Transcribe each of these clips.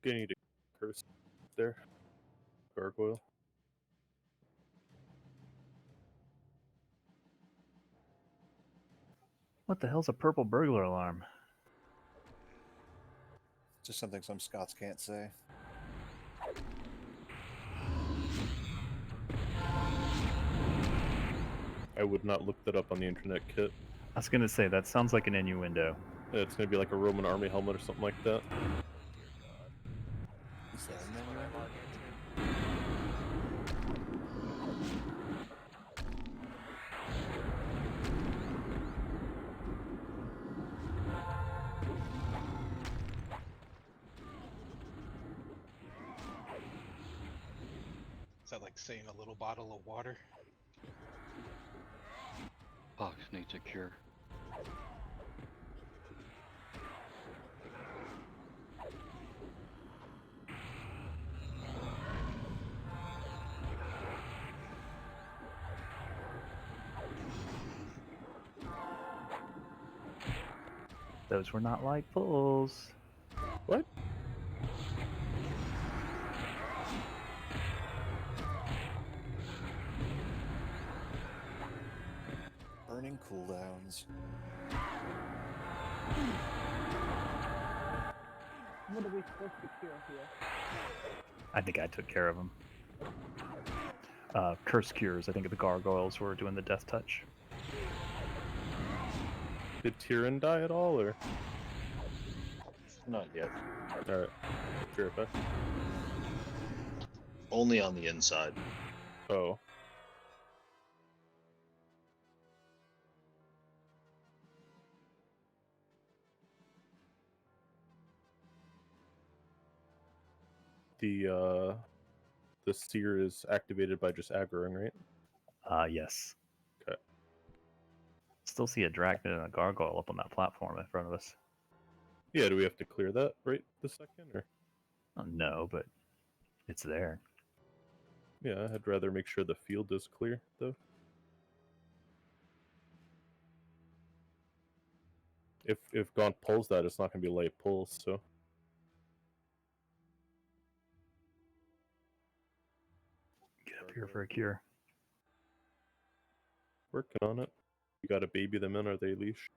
Gonna need a curse there. Gargoyle. What the hell's a purple burglar alarm? Just something some Scots can't say. I would not look that up on the internet, Kit. I was gonna say, that sounds like an innuendo. Yeah, it's gonna be like a Roman army helmet or something like that. Is that an innuendo? Is that like saying a little bottle of water? Pox needs a cure. Those were not light pulls. What? Burning cooldowns. What are we supposed to cure here? I think I took care of them. Curse cures. I think the gargoyles were doing the death touch. Did Tyrion die at all, or? Not yet. Alright. Sure, if Only on the inside. Oh. The seer is activated by just aggroing, right? Yes. Okay. Still see a drachnid and a gargoyle up on that platform in front of us. Yeah, do we have to clear that right this second, or? Oh, no, but it's there. Yeah, I'd rather make sure the field is clear, though. If Gaunt pulls that, it's not going to be light pulls, so... Get up here for a cure. Working on it. You gotta baby them in, are they leash?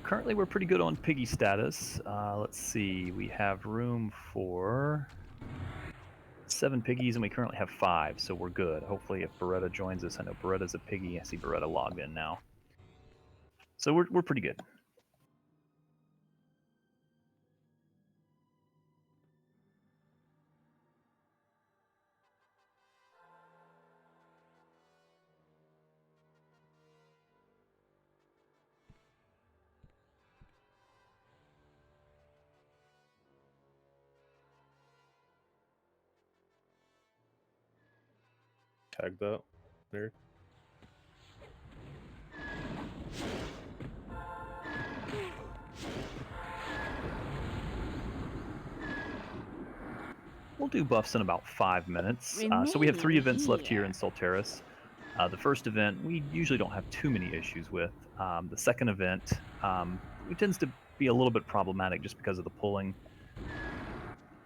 Currently, we're pretty good on piggy status. Let's see. We have room for 7 piggies, and we currently have 5, so we're good. Hopefully, if Beretta joins us, I know Beretta's a piggy. I see Beretta logged in now. So we're pretty good. Tag that. There. We'll do buffs in about 5 minutes. So we have 3 events left here in Solteris. The first event, we usually don't have too many issues with. The second event, it tends to be a little bit problematic just because of the pulling.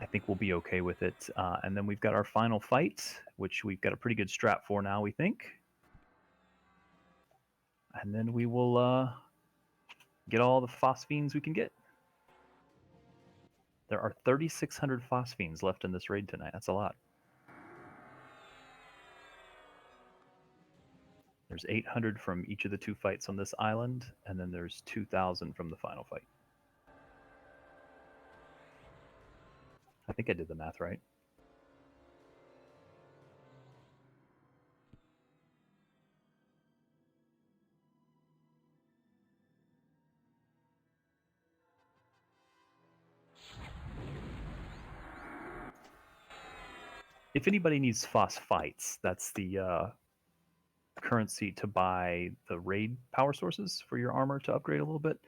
I think we'll be okay with it. And then we've got our final fight, which we've got a pretty good strat for now, we think. And then we will get all the phosphenes we can get. There are 3,600 phosphenes left in this raid tonight. That's a lot. There's 800 from each of the 2 fights on this island, and then there's 2,000 from the final fight. I think I did the math right. If anybody needs phosphites, that's the currency to buy the raid power sources for your armor to upgrade a little bit.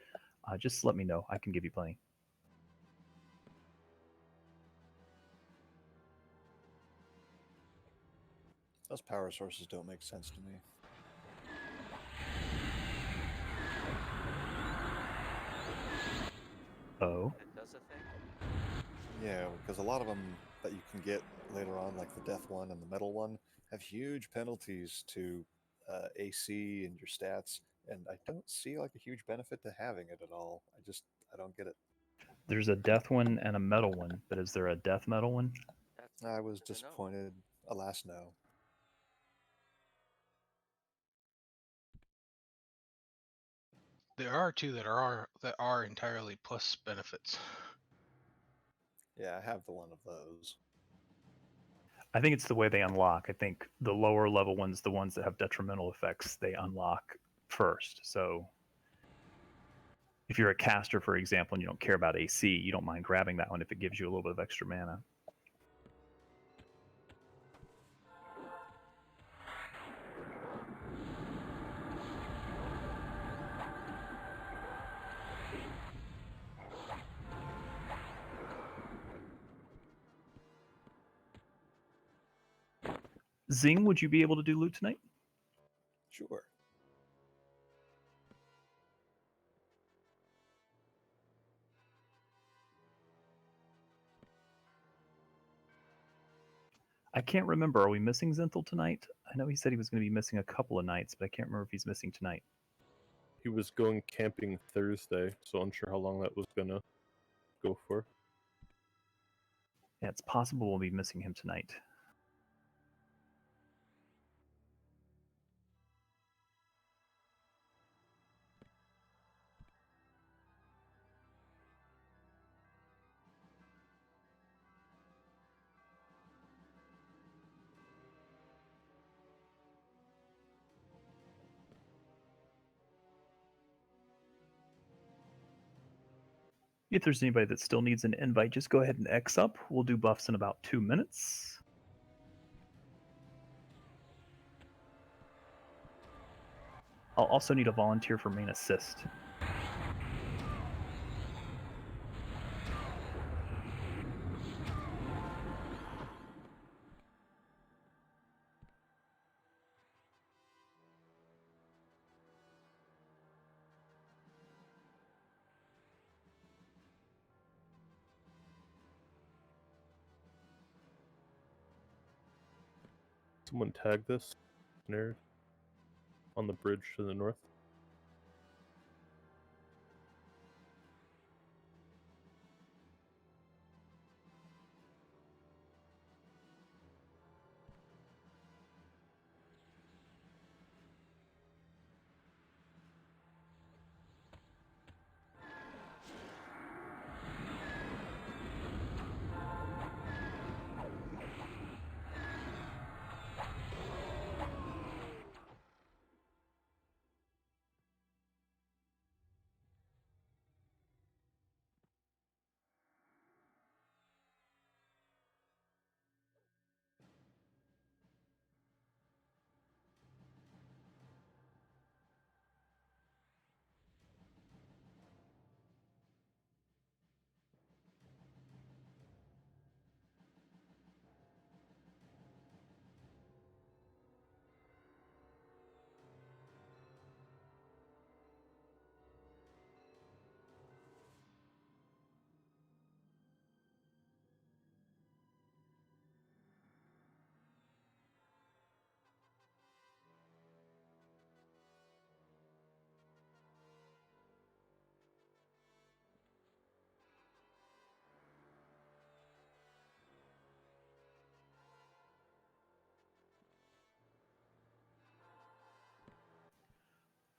Just let me know. I can give you plenty. Those power sources don't make sense to me. Oh. It does a thing? Yeah, because a lot of them that you can get later on, like the death one and the metal one, have huge penalties to AC and your stats, and I don't see like a huge benefit to having it at all. I don't get it. There's a death one and a metal one, but is there a death metal one? That's I was good to know. disappointed. Alas, no. There are two that are entirely plus benefits. Yeah, I have the one of those. I think it's the way they unlock. I think the lower level ones, the ones that have detrimental effects, they unlock first. So if you're a caster, for example, and you don't care about AC, you don't mind grabbing that one if it gives you a little bit of extra mana. Zing, would you be able to do loot tonight? Sure. I can't remember. Are we missing Zenthal tonight? I know he said he was going to be missing a couple of nights, but I can't remember if he's missing tonight. He was going camping Thursday, so unsure how long that was gonna go for. Yeah, it's possible we'll be missing him tonight. If there's anybody that still needs an invite, just go ahead and X up. We'll do buffs in about 2 minutes. I'll also need a volunteer for main assist. Someone tag this snare on the bridge to the north.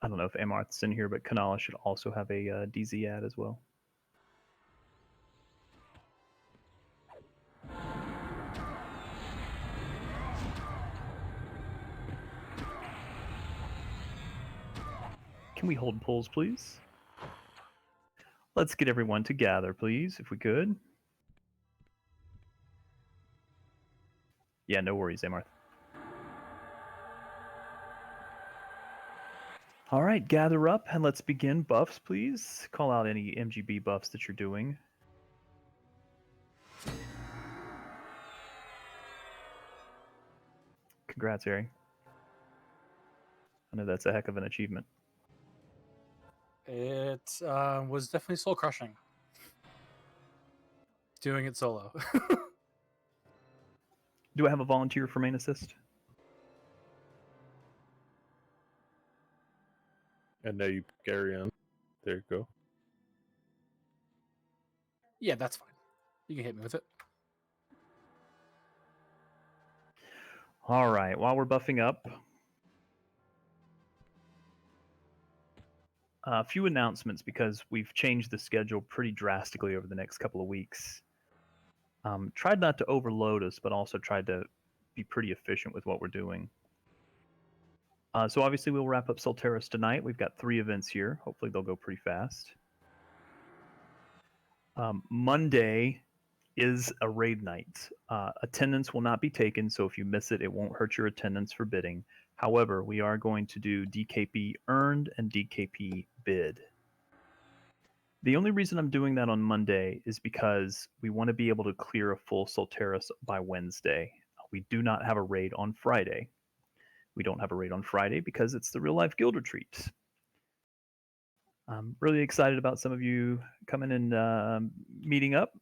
I don't know if Amarth's in here, but Kanala should also have a DZ ad as well. Can we hold polls, please? Let's get everyone to gather, please, if we could. Yeah, no worries, Amarth. All right, gather up and let's begin. Buffs, please. Call out any MGB buffs that you're doing. Congrats, Harry. I know that's a heck of an achievement. It was definitely soul crushing. Doing it solo. Do I have a volunteer for main assist? And now you carry on. There you go. Yeah, that's fine. You can hit me with it. All right, while we're buffing up, a few announcements because we've changed the schedule pretty drastically over the next couple of weeks. Tried not to overload us, but also tried to be pretty efficient with what we're doing. So obviously we'll wrap up Solteris tonight. We've got 3 events here. Hopefully they'll go pretty fast. Monday is a raid night. Attendance will not be taken, so if you miss it, it won't hurt your attendance for bidding. However, we are going to do DKP earned and DKP bid. The only reason I'm doing that on Monday is because we want to be able to clear a full Solteris by Wednesday. We do not have a raid on Friday. We don't have a raid on Friday because it's the real life guild retreat. I'm really excited about some of you coming and meeting up.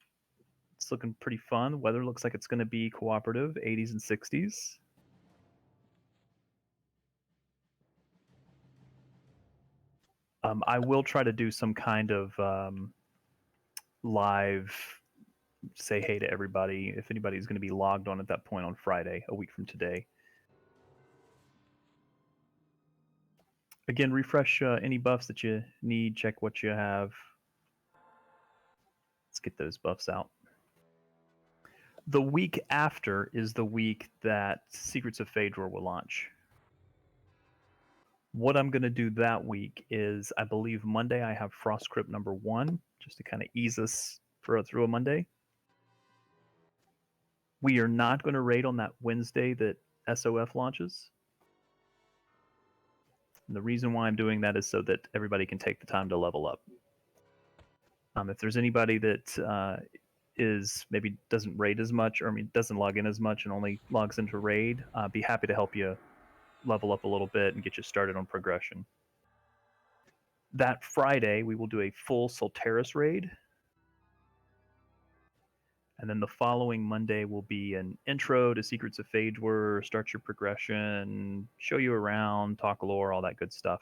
It's looking pretty fun. Weather looks like it's going to be cooperative, 80s and 60s. I will try to do some kind of live say hey to everybody if anybody's going to be logged on at that point on Friday, a week from today. Again, refresh any buffs that you need, check what you have. Let's get those buffs out. The week after is the week that Secrets of Phaedra will launch. What I'm going to do that week is, I believe Monday I have Frost Crypt number 1, just to kind of ease us through a Monday. We are not going to raid on that Wednesday that SOF launches. And the reason why I'm doing that is so that everybody can take the time to level up. If there's anybody that is maybe doesn't raid as much, or doesn't log in as much and only logs into raid, I'd be happy to help you level up a little bit and get you started on progression. That Friday, we will do a full Solteris raid. And then the following Monday will be an intro to Secrets of Phaedra, start your progression, show you around, talk lore, all that good stuff.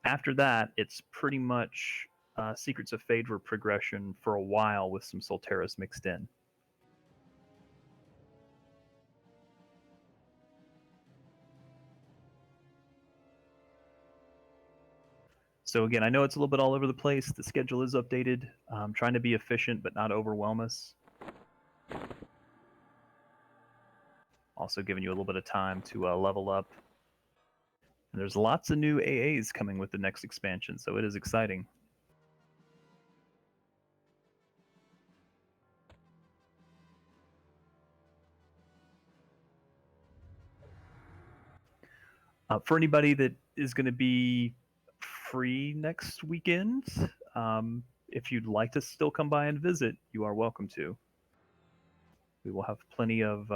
After that, it's pretty much Secrets of Phaedra progression for a while with some Solteris mixed in. So again, I know it's a little bit all over the place. The schedule is updated. I'm trying to be efficient but not overwhelm us. Also giving you a little bit of time to level up. And there's lots of new AAs coming with the next expansion, so it is exciting. For anybody that is going to be free next weekend, if you'd like to still come by and visit, you are welcome to. We will have plenty of...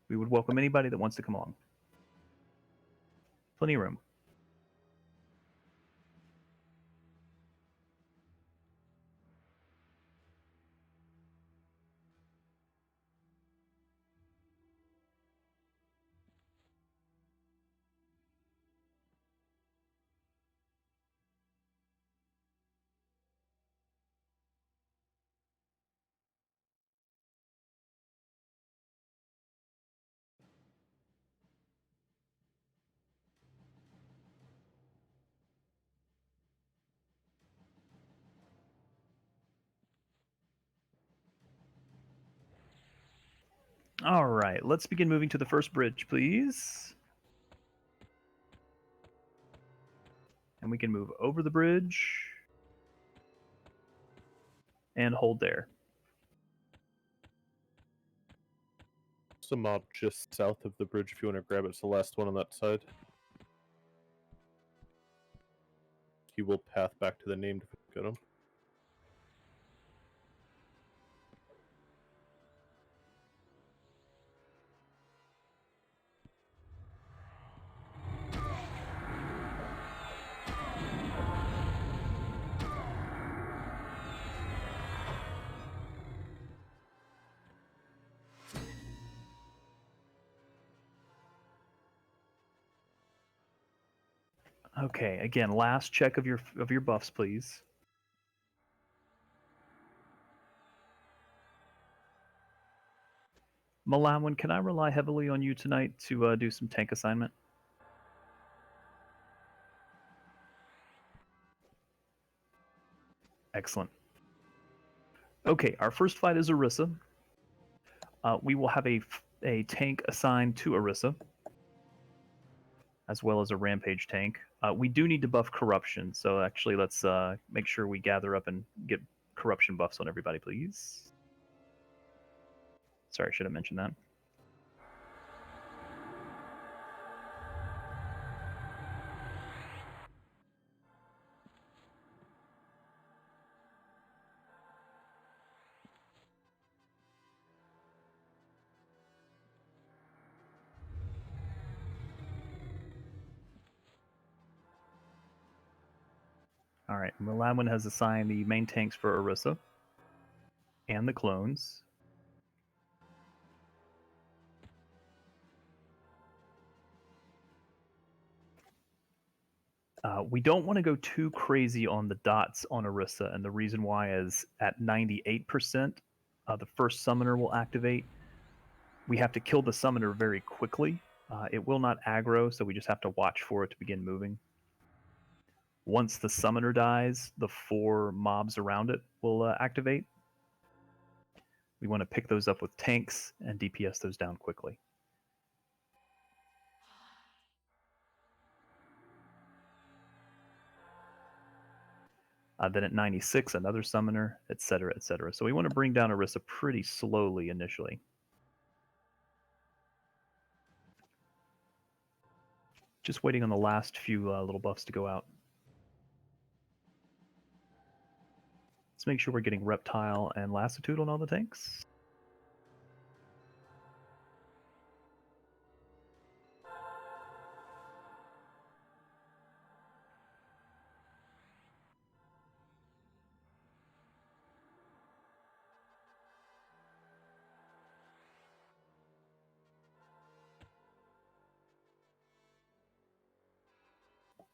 we would welcome anybody that wants to come along. Plenty of room. All right, let's begin moving to the first bridge, please. And we can move over the bridge and hold there. There's a mob just south of the bridge if you want to grab it. It's the last one on that side. He will path back to the named if we get him. Okay, again, last check of your buffs, please. Malawan, can I rely heavily on you tonight to do some tank assignment? Excellent. Okay, our first fight is Orisa. We will have a tank assigned to Orisa, as well as a rampage tank. We do need to buff corruption, so actually let's make sure we gather up and get corruption buffs on everybody, please. Sorry, I should have mentioned that. All right, Malawan has assigned the main tanks for Orisa and the clones. We don't want to go too crazy on the dots on Orisa, and the reason why is at 98%, the first summoner will activate. We have to kill the summoner very quickly. It will not aggro, so we just have to watch for it to begin moving. Once the summoner dies, the 4 mobs around it will activate. We want to pick those up with tanks and DPS those down quickly. Then at 96, another summoner, etc., etc. So we want to bring down Orisa pretty slowly initially. Just waiting on the last few little buffs to go out. Let's make sure we're getting Reptile and Lassitude on all the tanks.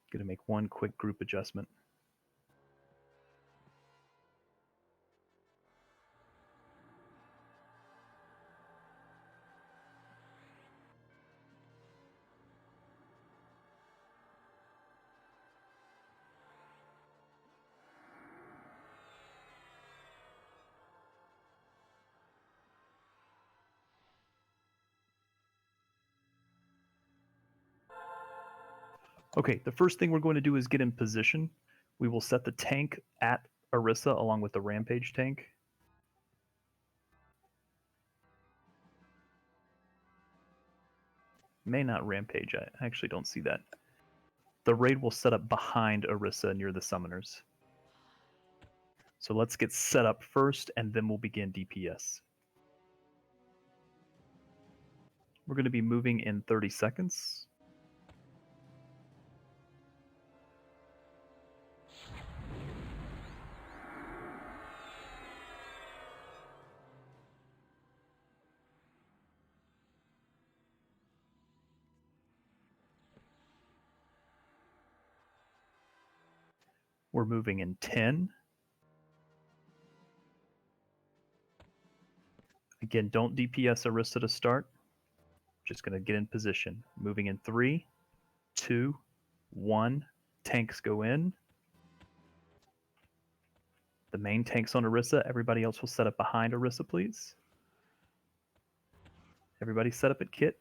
Going to make one quick group adjustment. Okay, the first thing we're going to do is get in position. We will set the tank at Orisa along with the rampage tank. May not rampage, I actually don't see that. The raid will set up behind Orisa near the summoners. So let's get set up first and then we'll begin DPS. We're going to be moving in 30 seconds. We're moving in 10. Again, don't DPS Orisa to start. Just going to get in position. Moving in 3, 2, 1. Tanks go in. The main tank's on Orisa. Everybody else will set up behind Orisa, please. Everybody set up at kit.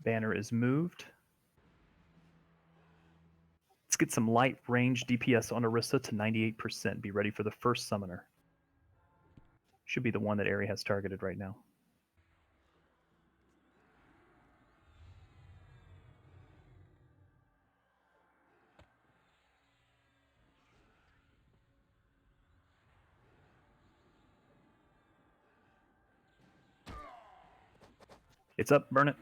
Banner is moved. Let's get some light range DPS on Orisa to 98%. Be ready for the first summoner. Should be the one that Ari has targeted right now. It's up, burn it.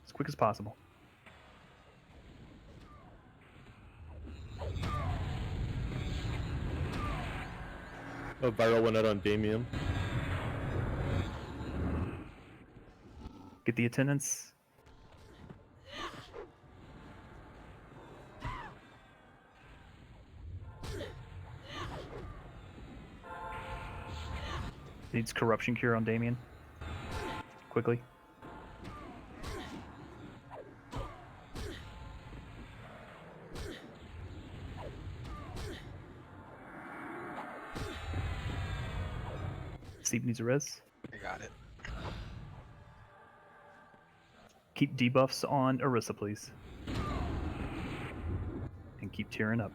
As quick as possible. A viral went out on Damien. Get the attendants. Needs corruption cure on Damien. Quickly. Steve needs a res. I got it. Keep debuffs on Orisa, please. And keep tearing up.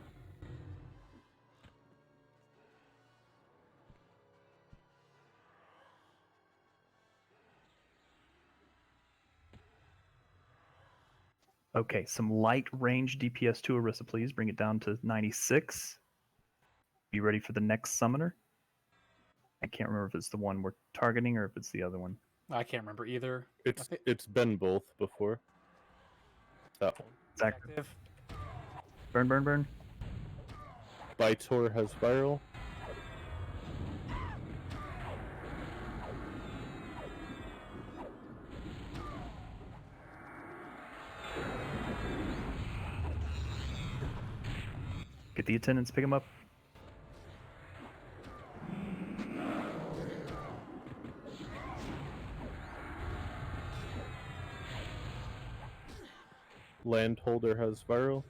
Okay, some light range DPS to Orisa, please. Bring it down to 96. Be ready for the next summoner. I can't remember if it's the one we're targeting or if it's the other one. I can't remember either. It's been both before. That one. It's active. Burn, burn, burn. Vitor has viral. Get the attendants, pick them up. Landholder has viral.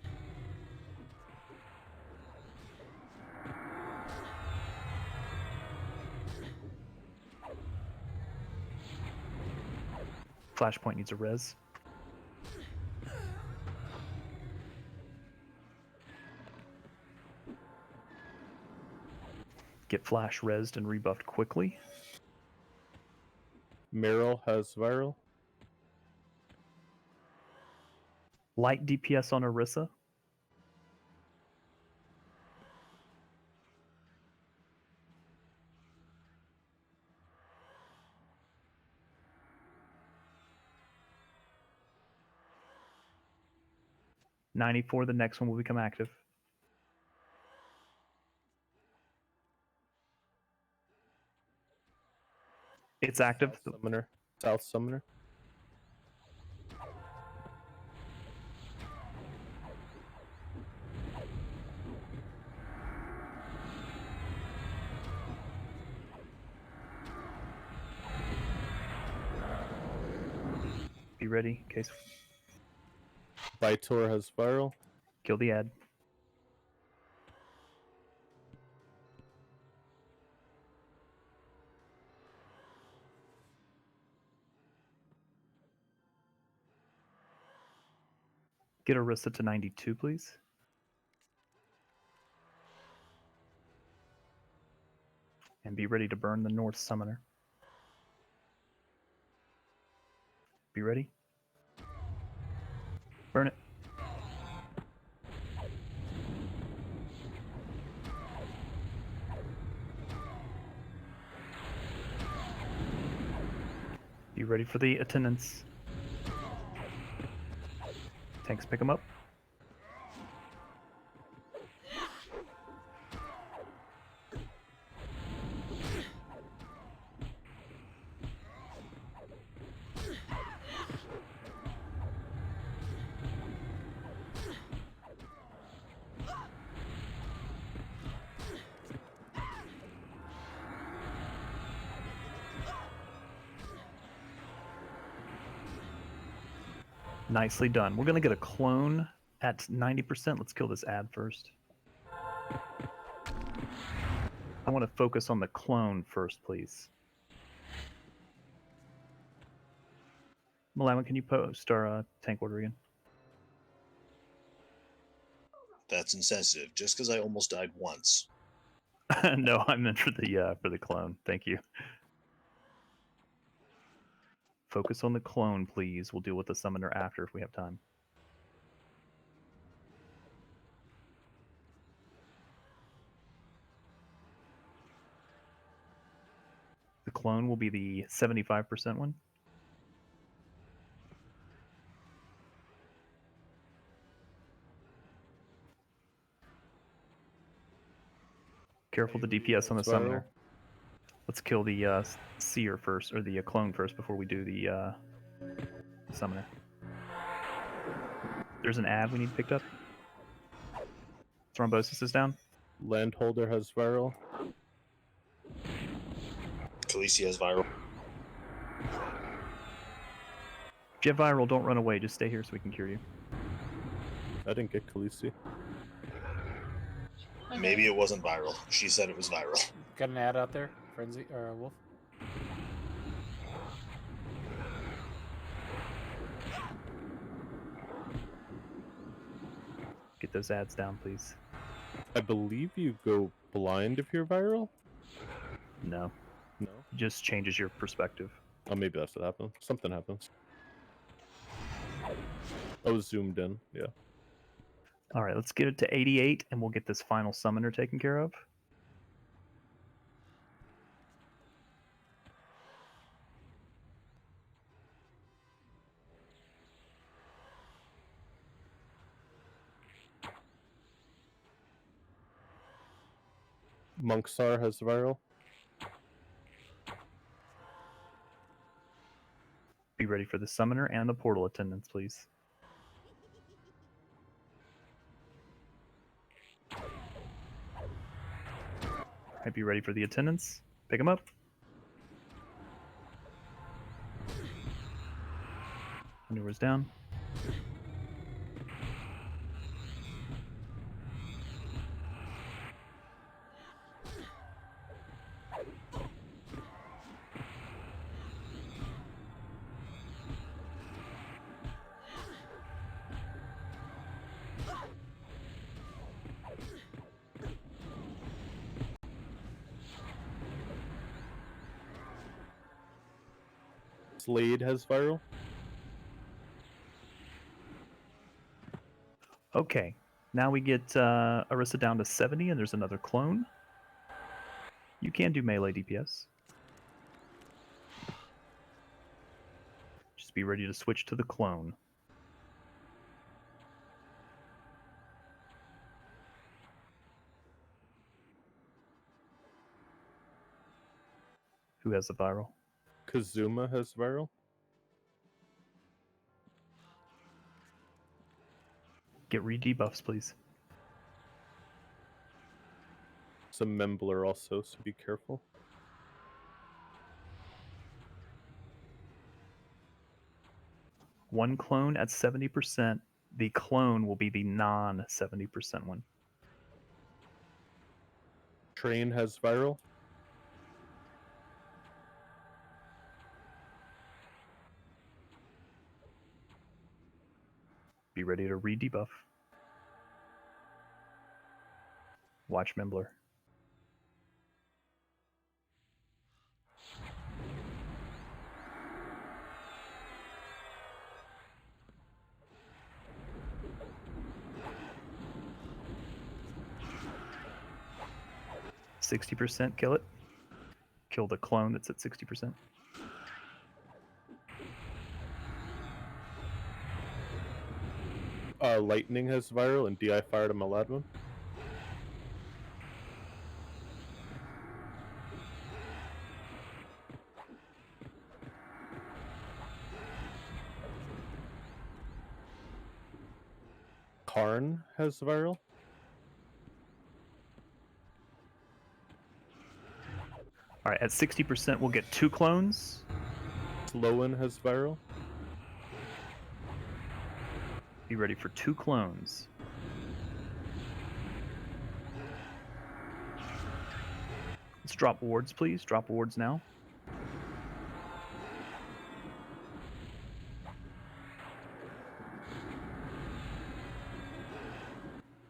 Flashpoint needs a res. Get flash resed and rebuffed quickly. Meryl has viral. Light DPS on Orisa. $94, the next one will become active. It's active. South Summoner. Be ready in case. Vitor has viral. Kill the ad. Get Orisa to 92, please. And be ready to burn the North Summoner. Be ready. Burn it. Be ready for the attendants. Tanks, pick them up. Nicely done. We're going to get a clone at 90%. Let's kill this ad first. I want to focus on the clone first, please. Malawan, can you post our tank order again? That's insensitive. Just because I almost died once. No, I meant for the clone. Thank you. Focus on the clone, please. We'll deal with the summoner after if we have time. The clone will be the 75% one. Careful the DPS on the summoner. Let's kill the seer first, or the clone first before we do the Summoner. There's an ad we need picked up. Thrombosis is down. Landholder has viral. Khaleesi has viral. If you have viral, don't run away. Just stay here so we can cure you. I didn't get Khaleesi. Maybe it wasn't viral. She said it was viral. Got an ad out there, Frenzy or Wolf. Get those ads down, please. I believe you go blind if you're viral. No. No. It just changes your perspective. Oh, maybe that's what happened. Something happens. I was zoomed in. Yeah. All right, let's get it to 88, and we'll get this final summoner taken care of. Monksar has viral. Be ready for the summoner and the portal attendants, please. All right, be ready for the attendants. Pick them up. Maneuvers down. Slade has viral. Okay, now we get Arissa down to 70, and there's another clone. You can do melee DPS. Just be ready to switch to the clone. Who has the viral? Kazuma has viral. Get re-debuffs, please. Some Mangler also, so be careful. One clone at 70%. The clone will be the non-70% one. Train has viral. Be ready to re-debuff. Watch Mangler. %, kill it. Kill the clone that's at 60%. Lightning has viral, and DI fired a Maladman. Karn has viral. All right, at 60%, we'll get 2 clones. Sloan has viral. Be ready for 2 clones. Let's drop wards, please. Drop wards now.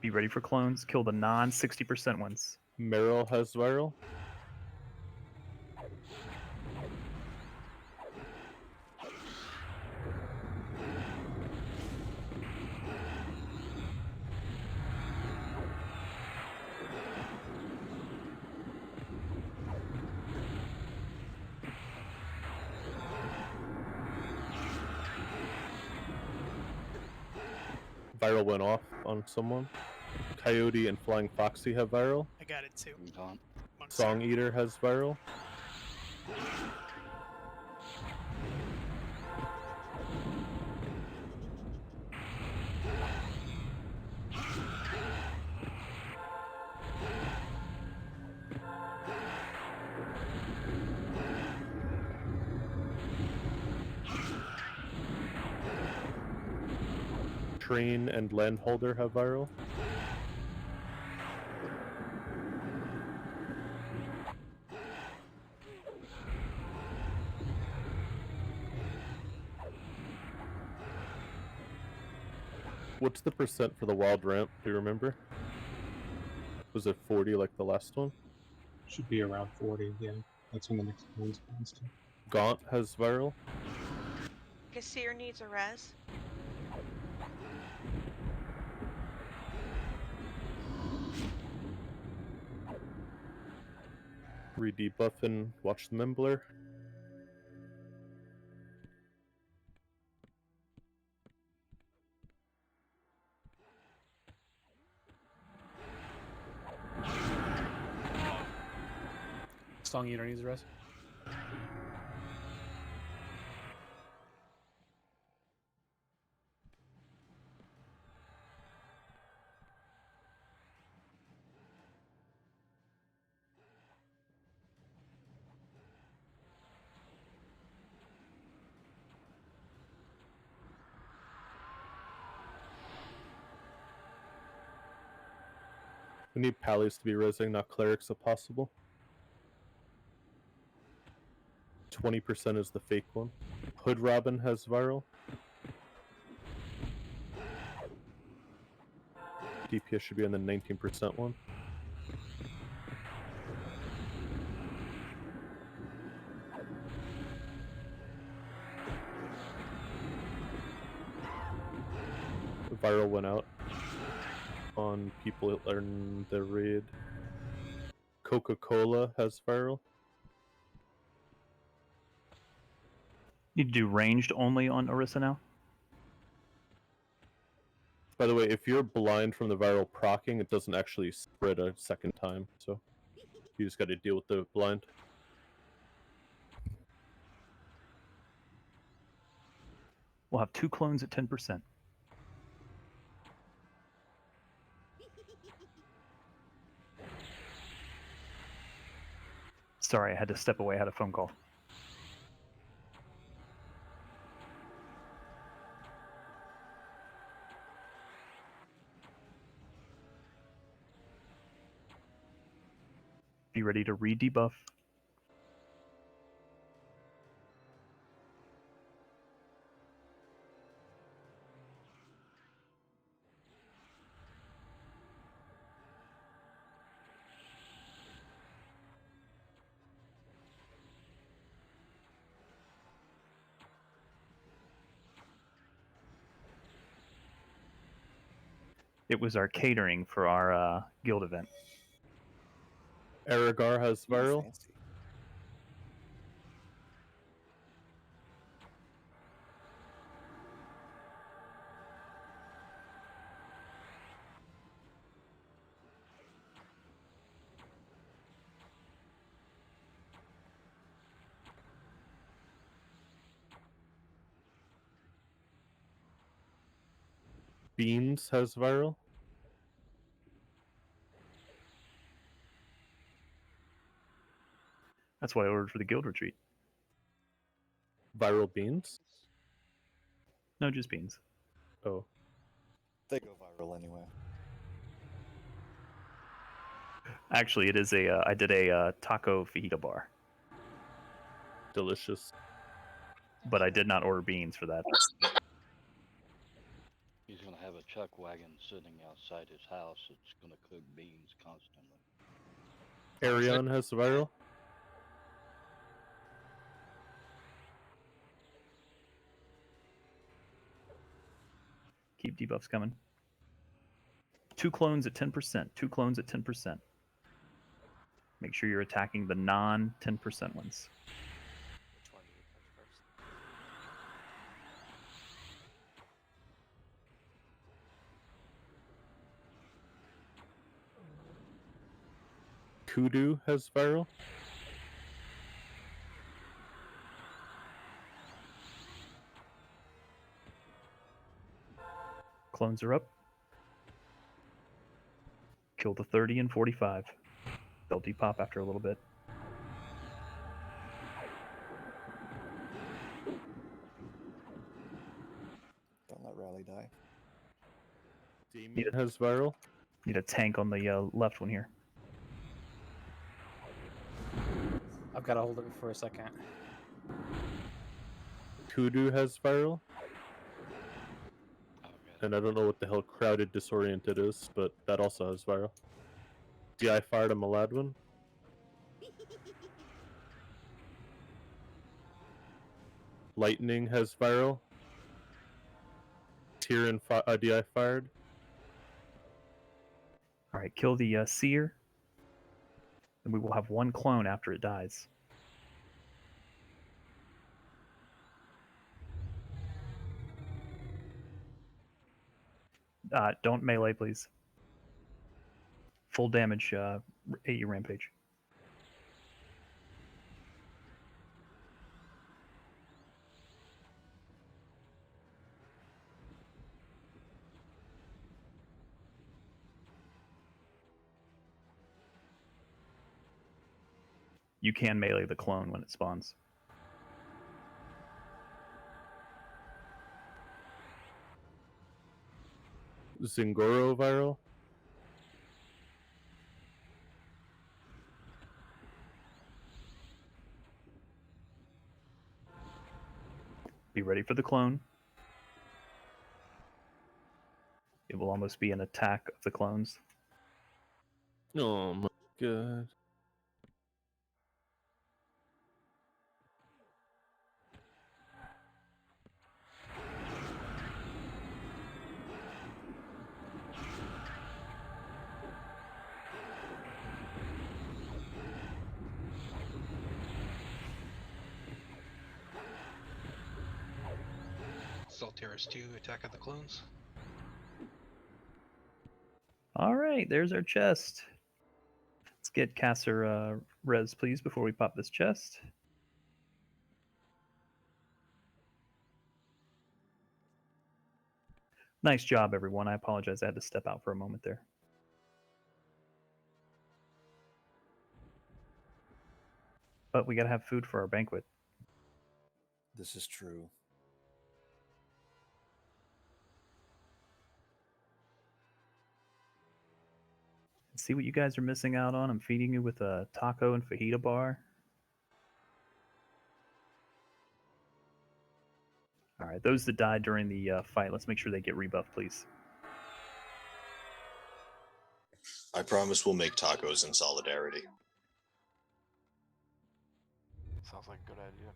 Be ready for clones. Kill the non-60% ones. Meryl has viral. Viral went off on someone. Coyote and Flying Foxy have viral. I got it too. Don't. Song Eater has viral. Train and Landholder have viral. What's the percent for the wild ramp? Do you remember? Was it 40 like the last one? Should be around 40, yeah. That's when the next one spawns to. Gaunt has viral. Kassir needs a res. Redebuff and watch the Mangler. Song Eater needs a rest. We need pallies to be resing, not clerics if possible. 20% is the fake one. Hood Robin has viral. DPS should be on the 19% one. Viral went out on people in the raid. Coca-Cola has viral. Need to do ranged only on Orisa now? By the way, if you're blind from the viral proccing, it doesn't actually spread a second time, so you just gotta deal with the blind. We'll have 2 clones at 10%. Sorry, I had to step away. I had a phone call. Be ready to re-debuff. It was our catering for our guild event. Aragar has viral. Fancy. Beans has viral. That's what I ordered for the guild retreat. Viral beans? No, just beans. Oh. They go viral anyway. Actually, it is a. I did a taco fajita bar, Delicious. but I did not order beans for that. He's gonna have a chuck wagon sitting outside his house. It's gonna cook beans constantly. Arion has viral. Keep debuffs coming. 2 clones at 10%. 2 clones at 10%. Make sure you're attacking the non-10% ones. Which one do you touch first? Kudu has viral. Clones are up. Kill the 30 and 45. They'll depop after a little bit. Don't let Rally die. Damien has viral. Need a tank on the left one here. I've got to hold it for a second. Kudu has viral. Okay. And I don't know what the hell crowded disoriented is, but that also has viral. DI fired a Maladwin. Lightning has viral. Tyrion DI fired. All right, kill the seer. And we will have one clone after it dies. Don't melee, please. Full damage, AE Rampage. You can melee the clone when it spawns. Zingoro viral. Be ready for the clone. It will almost be an attack of the clones. Oh my god. Solteris 2, Attack of the Clones. All right, there's our chest. Let's get Casser res, please, before we pop this chest. Nice job, everyone. I apologize. I had to step out for a moment there. But we got to have food for our banquet. This is true. See what you guys are missing out on? I'm feeding you with a taco and fajita bar. All right, those that died during the fight, let's make sure they get rebuffed, please. I promise we'll make tacos in solidarity. Sounds like a good idea.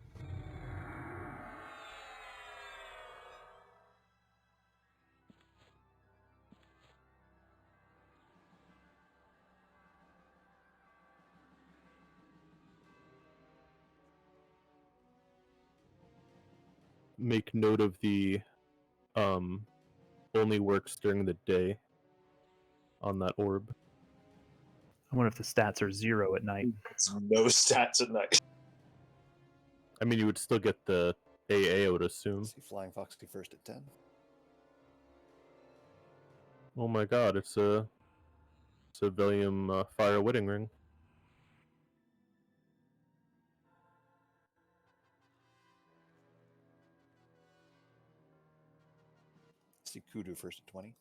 Make note of the only works during the day on that orb. I wonder if the stats are 0 at night. It's no stats at night. I mean, you would still get the AA, I would assume. See Flying Foxy first at 10. Oh my god, it's a Valium Fire Wedding Ring. See Kudu first at 20.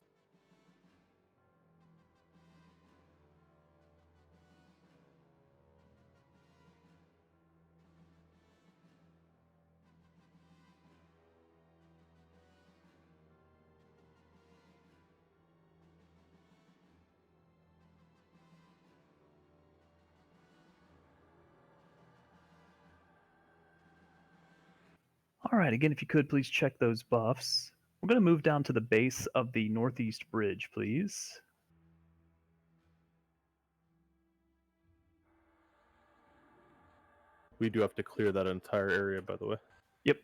All right, again, if you could, please check those buffs. We're going to move down to the base of the northeast bridge, please. We do have to clear that entire area, by the way. Yep.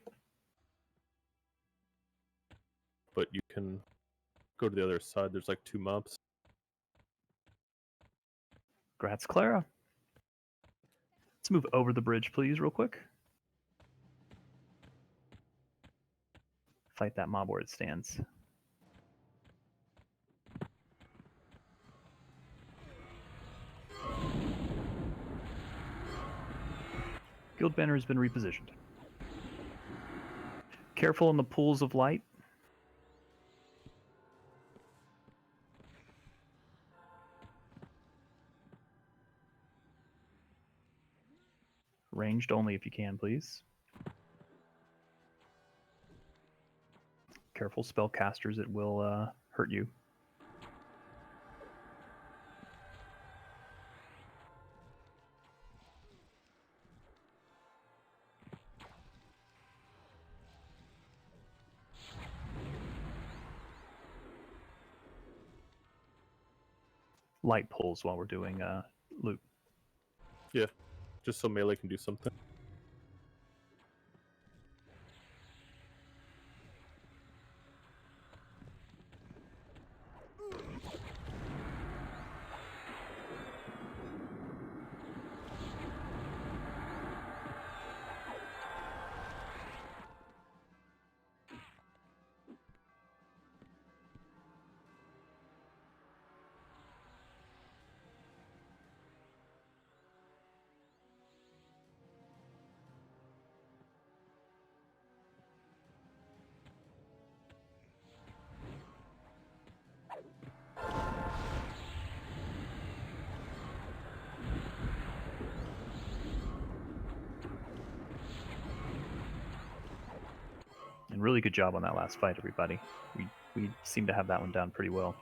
But you can go to the other side. There's like 2 mobs. Grats, Clara. Let's move over the bridge, please, real quick. Fight that mob where it stands. Guild banner has been repositioned. Careful in the pools of light. Ranged only if you can, please. Careful, spellcasters, it will hurt you. Light pulls while we're doing loot. Yeah, just so melee can do something. And really good job on that last fight, everybody. We seem to have that one down pretty well.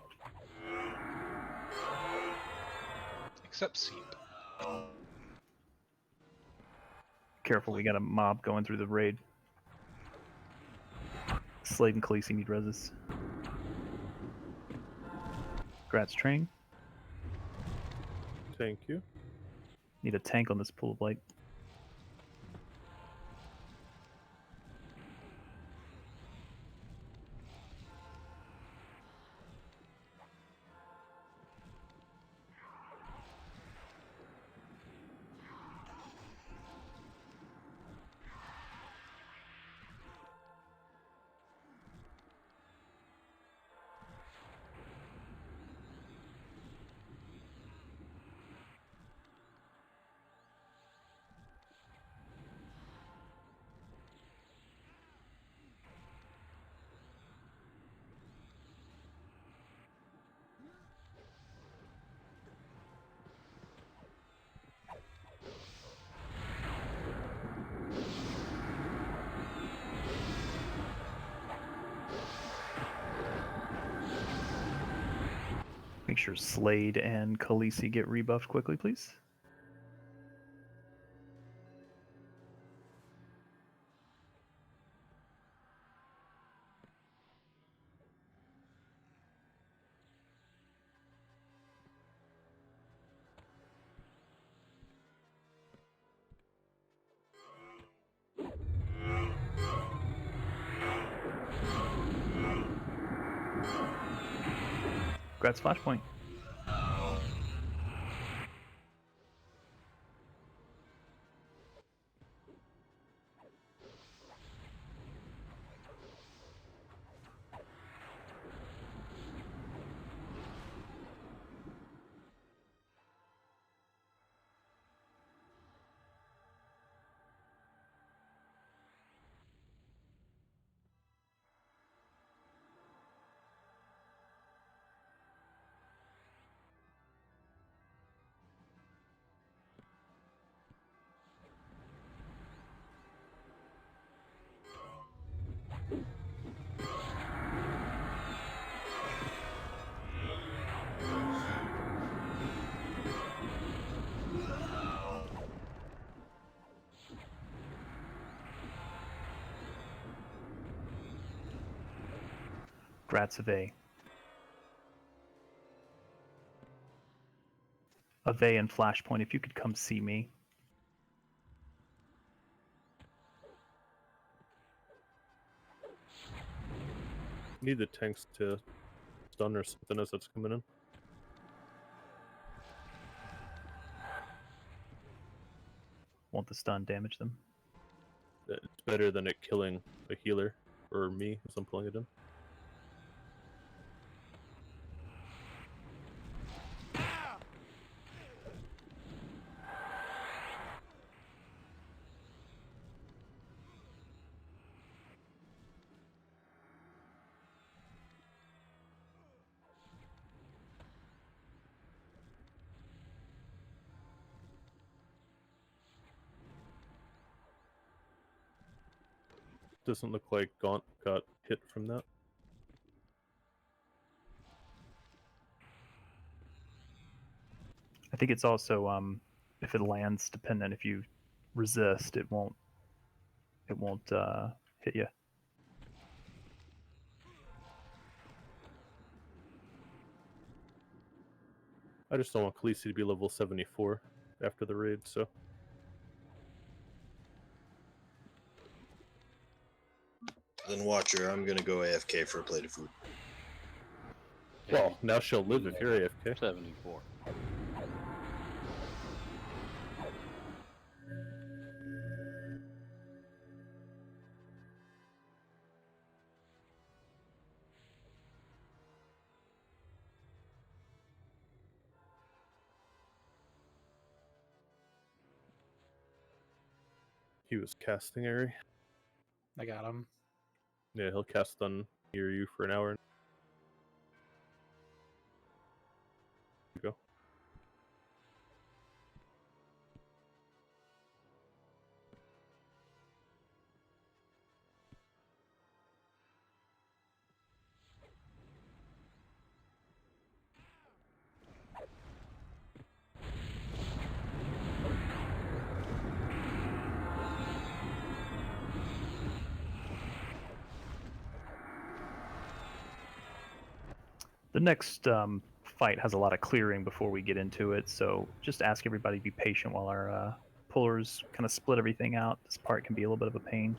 Except Seep. Careful, we got a mob going through the raid. Slade and Khaleesi need reses. Grats train. Thank you. Need a tank on this pool of light. Make sure Slade and Khaleesi get rebuffed quickly, please. Grats flashpoint. Grats of A. Ave and Flashpoint, if you could come see me. Need the tanks to stun or something as that's coming in. Want the stun damage them? It's better than it killing a healer or me as I'm pulling it in. Doesn't look like Gaunt got hit from that. I think it's also if it lands dependent. If you resist, it won't hit you. I just don't want Khaleesi to be level 74 after the raid, so. Then Watcher, I'm gonna go AFK for a plate of food. Well, now she'll live if you're AFK. 74. He was casting Airy. I got him. Yeah, he'll cast on near you for an hour. Go. The next fight has a lot of clearing before we get into it, so just ask everybody to be patient while our pullers kind of split everything out. This part can be a little bit of a pain.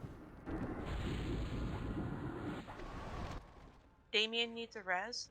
Damien needs a res.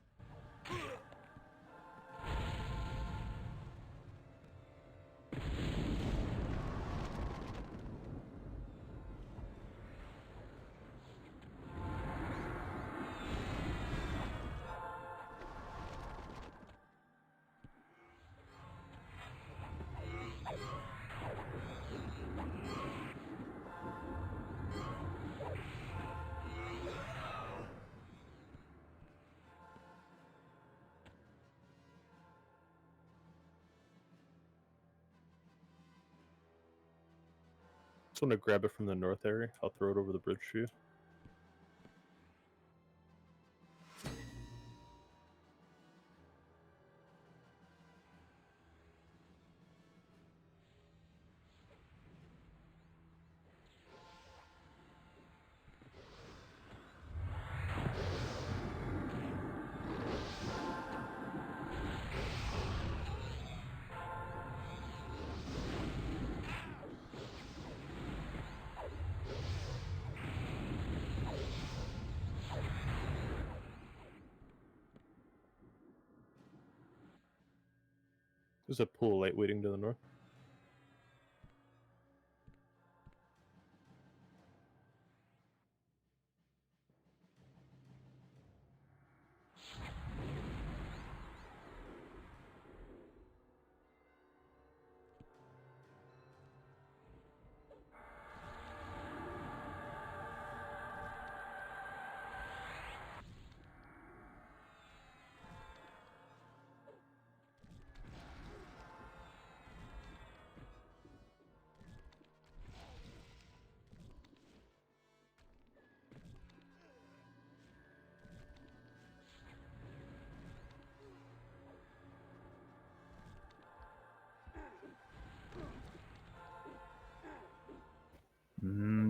Just want to grab it from the north area. I'll throw it over the bridge for you. There's a pool of light waiting to the north.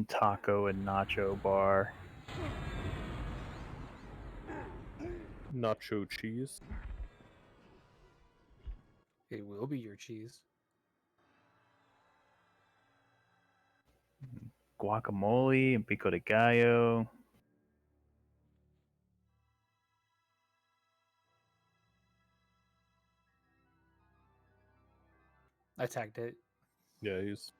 Taco and nacho bar. Nacho cheese. It will be your cheese. Guacamole and pico de gallo. I tagged it. Yeah, he's.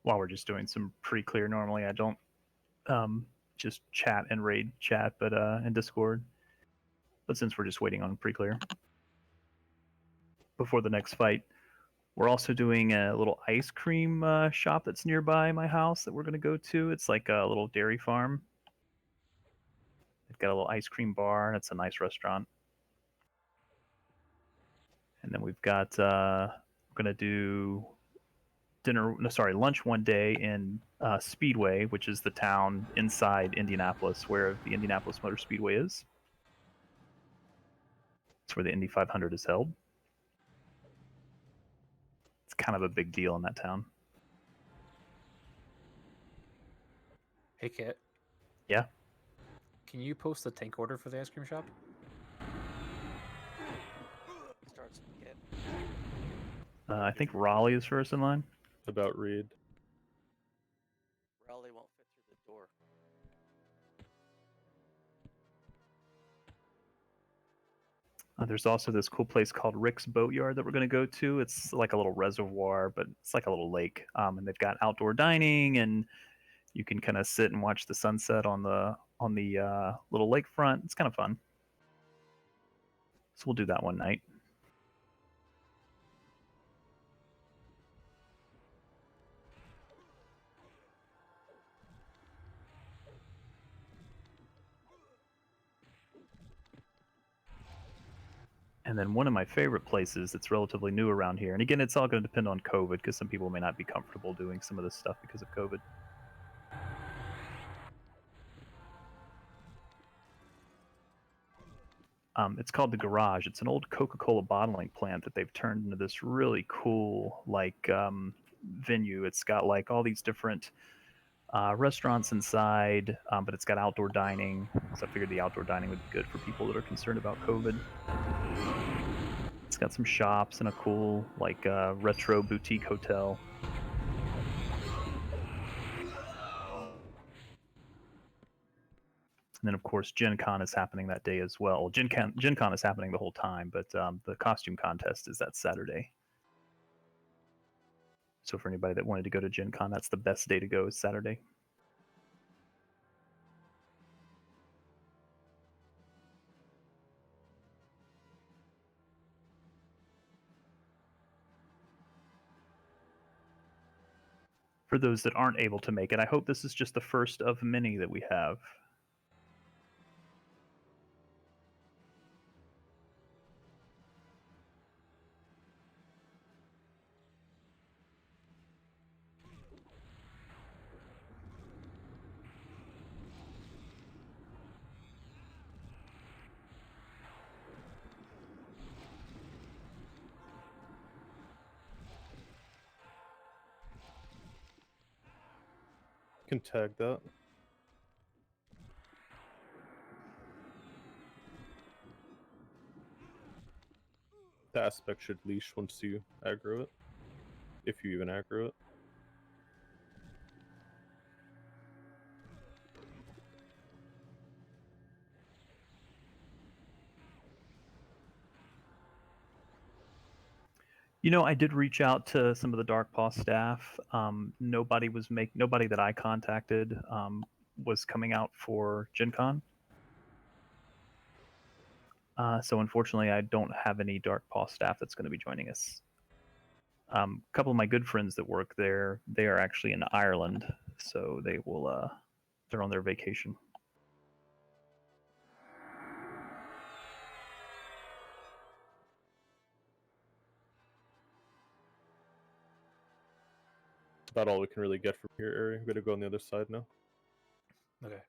while we're just doing some pre-clear. Normally, I don't just chat and raid chat, but in Discord. But since we're just waiting on pre-clear before the next fight, we're also doing a little ice cream shop that's nearby my house that we're going to go to. It's like a little dairy farm. They've got a little ice cream bar. It's a nice restaurant. And then we've got we're going to do lunch one day in Speedway, which is the town inside Indianapolis where the Indianapolis Motor Speedway is. It's where the Indy 500 is held. It's kind of a big deal in that town. Hey, Kit. Yeah? Can you post the tank order for the ice cream shop? Starts to get. I think Raleigh is first in line. About Reed. Raleigh won't fit through the door. There's also this cool place called Rick's Boatyard that we're going to go to. It's like a little reservoir, but it's like a little lake. And they've got outdoor dining, and you can kind of sit and watch the sunset on the little lakefront. It's kind of fun. So we'll do that one night. And then one of my favorite places that's relatively new around here, and again, it's all going to depend on COVID because some people may not be comfortable doing some of this stuff because of COVID. It's called The Garage. It's an old Coca-Cola bottling plant that they've turned into this really cool, like, venue. It's got, like, all these different restaurants inside, but it's got outdoor dining. So I figured the outdoor dining would be good for people that are concerned about COVID. It's got some shops and a cool, like, retro boutique hotel. And then, of course, Gen Con is happening that day as well. Gen Con is happening the whole time, but the costume contest is that Saturday. So for anybody that wanted to go to Gen Con, that's the best day to go, is Saturday. For those that aren't able to make it, I hope this is just the first of many that we have. Can tag that. The aspect should leash once you aggro it, if you even aggro it. You know, I did reach out to some of the Dark Paw staff. Nobody that I contacted was coming out for Gen Con. So unfortunately, I don't have any Dark Paw staff that's going to be joining us. A couple of my good friends that work there, they are actually in Ireland, so they will. They're on their vacation. About all we can really get from your area. We gotta go on the other side now. Okay.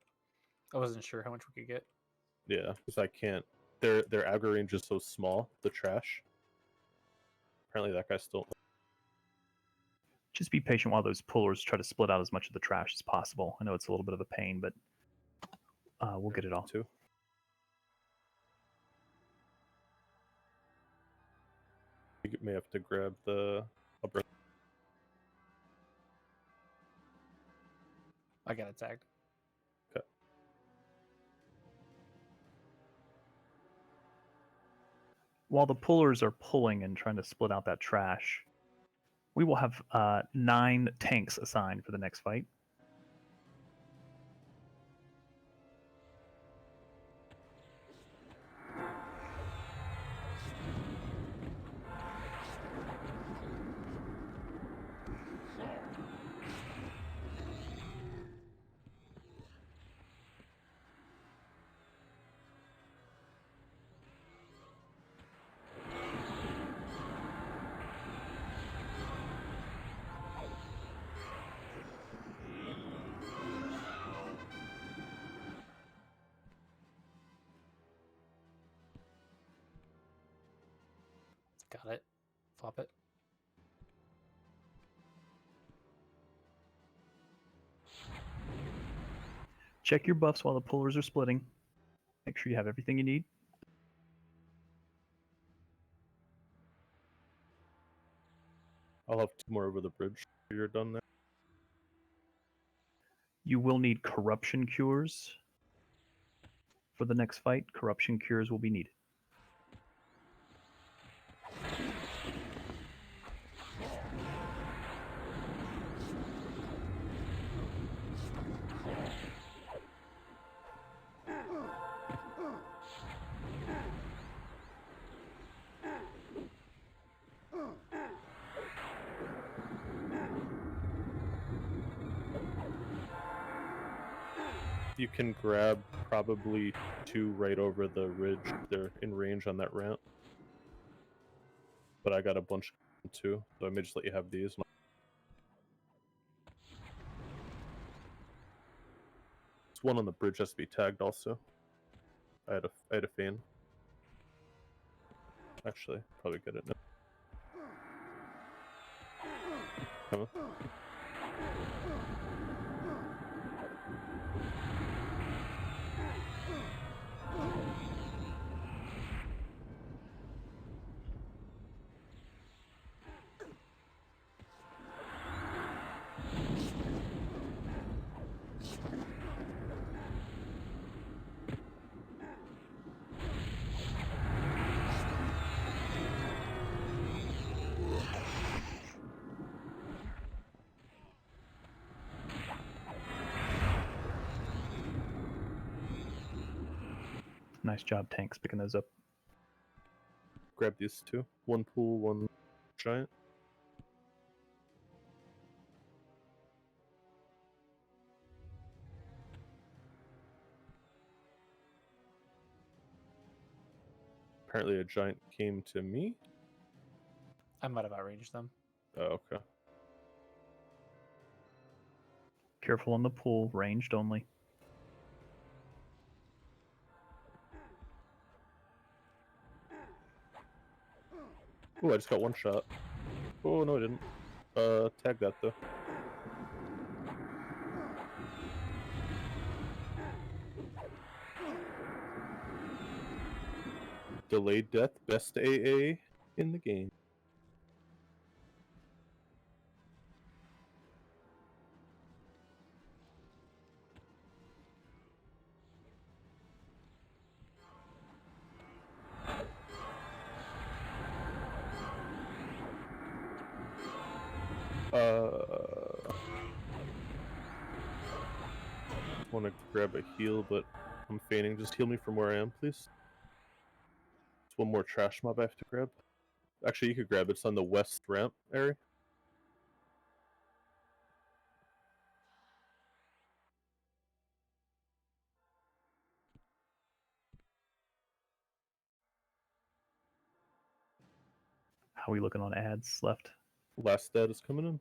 I wasn't sure how much we could get. Yeah, because I can't. Their aggro range is so small. The trash. Apparently, that guy's still. Just be patient while those pullers try to split out as much of the trash as possible. I know it's a little bit of a pain, but we'll get it all. Too. You may have to grab the. I got it tagged. Okay. While the pullers are pulling and trying to split out that trash, We will have 9 tanks assigned for the next fight. Got it. Flop it. Check your buffs while the pullers are splitting. Make sure you have everything you need. I'll have 2 more over the bridge. You're done there. You will need corruption cures for the next fight. Corruption cures will be needed. You can grab probably 2 right over the ridge. They're in range on that ramp. But I got a bunch too, so I may just let you have these. It's one on the bridge has to be tagged also. I had a fan. Actually, probably get it now. Come on. Nice job, tanks, picking those up. Grab these 2. 1 pool, 1 giant. Apparently a giant came to me. I might have outranged them. Oh, okay. Careful on the pool, ranged only. Oh, I just got 1 shot. Oh, no, I didn't. Tag that though. Delayed death, best AA in the game. Want to grab a heal, but I'm feigning. Just heal me from where I am, please. It's 1 more trash mob I have to grab. Actually, you could grab it. It's on the west ramp area. How are we looking on ads left? Last stat is coming in.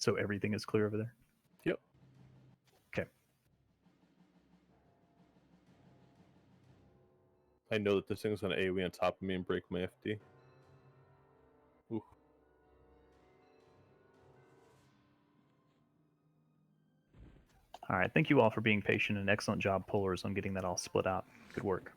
So everything is clear over there? Yep. Okay. I know that this thing's gonna AoE on top of me and break my FD. Ooh. All right, thank you all for being patient and excellent job, pullers, on getting that all split out. Good work.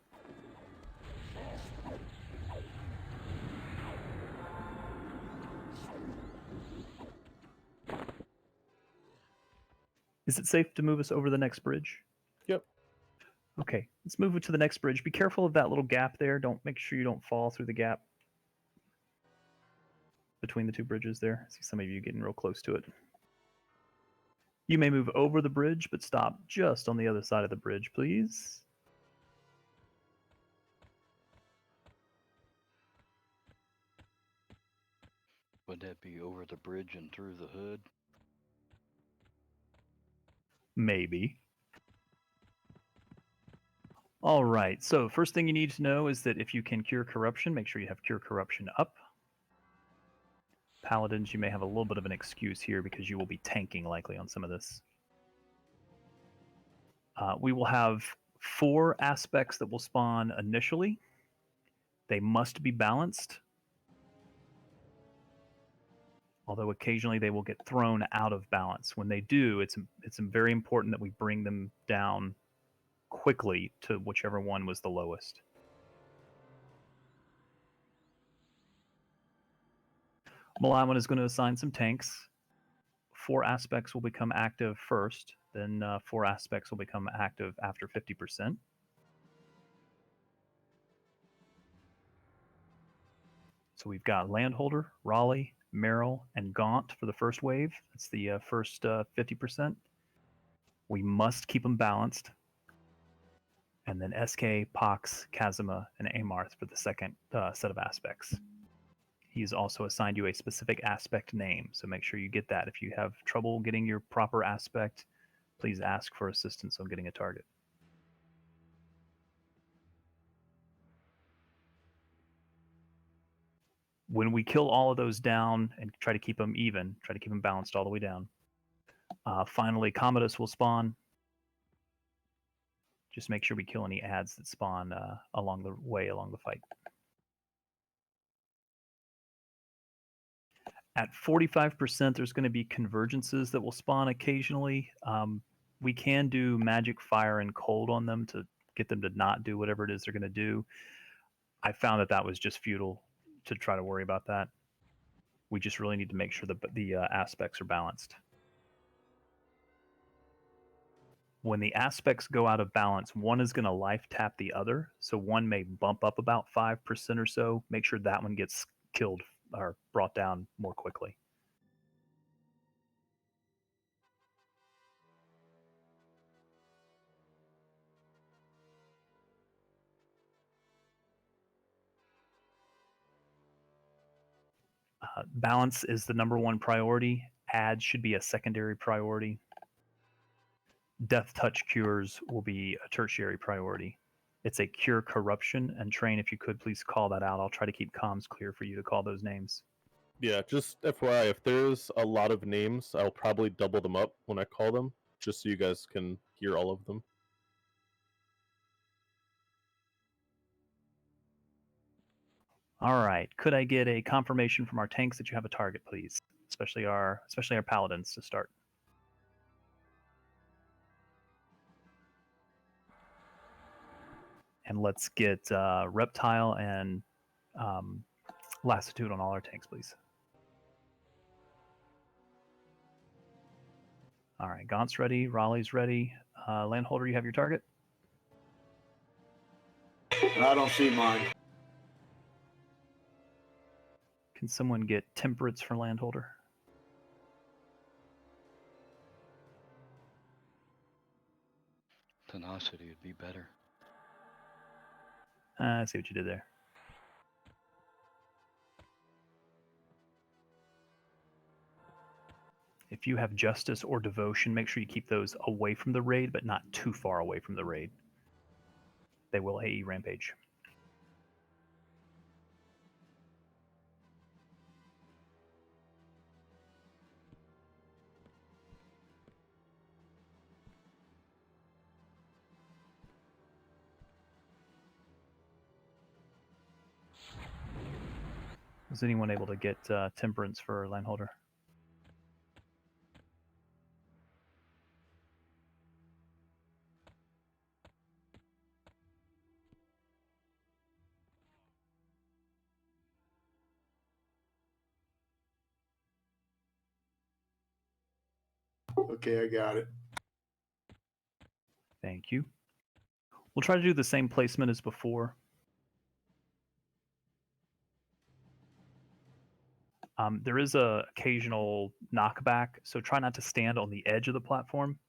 Is it safe to move us over the next bridge? Yep. Okay, let's move it to the next bridge. Be careful of that little gap there. Make sure you don't fall through the gap between the two bridges there. I see some of you getting real close to it. You may move over the bridge, but stop just on the other side of the bridge, please. Would that be over the bridge and through the hood? Maybe. All right, so first thing you need to know is that if you can cure corruption, make sure you have cure corruption up. Paladins, you may have a little bit of an excuse here because you will be tanking likely on some of this. We will have 4 aspects that will spawn initially. They must be balanced, although occasionally they will get thrown out of balance. When they do, it's very important that we bring them down quickly to whichever one was the lowest. Malawan is going to assign some tanks. 4 aspects will become active first, then 4 aspects will become active after 50%. So we've got Landholder, Raleigh, Merrill, and Gaunt for the first wave. That's the first 50%. We must keep them balanced. And then SK, Pox, Kazuma, and Amarth for the second set of aspects. He's also assigned you a specific aspect name, so make sure you get that. If you have trouble getting your proper aspect, please ask for assistance on getting a target. When we kill all of those down and try to keep them even, try to keep them balanced all the way down, finally Commodus will spawn. Just make sure we kill any ads that spawn along the way, along the fight. At 45%, there's going to be convergences that will spawn occasionally. We can do magic, fire, and cold on them to get them to not do whatever it is they're going to do. I found that was just futile to try to worry about that. We just really need to make sure that the aspects are balanced. When the aspects go out of balance, one is going to life tap the other, so one may bump up about 5% or so. Make sure that one gets killed or brought down more quickly. Balance is the #1 priority. Ads should be a secondary priority. Death touch cures will be a tertiary priority. It's a cure corruption, and Train, if you could please call that out. I'll try to keep comms clear for you to call those names. Yeah, just FYI, if there's a lot of names, I'll probably double them up when I call them, just so you guys can hear all of them. All right. Could I get a confirmation from our tanks that you have a target, please? Especially our paladins to start. And let's get Reptile and Lassitude on all our tanks, please. All right, Gaunt's ready. Raleigh's ready. Landholder, you have your target? I don't see mine. Can someone get Temperance for Landholder? Tenacity would be better. I see what you did there. If you have Justice or Devotion, make sure you keep those away from the raid, but not too far away from the raid. They will AE Rampage. Was anyone able to get Temperance for Landholder? Okay, I got it. Thank you. We'll try to do the same placement as before. There is a occasional knockback, so try not to stand on the edge of the platform.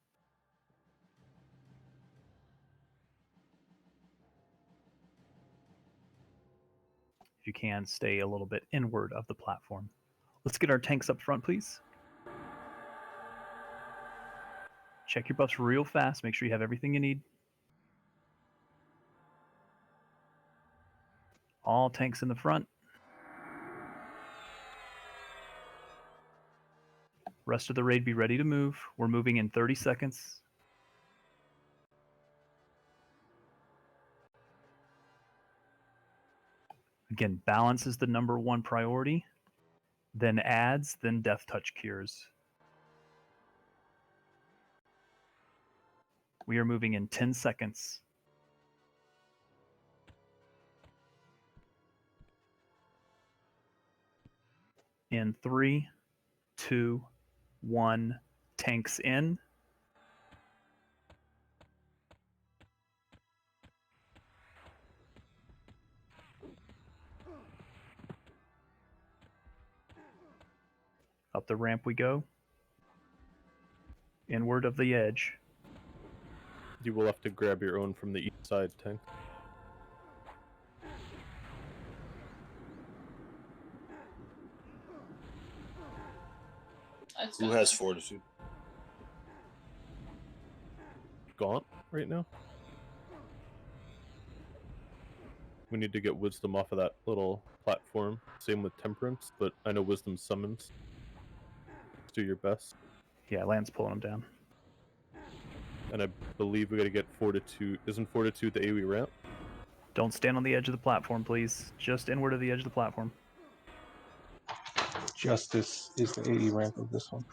If you can, stay a little bit inward of the platform. Let's get our tanks up front, please. Check your buffs real fast. Make sure you have everything you need. All tanks in the front. Rest of the raid be ready to move. We're moving in 30 seconds. Again, balance is the #1 priority. Then adds, then death touch cures. We are moving in 10 seconds. In 3, 2, 1, tanks in. Up the ramp we go. Inward of the edge. You will have to grab your own from the east side, tank. Who has fortitude? Gaunt right now. We need to get wisdom off of that little platform. Same with temperance, but I know wisdom summons. Do your best. Yeah, Land's pulling them down. And I believe we gotta get fortitude. Isn't fortitude the AoE ramp? Don't stand on the edge of the platform, please. Just inward of the edge of the platform. Justice is the AE ramp of this one.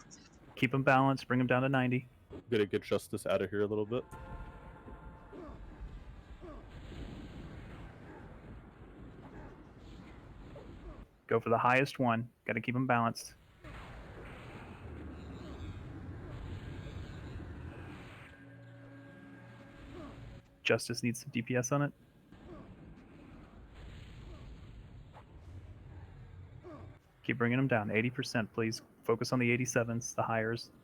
Keep them balanced. Bring them down to 90. Gotta get Justice out of here a little bit. Go for the highest one. Got to keep them balanced. Justice needs some DPS on it. Keep bringing them down. 80%, please. Focus on the 87s, the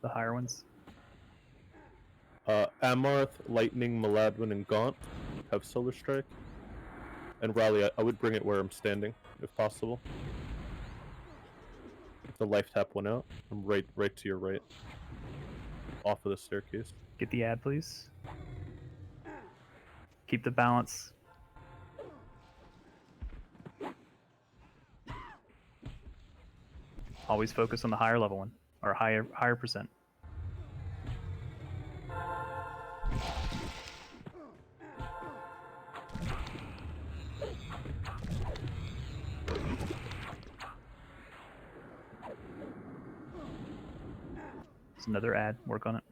higher ones. Amarth, Lightning, Maladwin, and Gaunt have Solar Strike. And Raleigh, I would bring it where I'm standing, if possible. The life tap went out. I'm right to your right. Off of the staircase. Get the ad, please. Keep the balance. Always focus on the higher level one, or higher percent. It's another ad. Work on it.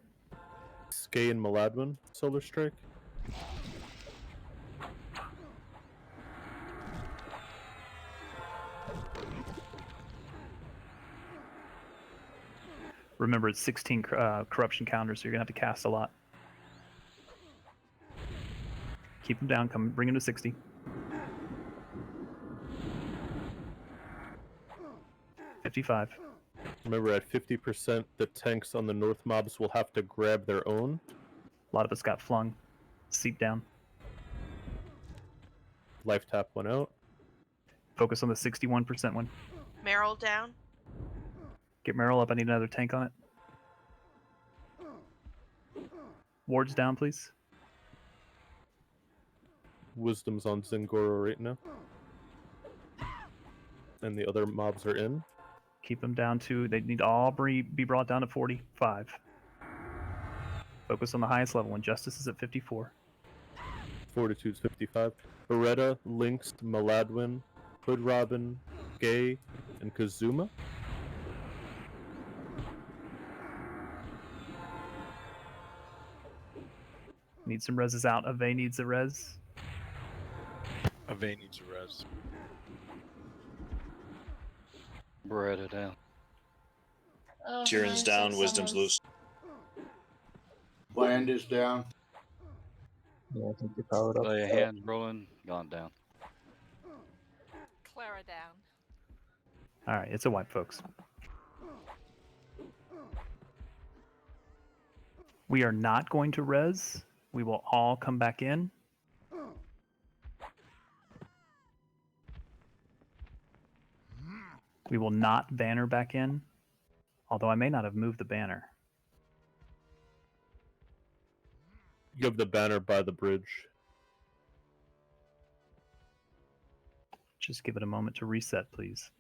Skay and Maladwin, Solar Strike. Remember, it's 16 corruption counters, so you're going to have to cast a lot. Keep them down. Bring them to 60. $55. Remember, at 50%, the tanks on the north mobs will have to grab their own. A lot of us got flung. Seat down. Life tap went out. Focus on the 61% one. Meryl down. Get Meryl up. I need another tank on it. Wards down, please. Wisdom's on Zingoro right now. And the other mobs are in. Keep them down to, they need to all be brought down to 45. Focus on the highest level one. Justice is at 54. Fortitude's 55. Beretta, Lynx, Maladwin, Hood Robin, Gay, and Kazuma. Need some reses out. Ave needs a res. Ave needs a res. Beretta down. Tyrion's down, Wisdom's loose. Land is down. Yeah, I think you powered up. Lay a hand rolling, gone down. Clara down. All right, it's a wipe, folks. We are not going to res. We will all come back in. We will not banner back in, although I may not have moved the banner. You have the banner by the bridge. Just give it a moment to reset, please.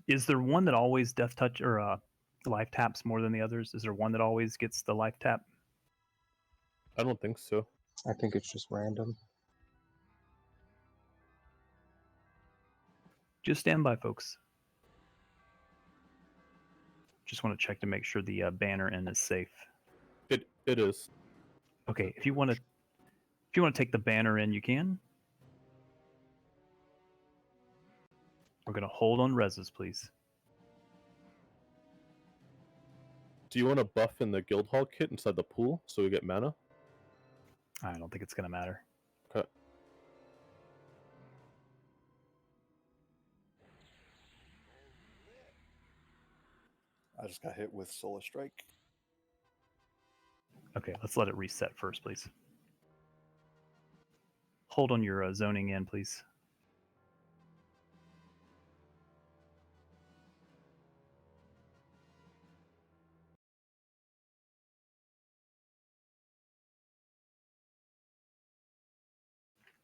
Is there one that always death touch or life taps more than the others? Is there one that always gets the life tap? I don't think so. I think it's just random. Just stand by, folks. Just want to check to make sure the banner in is safe. It is. Okay, if you want to take the banner in, you can. We're gonna hold on reses, please. Do you want to buff in the Guildhall kit inside the pool so we get mana? I don't think it's gonna matter. Okay. I just got hit with Solar Strike. Okay, let's let it reset first, please. Hold on your zoning in, please.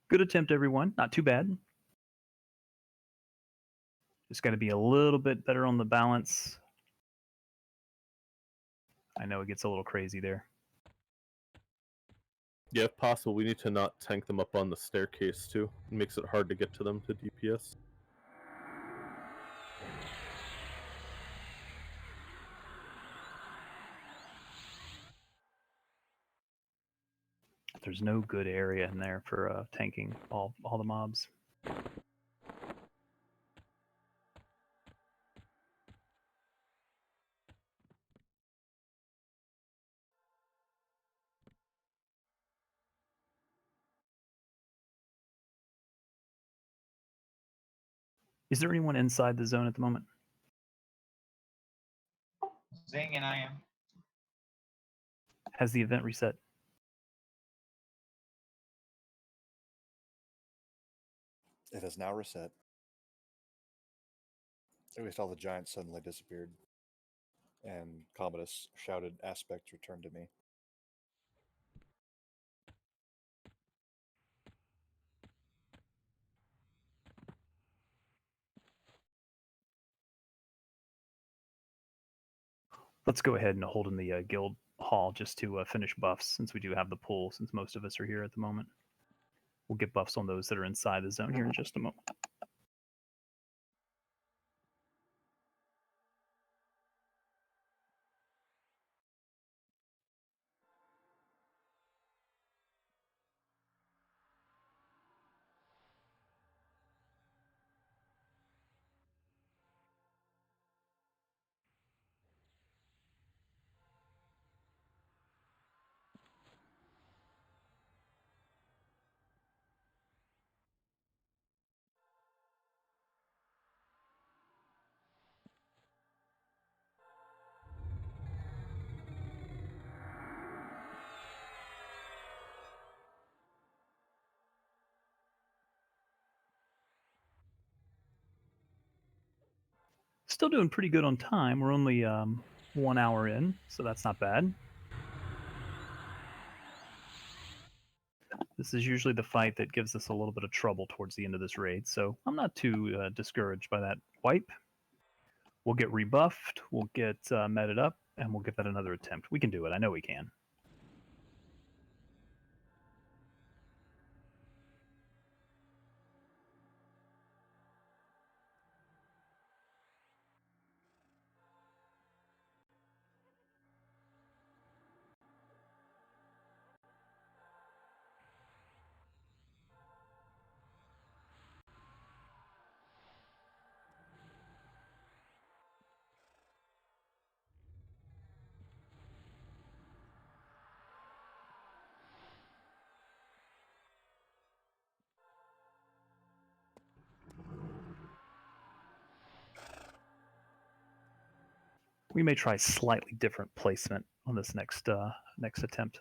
Good attempt, everyone. Not too bad. Just got to be a little bit better on the balance. I know it gets a little crazy there. Yeah, if possible, we need to not tank them up on the staircase too. It makes it hard to get to them to DPS. There's no good area in there for tanking all the mobs. Is there anyone inside the zone at the moment? Zing and I am. Has the event reset? It has now reset. We saw the giant suddenly disappeared. And Commodus shouted, "Aspect, return to me." Let's go ahead and hold in the guild hall just to finish buffs, since we do have the pool, since most of us are here at the moment. We'll get buffs on those that are inside the zone here in just a moment. Still doing pretty good on time. We're only 1 hour in, so that's not bad. This is usually the fight that gives us a little bit of trouble towards the end of this raid, so I'm not too discouraged by that wipe. We'll get rebuffed, we'll get meted up, and we'll give that another attempt. We can do it. I know we can. We may try slightly different placement on this next attempt.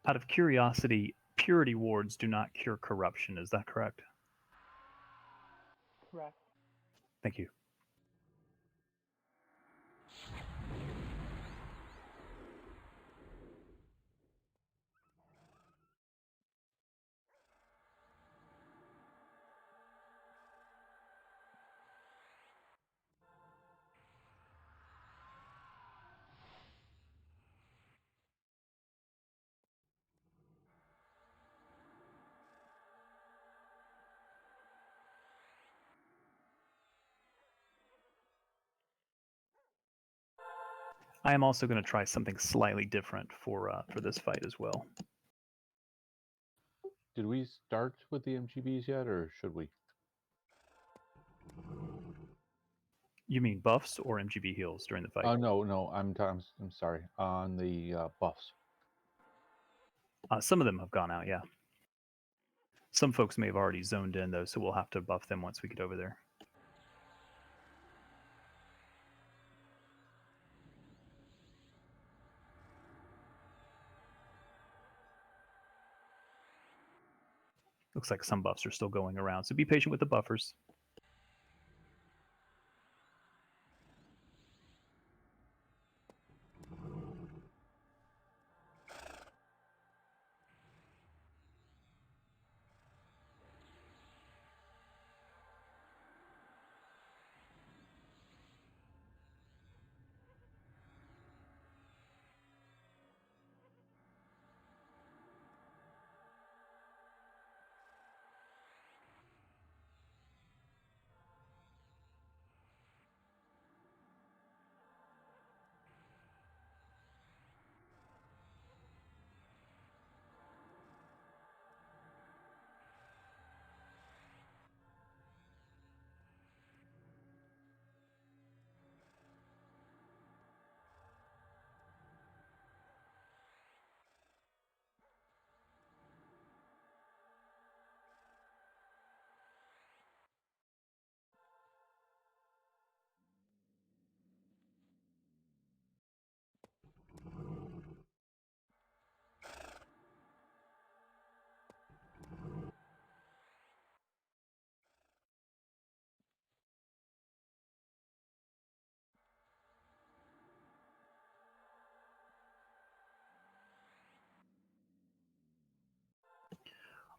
Out of curiosity, purity wards do not cure corruption. Is that correct? Correct. Thank you. I am also going to try something slightly different for this fight as well. Did we start with the MGBs yet, or should we? You mean buffs or MGB heals during the fight? No. I'm sorry. On the buffs. Some of them have gone out, yeah. Some folks may have already zoned in, though, so we'll have to buff them once we get over there. Looks like some buffs are still going around, so be patient with the buffers.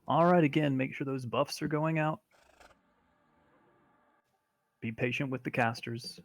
All right, again, make sure those buffs are going out. Be patient with the casters.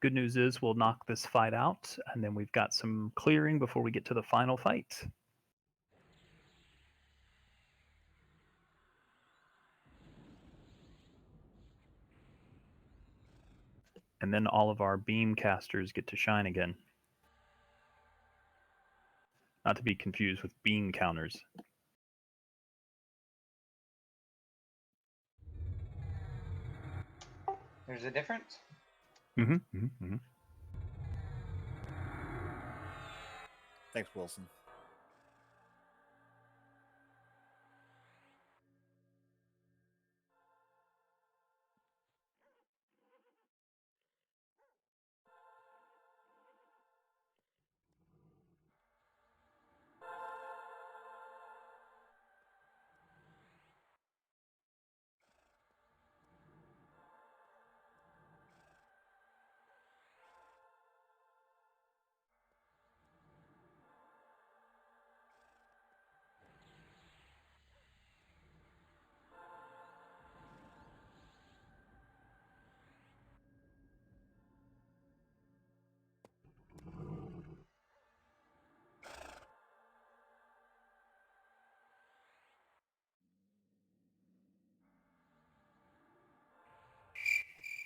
Good news is we'll knock this fight out, and then we've got some clearing before we get to the final fight. And then all of our beam casters get to shine again. Not to be confused with beam counters. There's a difference? Thanks, Wilson.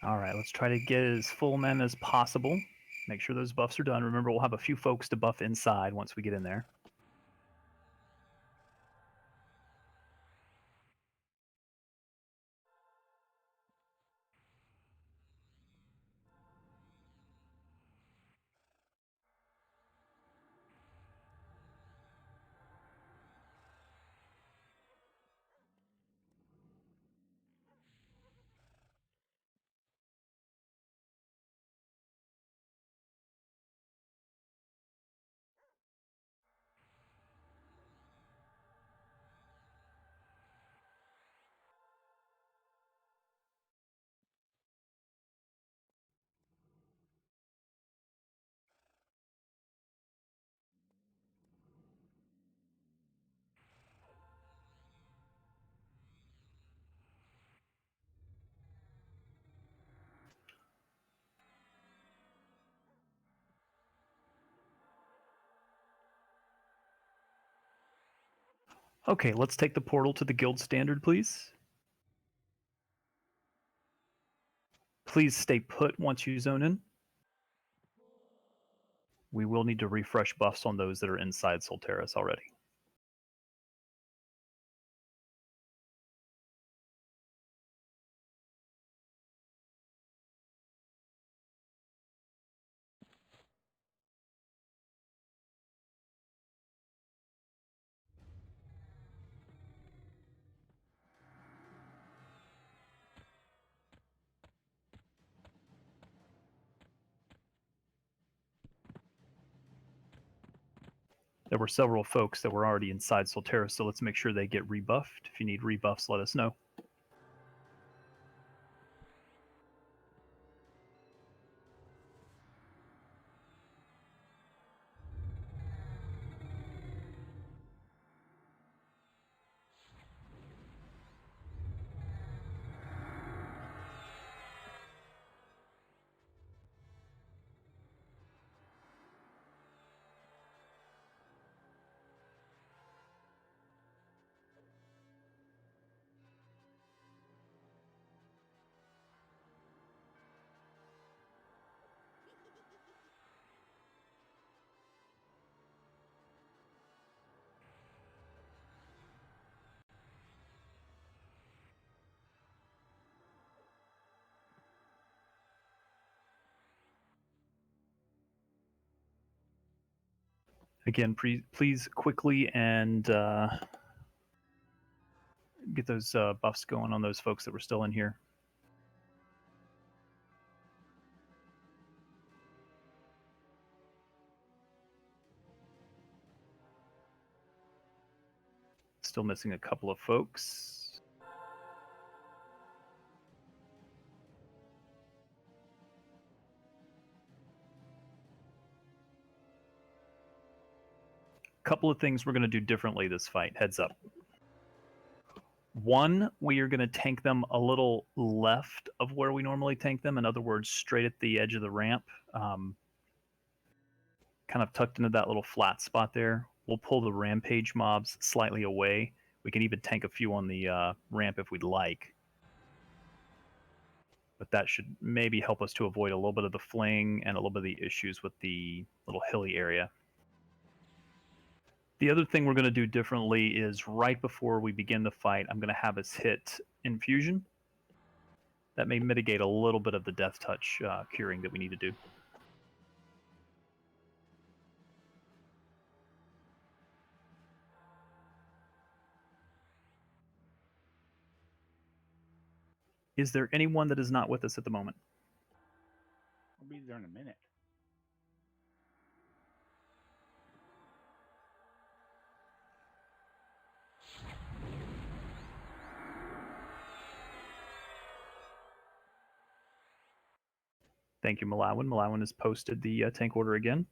All right, let's try to get as full men as possible. Make sure those buffs are done. Remember, we'll have a few folks to buff inside once we get in there. Okay, let's take the portal to the guild standard, please. Please stay put once you zone in. We will need to refresh buffs on those that are inside Solteris already. There were several folks that were already inside Solteris, so let's make sure they get rebuffed. If you need rebuffs, let us know. Again, please quickly and get those buffs going on those folks that were still in here. Still missing a couple of folks. Couple of things we're going to do differently this fight, heads up. One, we are going to tank them a little left of where we normally tank them. In other words, straight at the edge of the ramp, kind of tucked into that little flat spot there. We'll pull the rampage mobs slightly away. We can even tank a few on the ramp if we'd like. But that should maybe help us to avoid a little bit of the fling and a little bit of the issues with the little hilly area. The other thing we're going to do differently is right before we begin the fight, I'm going to have us hit infusion. That may mitigate a little bit of the death touch curing that we need to do. Is there anyone that is not with us at the moment? I'll be there in a minute. Thank you, Malawan. Malawan has posted the tank order again.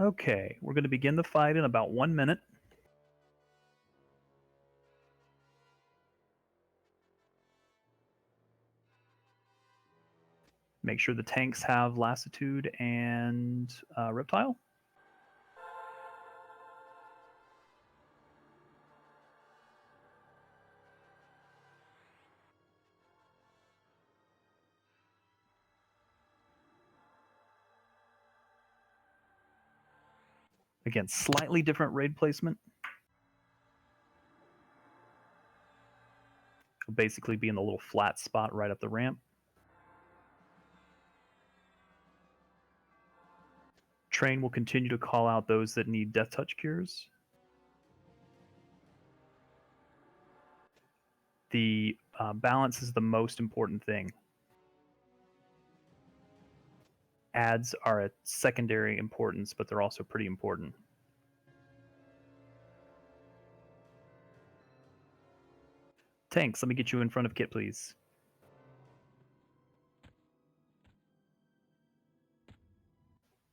Okay, we're going to begin the fight in about 1 minute. Make sure the tanks have lassitude and reptile. Again, slightly different raid placement. It'll basically be in the little flat spot right up the ramp. Train will continue to call out those that need death touch cures. The balance is the most important thing. Ads are a secondary importance, but they're also pretty important. Tanks, let me get you in front of Kit, please.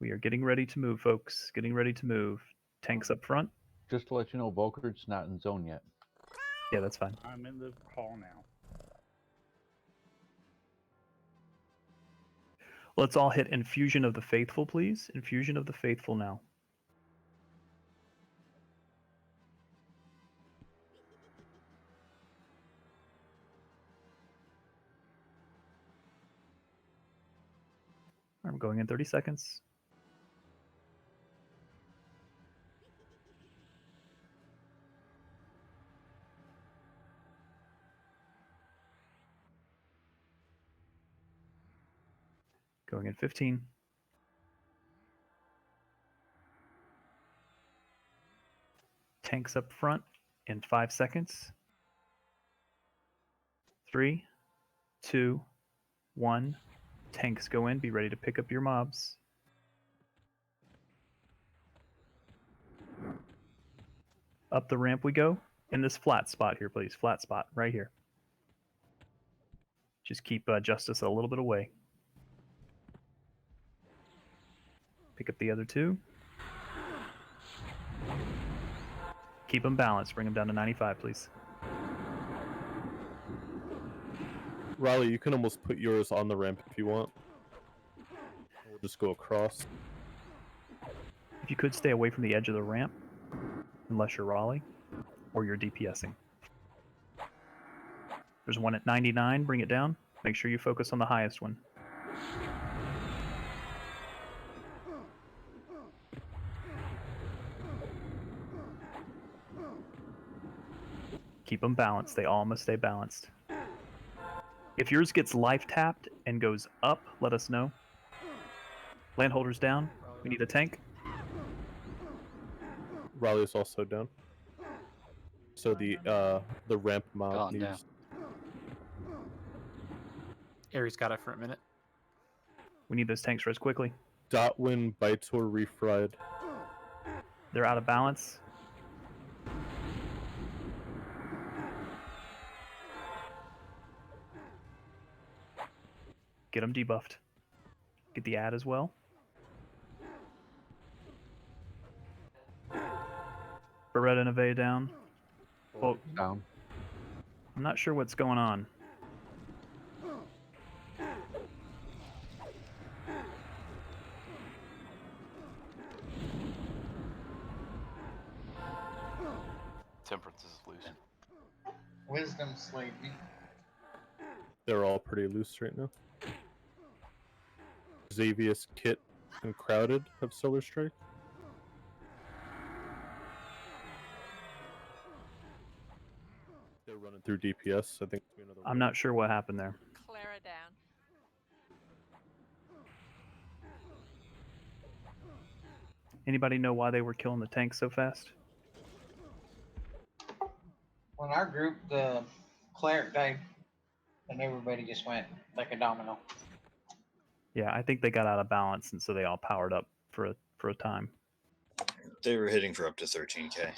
We are getting ready to move, folks. Getting ready to move. Tanks up front. Just to let you know, Volker's not in zone yet. Yeah, that's fine. I'm in the hall now. Let's all hit Infusion of the Faithful, please. Infusion of the Faithful now. I'm going in 30 seconds. Going in 15. Tanks up front in 5 seconds. 3, 2, 1. Tanks go in. Be ready to pick up your mobs. Up the ramp we go. In this flat spot here, please. Flat spot right here. Just keep Justice a little bit away. Pick up the other 2. Keep them balanced. Bring them down to 95, please. Riley, you can almost put yours on the ramp if you want. We'll just go across. If you could stay away from the edge of the ramp, unless you're Raleigh, or you're DPSing. There's one at 99, bring it down. Make sure you focus on the highest one. Keep them balanced. They all must stay balanced. If yours gets life tapped and goes up, let us know. Landholders down. We need a tank. Raleigh's also down. So the ramp mob Gone needs. down. Aries got it for a minute. We need those tanks res quickly. Dotwin, Bitor, refried. They're out of balance. Get them debuffed. Get the ad as well. Beretta and Ave down. Oh, Down. I'm not sure what's going on. Temperance is loose. Wisdom slayed me. They're all pretty loose right now. Xavius, Kit, and Crowded have Solar Strike. They're running through DPS. I think. I'm not sure what happened there. Clara down. Anybody know why they were killing the tanks so fast? When our group, the cleric died, and everybody just went like a domino. Yeah, I think they got out of balance, and so they all powered up for a time. They were hitting for up to 13k.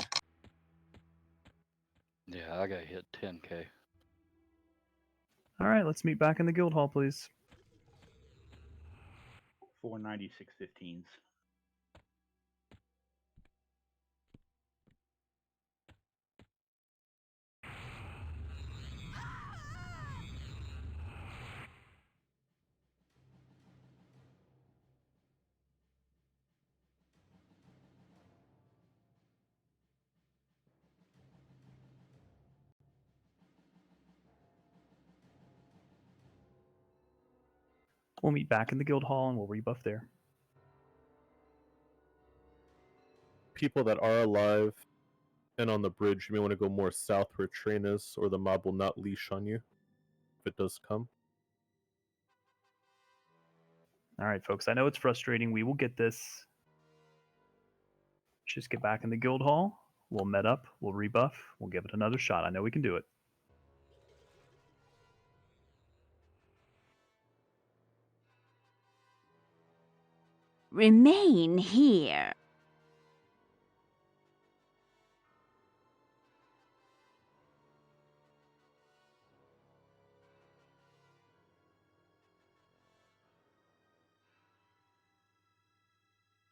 Yeah, I got hit 10k. All right, let's meet back in the guild hall, please. 496 15s. We'll meet back in the guild hall and we'll rebuff there. People that are alive and on the bridge, you may want to go more south where a train is, or the mob will not leash on you if it does come. All right, folks. I know it's frustrating. We will get this. Just get back in the guild hall. We'll met up. We'll rebuff. We'll give it another shot. I know we can do it. Remain here.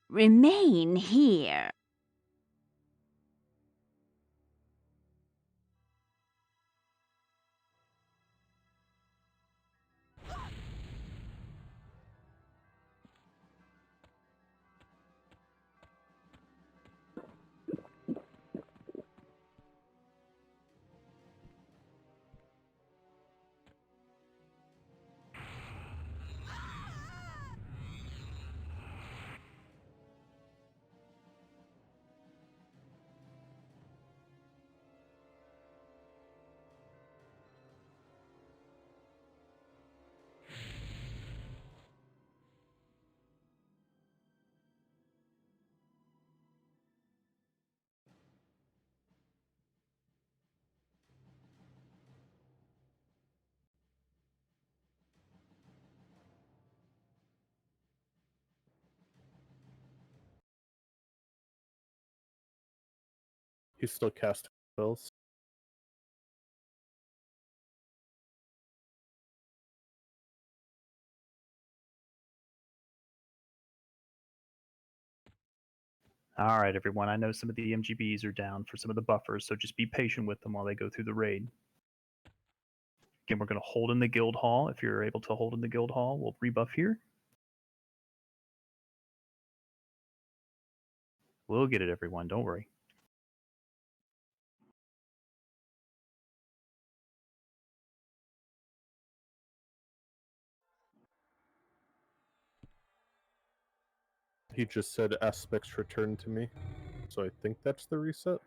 Remain here. He's still casting spells. All right, everyone. I know some of the MGBs are down for some of the buffers, so just be patient with them while they go through the raid. Again, we're going to hold in the guild hall. If you're able to hold in the guild hall, we'll rebuff here. We'll get it, everyone. Don't worry. He just said aspects return to me, so I think that's the reset.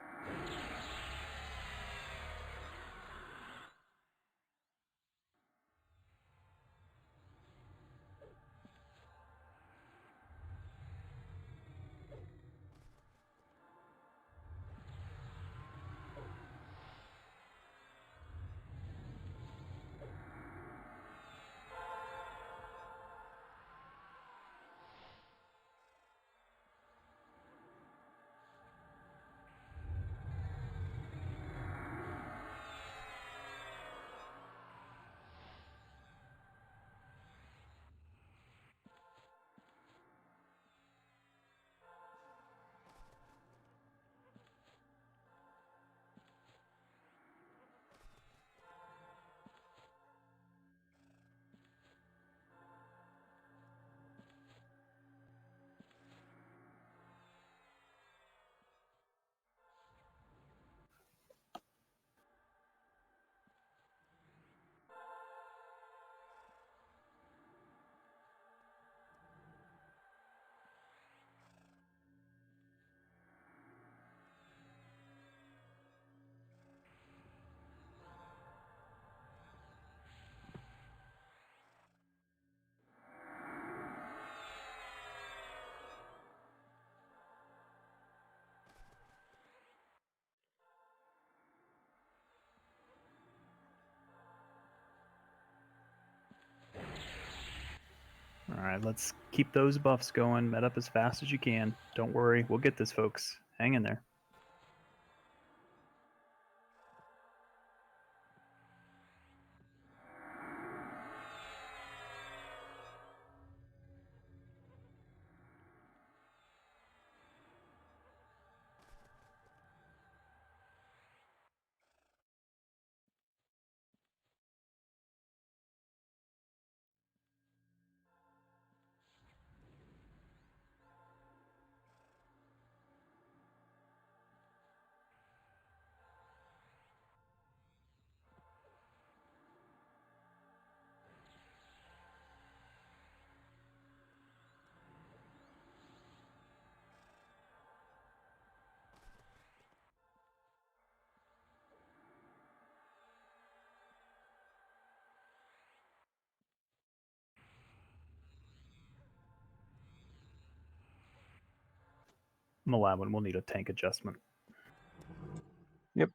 All right, let's keep those buffs going. Met up as fast as you can. Don't worry. We'll get this, folks. Hang in there. Malawin will need a tank adjustment. Yep.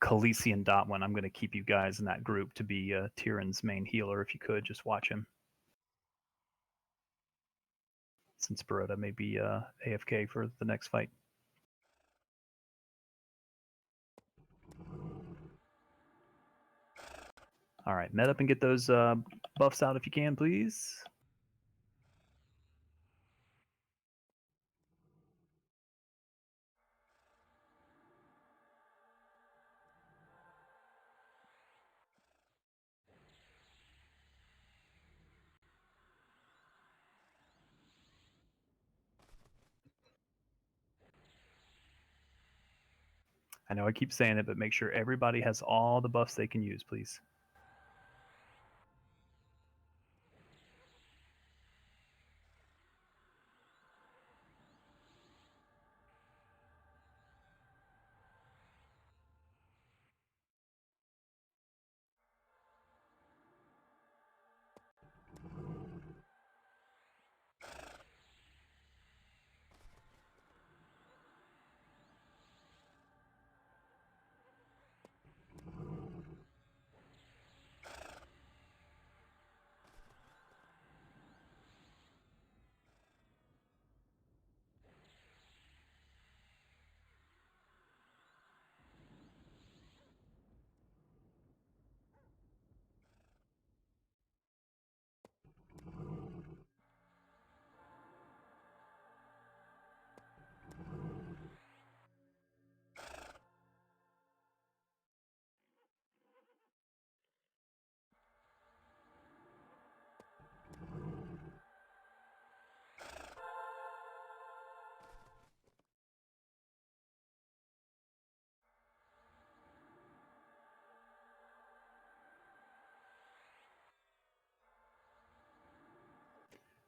Khaleesi and Dotwin, I'm going to keep you guys in that group to be Tyrion's main healer. If you could, just watch him. Since Beretta may be AFK for the next fight. All right, met up and get those buffs out if you can, please. I know I keep saying it, but make sure everybody has all the buffs they can use, please.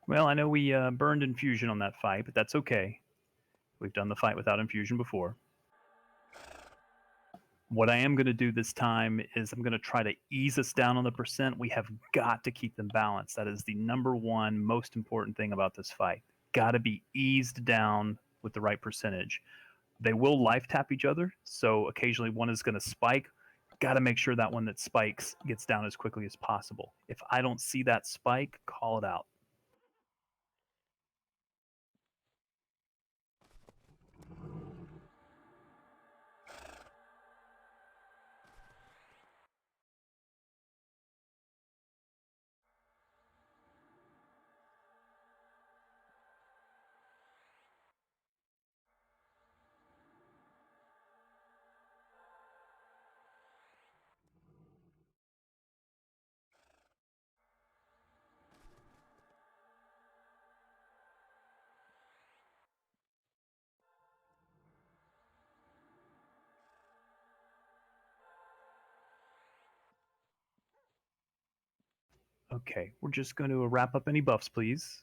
Well, I know we burned infusion on that fight, but that's okay. We've done the fight without infusion before. What I am going to do this time is I'm going to try to ease us down on the percent. We have got to keep them balanced. That is the number one most important thing about this fight. Got to be eased down with the right percentage. They will life tap each other, so occasionally one is going to spike. Got to make sure that one that spikes gets down as quickly as possible. If I don't see that spike, call it out. Okay, we're just going to wrap up any buffs, please.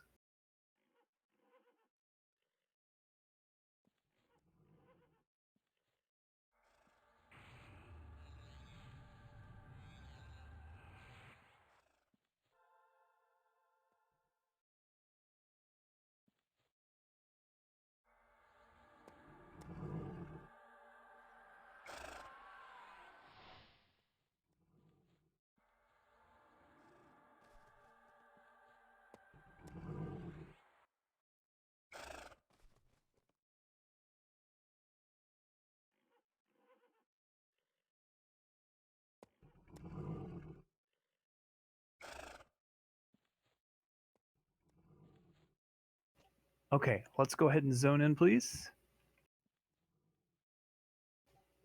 Okay, let's go ahead and zone in, please.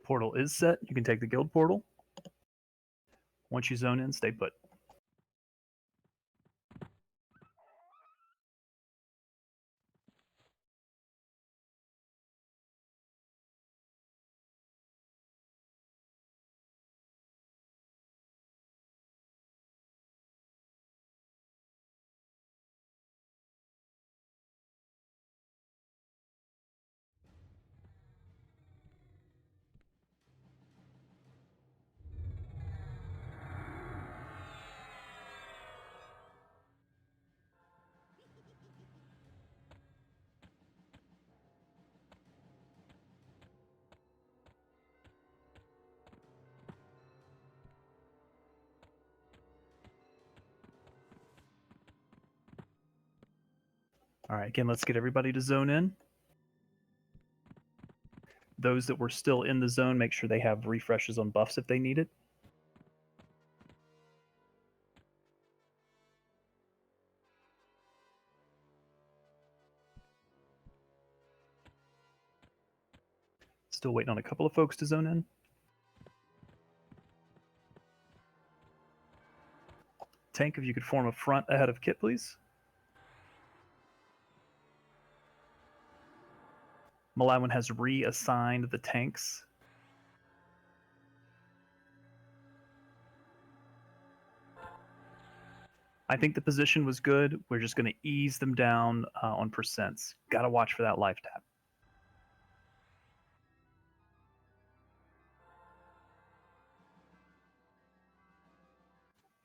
Portal is set. You can take the guild portal. Once you zone in, stay put. All right, again, let's get everybody to zone in. Those that were still in the zone, make sure they have refreshes on buffs if they need it. Still waiting on a couple of folks to zone in. Tank, if you could form a front ahead of Kit, please. Malawin has reassigned the tanks. I think the position was good. We're just going to ease them down on percents. Got to watch for that life tap.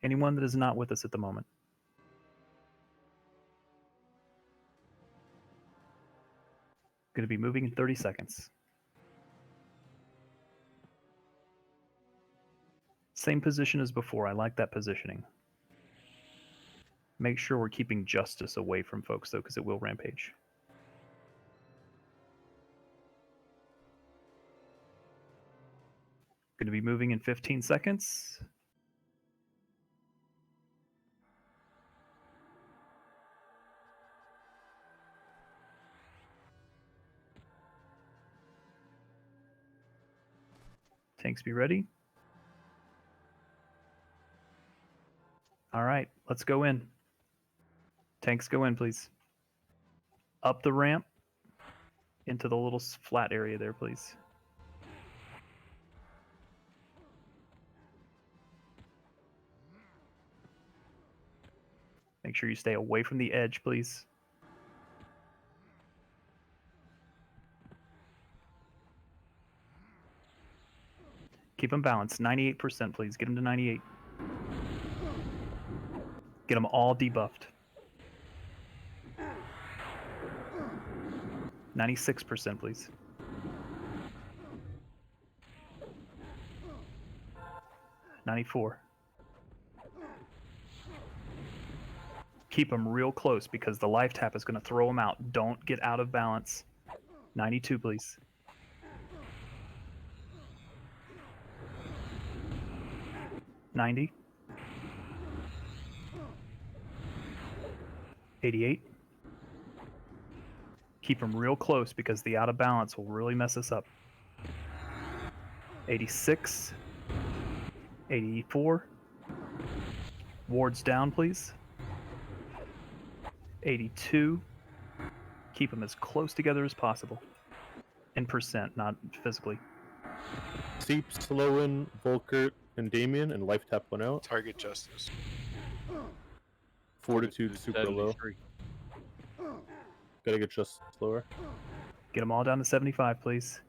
Anyone that is not with us at the moment? Going to be moving in 30 seconds. Same position as before. I like that positioning. Make sure we're keeping justice away from folks, though, because it will rampage. Going to be moving in 15 seconds. Tanks be ready. All right, let's go in. Tanks go in, please. Up the ramp into the little flat area there, please. Make sure you stay away from the edge, please. Keep them balanced. 98%, please. Get them to 98. Get them all debuffed. 96%, please. 94. Keep them real close because the life tap is going to throw them out. Don't get out of balance. 92, please. 90. 88. Keep them real close because the out of balance will really mess us up. 86. 84. Wards down, please. 82. Keep them as close together as possible. In percent, not physically. Seep, Slowen, Volkert, and Damien, and life tap one out. Target justice. Fortitude super low. Gotta get just slower. Get them all down to 75, please.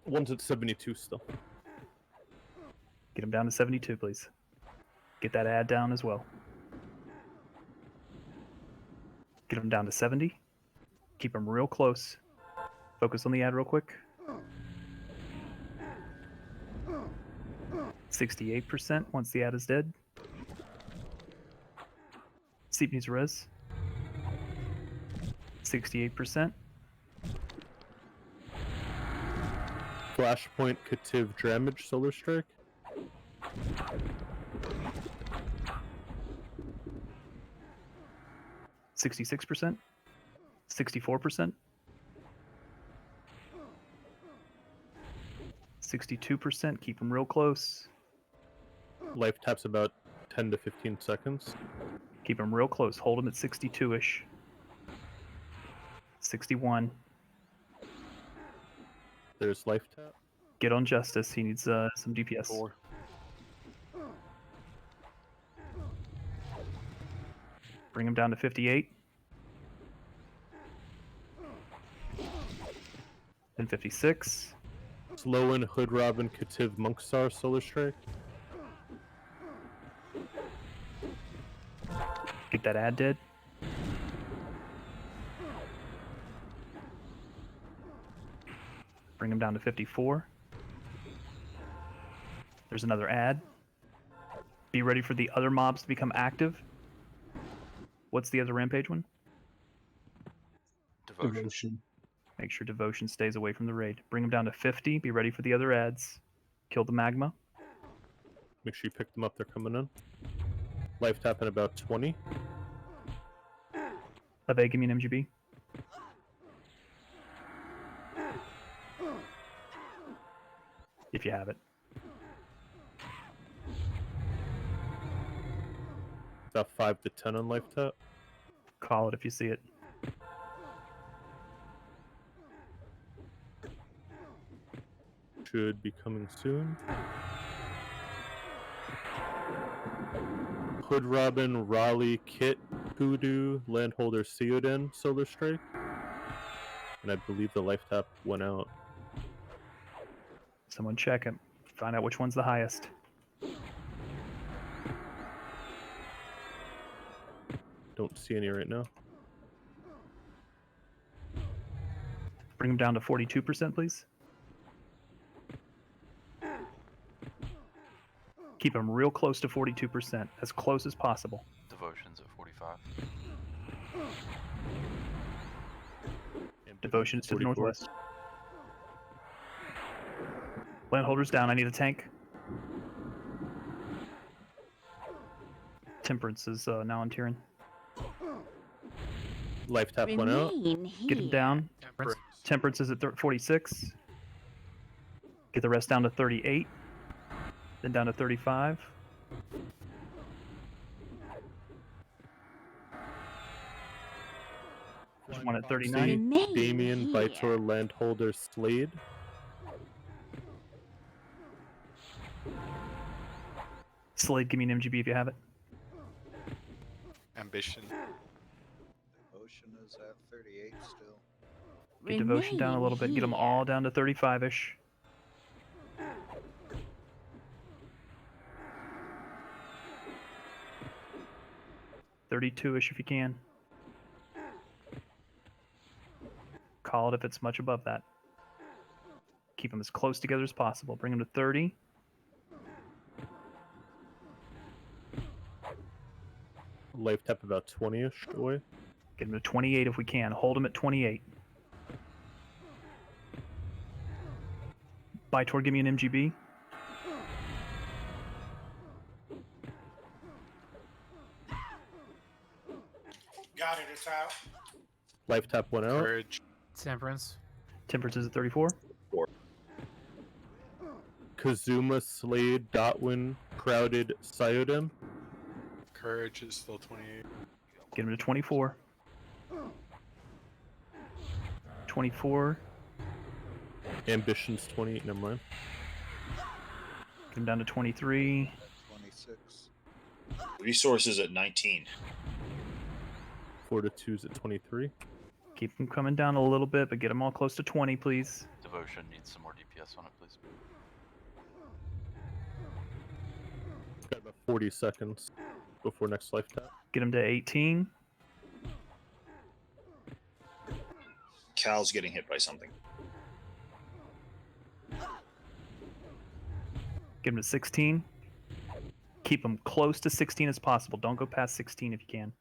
One's at 72 still. Get them down to 72, please. Get that ad down as well. Get them down to 70. Keep them real close. Focus on the ad real quick. 68% once the ad is dead. Seep needs res. 68%. Flashpoint, Cative, Dramage, Solar Strike. %66%. 64%. 62%. Keep them real close. Life tap's about 10 to 15 seconds. Keep them real close. Hold them at 62-ish. 61. There's life tap. Get on Justice. He needs some DPS. 4. Bring him down to 58. Then 56. Slow-in, Hood Robin, Cative, Monkstar, Solar Strike. Get that ad dead. Bring him down to 54. There's another ad. Be ready for the other mobs to become active. What's the other rampage one? Devotion. Make sure Devotion stays away from the raid. Bring him down to 50. Be ready for the other ads. Kill the magma. Make sure you pick them up, they're coming in. Life tap in about 20. Leve, give me an MGB. If you have it. About 5 to 10 on life tap. Call it if you see it. Should be coming soon. Hood Robin, Raleigh, Kit, Hoodoo, Landholder, Theoden, Solar Strike. And I believe the life tap went out. Someone check him. Find out which one's the highest. Don't see any right now. Bring him down to 42%, please. Keep him real close to 42%, as close as possible. Devotion's at 45. Devotion is to the 44. northwest. Landholder's down. I need a tank. Temperance is now on Tyrion. Life tap went out. Get him down. Temperance is at 46. Get the rest down to 38. Then down to 35. There's one at 39. Damien, Vitor, Landholder, Slade. Slade, give me an MGB if you have it. Ambition. Devotion is at 38 still. Get Devotion down a little bit. Get them all down to 35-ish. $32-ish if you can. Call it if it's much above that. Keep them as close together as possible. Bring them to 30. Life tap about 20-ish away. Get them to 28 if we can. Hold them at 28. Vitor, give me an MGB. Got it, it's out. Life tap went out. Courage. Temperance. Temperance is at 34. Kazuma, Slade, Dotwin, Crowded, Syodem. Courage is still 28. Get him to 24. 24. Ambition's 28, never mind. Get him down to 23. 26. Resources at 19. Fortitude's at 23. Keep them coming down a little bit, but get them all close to 20, please. Devotion needs some more DPS on it, please. Got about 40 seconds before next life tap. Get them to 18. Cal's getting hit by something. Get them to 16. Keep them close to 16 as possible. Don't go past 16 if you can.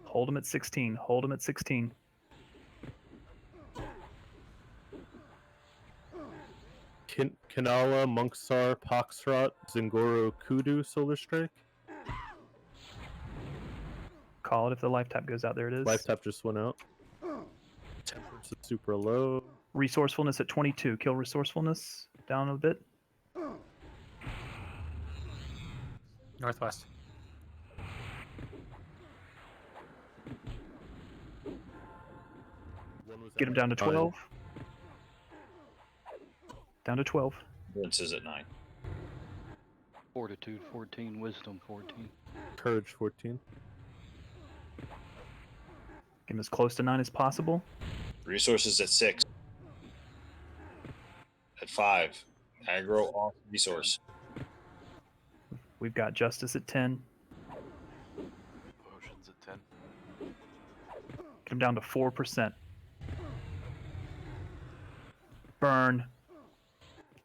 Hold them at 16. Hold them at 16. Kanala, Monksar, Poxrot, Zingoro, Kudu, Solar Strike. Call it if the life tap goes out. There it is. Life tap just went out. Temperance is super low. Resourcefulness at 22. Kill resourcefulness down a bit. Northwest. Get him down to 12. Down to 12. Endurance is at 9. Fortitude 14, Wisdom 14. Courage 14. Get him as close to 9 as possible. Resources at 6. At 5. Aggro off resource. We've got Justice at 10. Devotion's at 10. Get him down to 4%. Burn.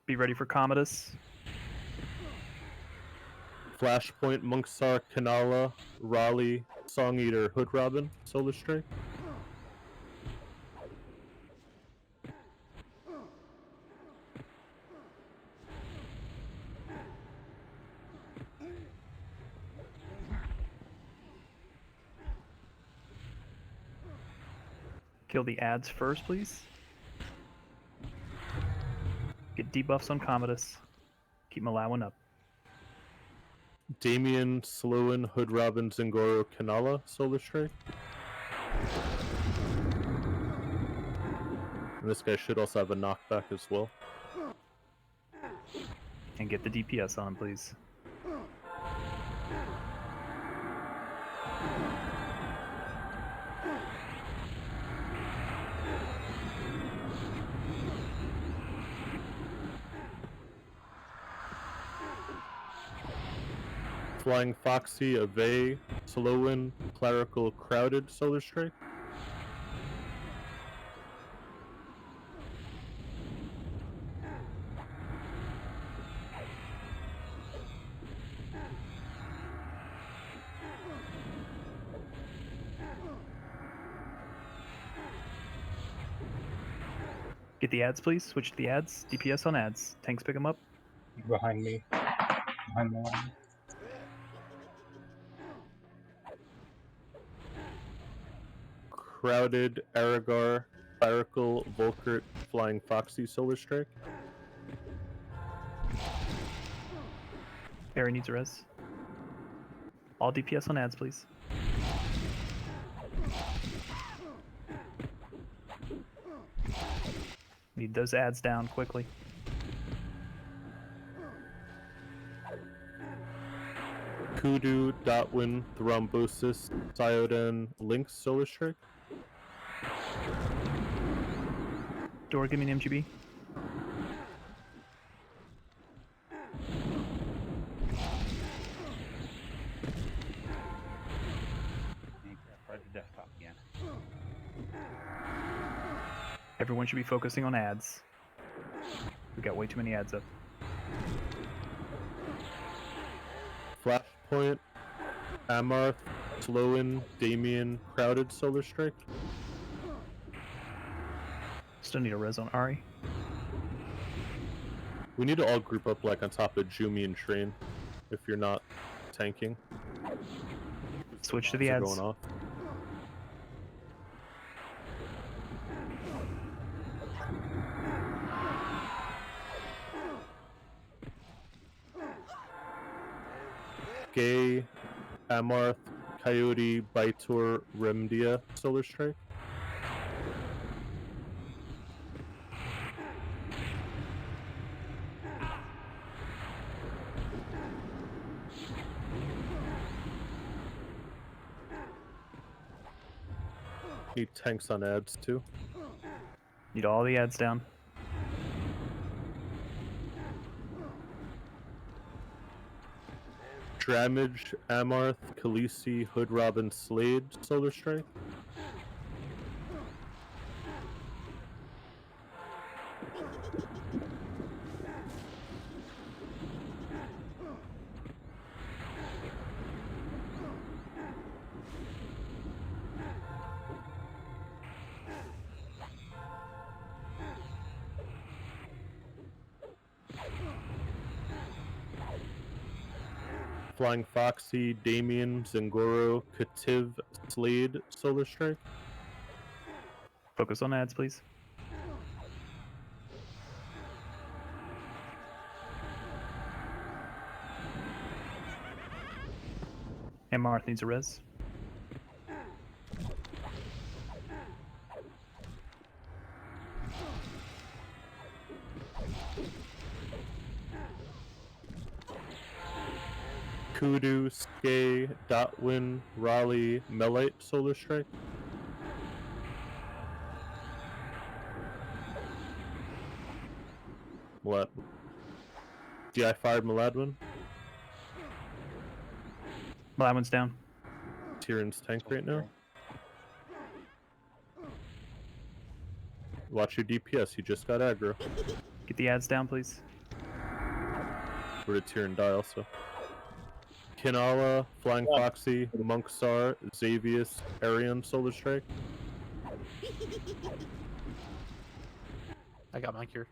Be ready for Commodus. Flashpoint, Monksar, Kanala, Raleigh, Song Eater, Hood Robin, Solar Strike. Kill the ads first, please. Get debuffs on Commodus. Keep them allowing up. Damien, Sloan, Hood Robin, Zingoro, Kanala, Solar Strike. And this guy should also have a knockback as well. And get the DPS on, please. Flying Foxy, Ave, Sloan, Clerical, Crowded, Solar Strike. Get the ads, please. Switch to the ads. DPS on ads. Tanks pick them up. Behind me. Behind the line. Crowded, Aragar, Clerical, Volkert, Flying Foxy, Solar Strike. Barry needs a res. All DPS on ads, please. Need those ads down quickly. Kudu, Dotwin, Thrombosis, Thioden, Lynx, Solar Strike. Door, give me an MGB. Right to desktop again. Everyone should be focusing on ads. We got way too many ads up. Flashpoint, Amarth, Sloan, Damien, Crowded, Solar Strike. Still need a res on Ari. We need to all group up like on top of Jumi and Train if you're not tanking. Switch to the Bombs are ads. going off. Gay, Amarth, Coyote, Baitor, Remdia, Solar Strike. Need tanks on ads too. Need all the ads down. Dramage, Amarth, Khaleesi, Hood Robin, Slade, Solar Strike. Flying Foxy, Damien, Zangoro, Kativ, Slade, Solar Strike. Focus on ads, please. And Marth needs a res. Kudu, Skay, Dotwin, Raleigh, Melite, Solar Strike. What? DI fired Maladwin. That one's down. Tyrion's tank right now. Watch your DPS, he just got aggro. Get the ads down, please. Where did Tyrion die also? Kinala, Flying Foxy, Monksar, Xavius, Arion, Solar Strike. I got my cure.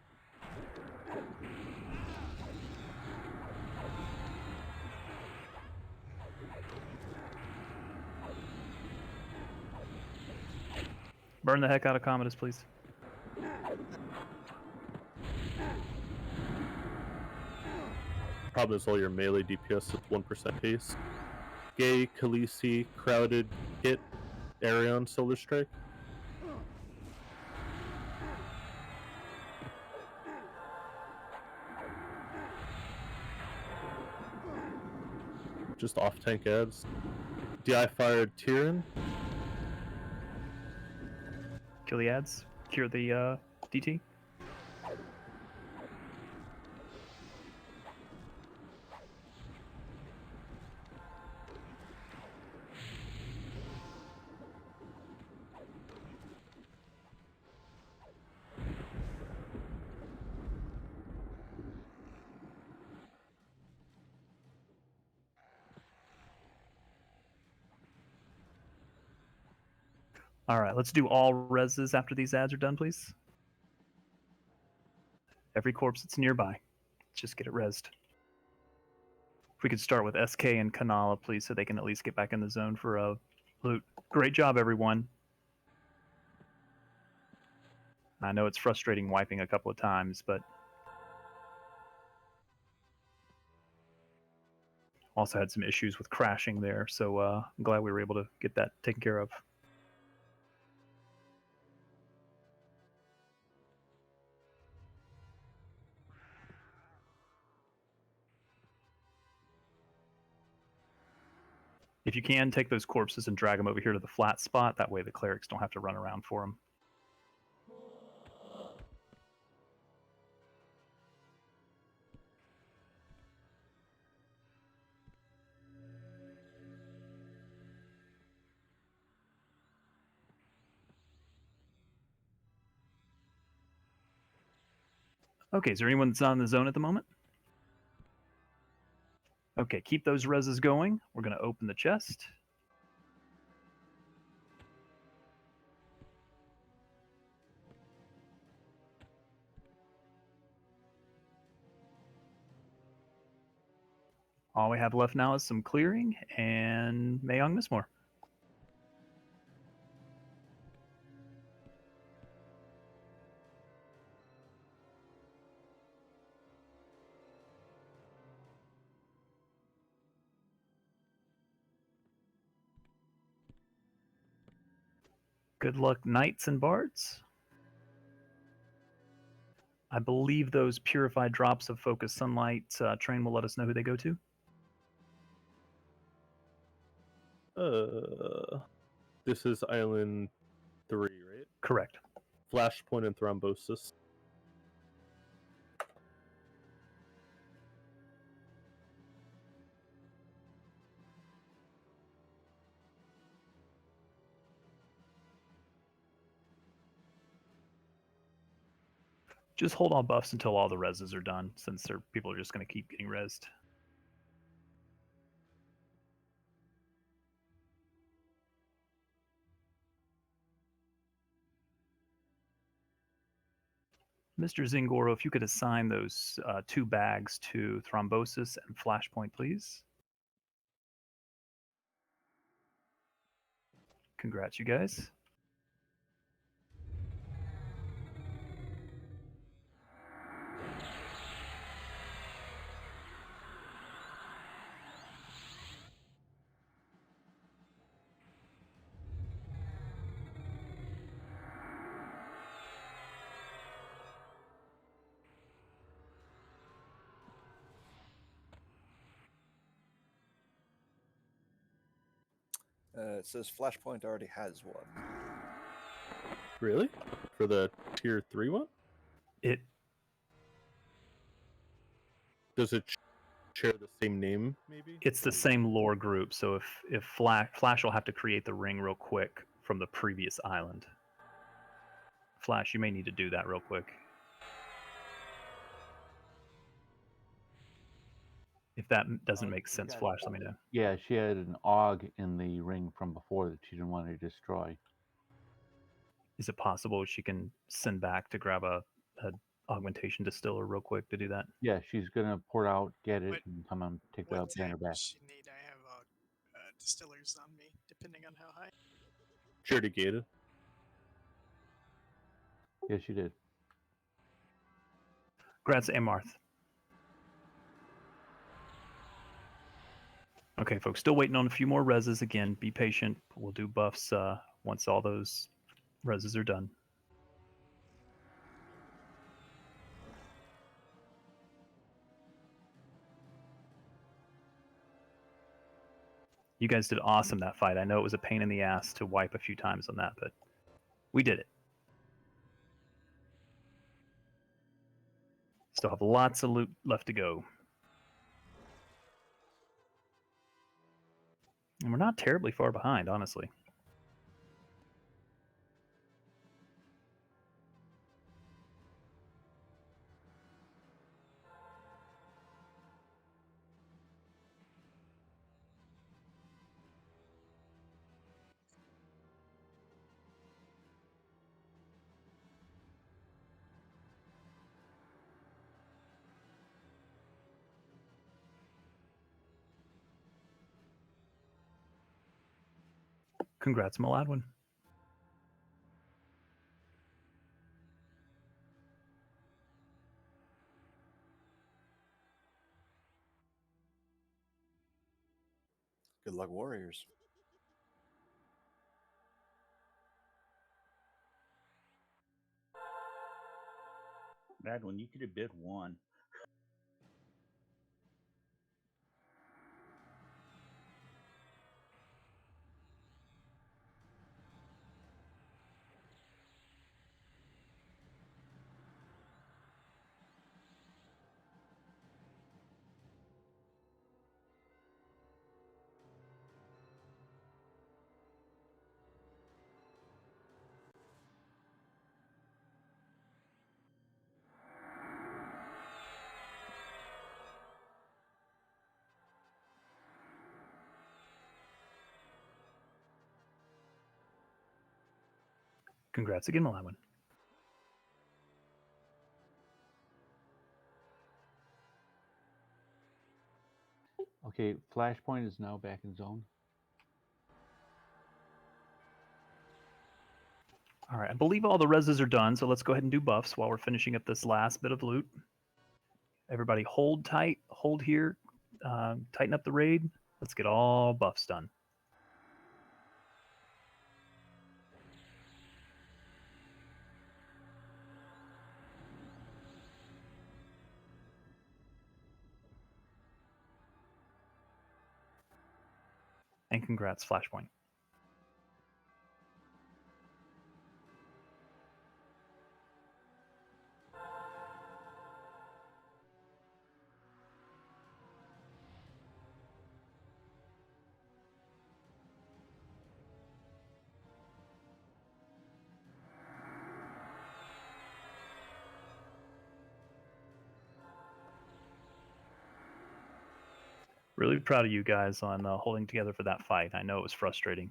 Burn the heck out of Commodus, please. Problem is all your melee DPS with 1% haste. Gay, Khaleesi, Crowded, Hit, Arion, Solar Strike. Just off tank ads. DI fired Tyrion. Kill the ads. Cure the DT. All right, let's do all reses after these ads are done, please. Every corpse that's nearby. Let's just get it resed. If we could start with SK and Kanala, please, so they can at least get back in the zone for a loot. Great job, everyone. I know it's frustrating wiping a couple of times, but also had some issues with crashing there, so I'm glad we were able to get that taken care of. If you can, take those corpses and drag them over here to the flat spot. That way the clerics don't have to run around for them. Okay, is there anyone that's not in the zone at the moment? Okay, keep those reses going. We're going to open the chest. All we have left now is some clearing and Mayong Mistmore. Good luck, knights and bards. I believe those purified drops of focused sunlight train will let us know who they go to. This is Island 3, right? Correct. Flashpoint and thrombosis. Just hold on buffs until all the reses are done, since people are just going to keep getting resed. Mr. Zingoro, if you could assign those 2 bags to thrombosis and flashpoint, please. Congrats, you guys. It says Flashpoint already has one. Really? For the tier 3 one? It does it share the same name? Maybe it's the same lore group. So if Flash will have to create the ring real quick from the previous island. Flash, you may need to do that real quick. If that doesn't make sense, Flash, let me know. Yeah, she had an AUG in the ring from before that she didn't want to destroy. Is it possible she can send back to grab a augmentation distiller real quick to do that? Yeah, she's gonna port out, get it, and come and take the banner back. Does she need? I have distillers on me, depending on how high. She already gated. Yes, she did. Congrats, Amarth. Okay, folks, still waiting on a few more reses. Again, be patient. We'll do buffs once all those reses are done. You guys did awesome that fight. I know it was a pain in the ass to wipe a few times on that, but we did it. Still have lots of loot left to go. And we're not terribly far behind, honestly. Congrats, Maladwin. Good luck, Warriors. Bad one. You could have bid 1. Congrats again, Maladwin. Okay, Flashpoint is now back in zone. All right, I believe all the reses are done, so let's go ahead and do buffs while we're finishing up this last bit of loot. Everybody hold tight, hold here, tighten up the raid. Let's get all buffs done. And congrats, Flashpoint. Really proud of you guys on holding together for that fight. I know it was frustrating.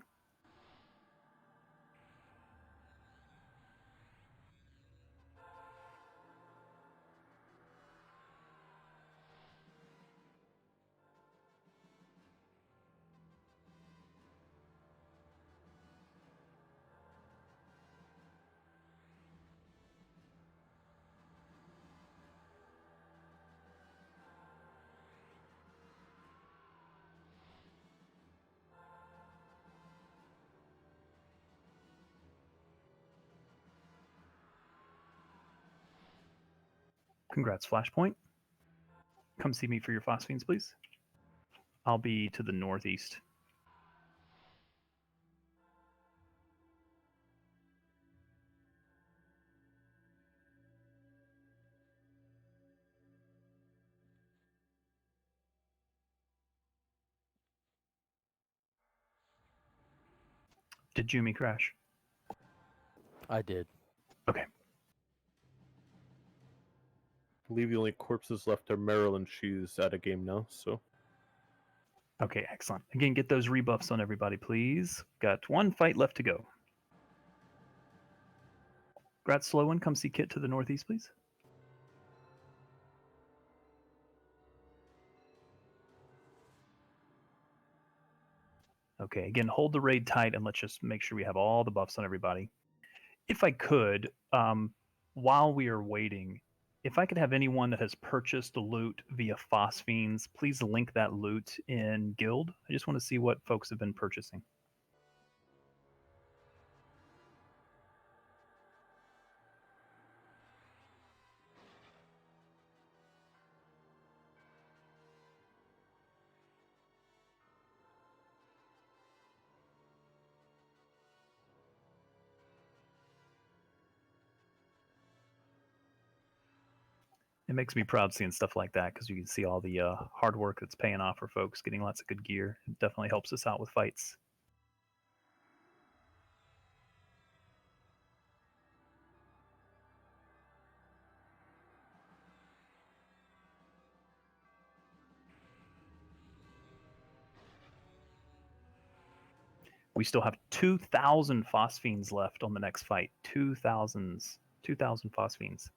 Congrats, Flashpoint. Come see me for your phosphines, please. I'll be to the northeast. Did Jumi crash? I did. Okay. I believe the only corpses left are Marilyn. She's at a game now, so. Okay, excellent. Again, get those rebuffs on everybody, please. Got one fight left to go. Grat Slowan, come see Kit to the northeast, please. Okay, again, hold the raid tight and let's just make sure we have all the buffs on everybody. If I could, while we are waiting, if I could have anyone that has purchased the loot via Phosphines, please link that loot in Guild. I just want to see what folks have been purchasing. It makes me proud seeing stuff like that because you can see all the hard work that's paying off for folks getting lots of good gear. It definitely helps us out with fights. We still have 2,000 Phosphines left on the next fight. 2,000 Phosphines.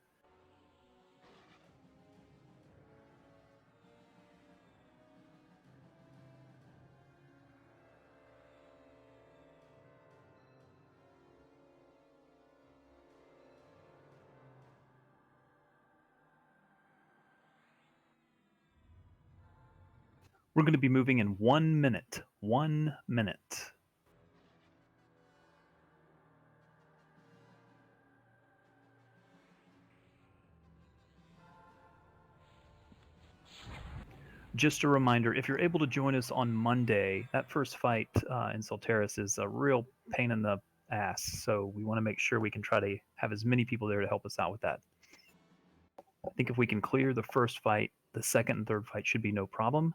We're going to be moving in 1 minute. 1 minute. Just a reminder, if you're able to join us on Monday, that first fight in Solteris is a real pain in the ass. So we want to make sure we can try to have as many people there to help us out with that. I think if we can clear the first fight, the second and third fight should be no problem.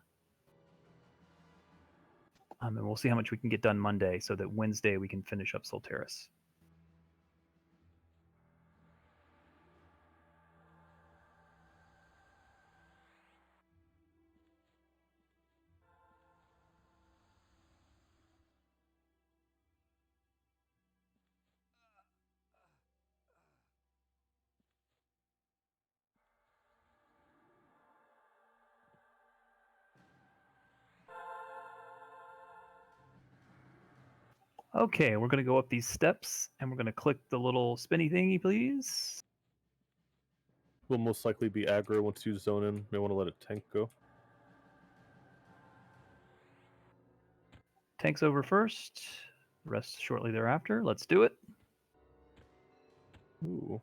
And we'll see how much we can get done Monday so that Wednesday we can finish up Solteris. Okay, we're going to go up these steps and we're going to click the little spinny thingy, please. Will most likely be aggro once you zone in. May want to let it tank go. Tank's over first. Rest shortly thereafter. Let's do it. Ooh.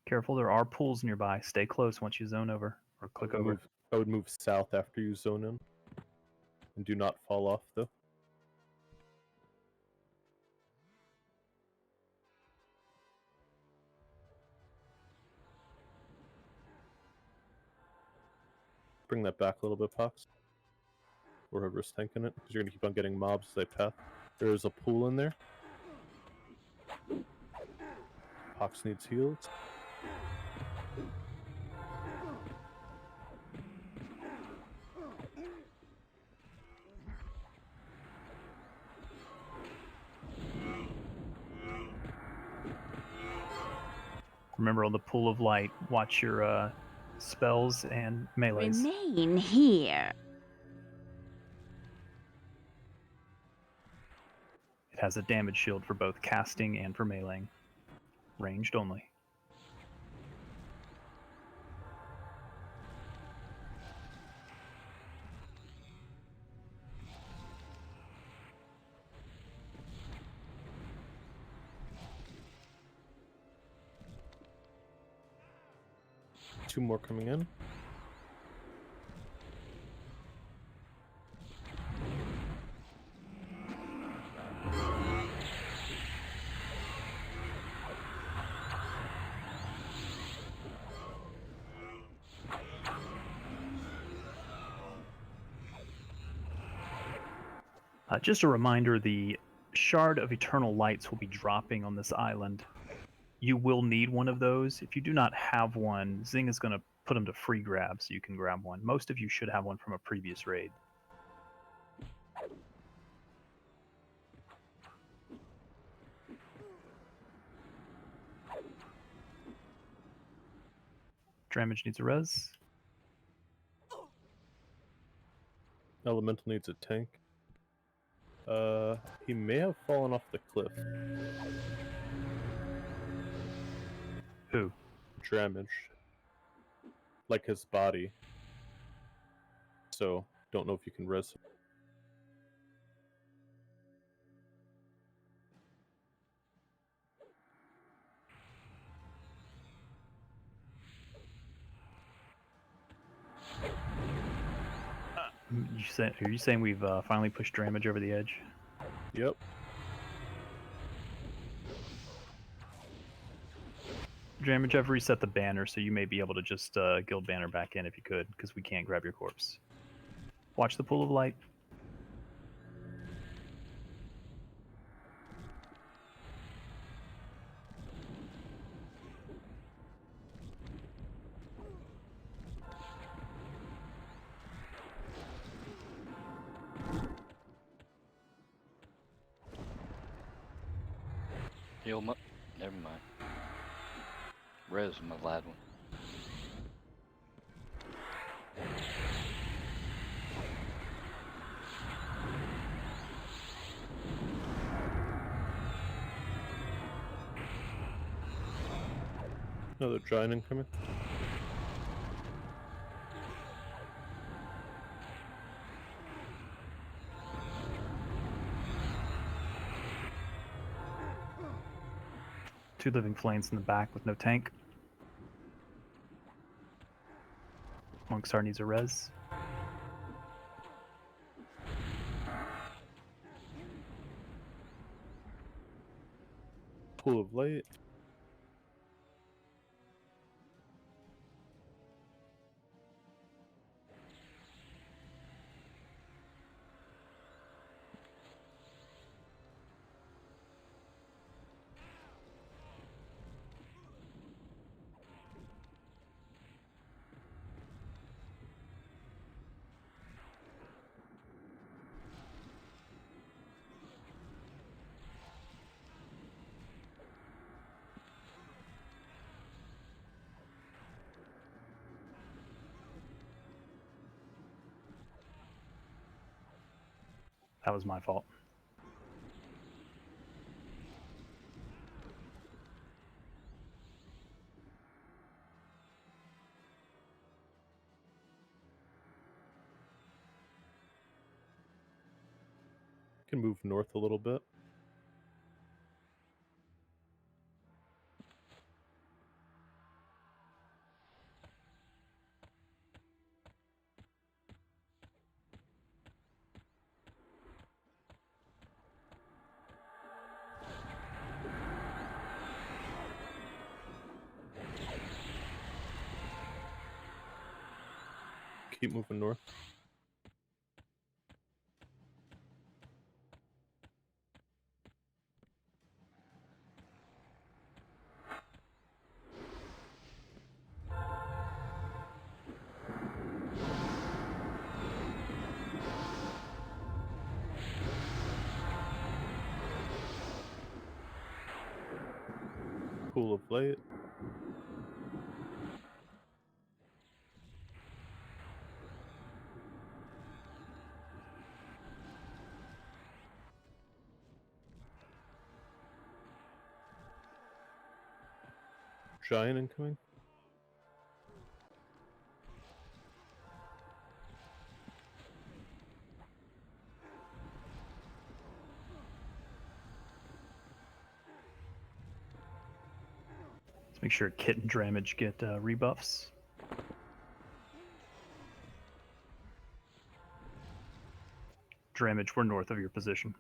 Careful, there are pools nearby. Stay close once you zone over or click over. I would move south after you zone in. And do not fall off, though. Bring that back a little bit, Pox. Or whoever's tanking it, because you're going to keep on getting mobs as they path. There is a pool in there. Pox needs heals. Remember, on the pool of light, watch your spells and melees. Remain here. It has a damage shield for both casting and for meleeing. Ranged only. Two more coming in. Just a reminder, the Shard of Eternal Lights will be dropping on this island. You will need one of those. If you do not have one, Zing is going to put them to free grab so you can grab one. Most of you should have one from a previous raid. Dramage needs a res. Elemental needs a tank. He may have fallen off the cliff. Who? Dramage. Like his body. So, don't know if you can res him. Are you saying we've finally pushed Dramage over the edge? Yep. Dramage, I've reset the banner, so you may be able to just guild banner back in if you could, because we can't grab your corpse. Watch the pool of light. Heal him up. Never mind. Res my lad one. Another giant incoming. Two living flames in the back with no tank. Monkstar needs a res. Pool of light. That was my fault. Can move north a little bit. Keep moving north. Pool of light. Giant incoming. Let's make sure Kit and Dramage get rebuffs. Dramage, we're north of your position.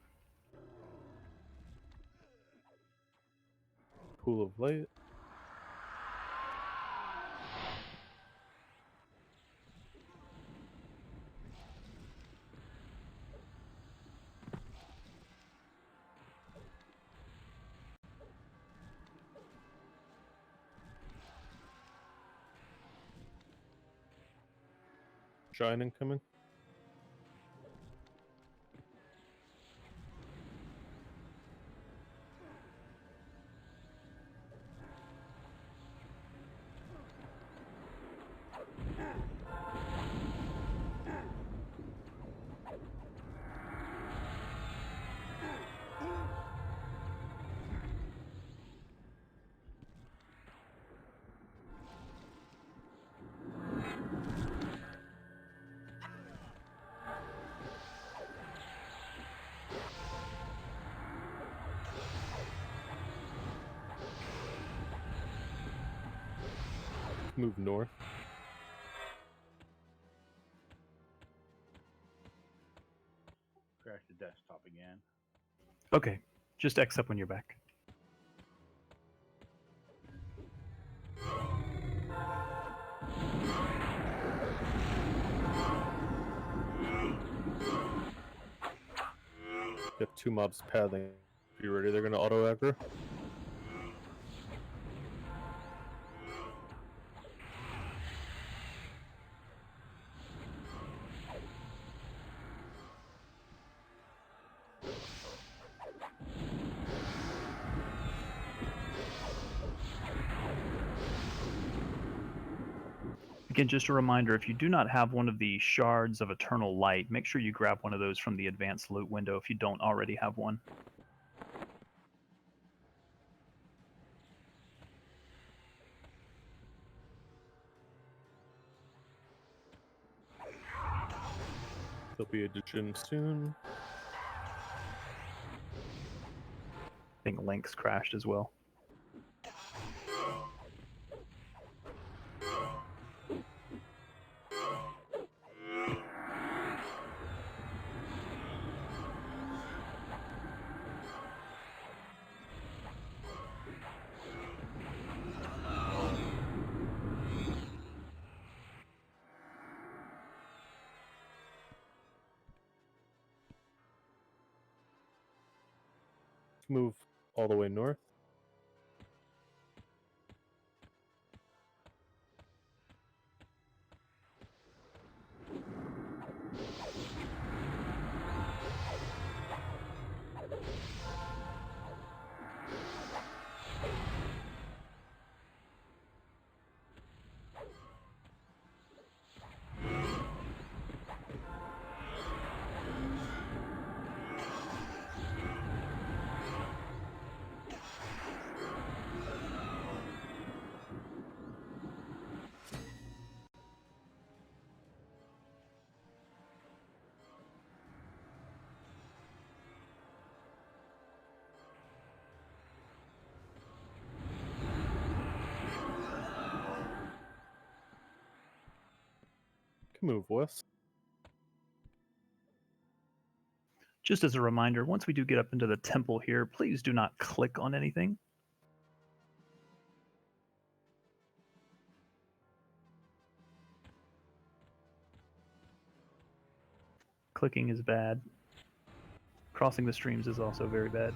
Pool of light. Giant incoming. Move north. Crash the desktop again. Okay, just X up when you're back. You have 2 mobs pathing. Be ready, they're gonna auto aggro. Again, just a reminder, if you do not have one of the shards of eternal light, make sure you grab one of those from the advanced loot window if you don't already have one. There'll be a Djinn soon. I think Link's crashed as well. Move all the way north. Can move west. Just as a reminder, once we do get up into the temple here, please do not click on anything. Clicking is bad. Crossing the streams is also very bad.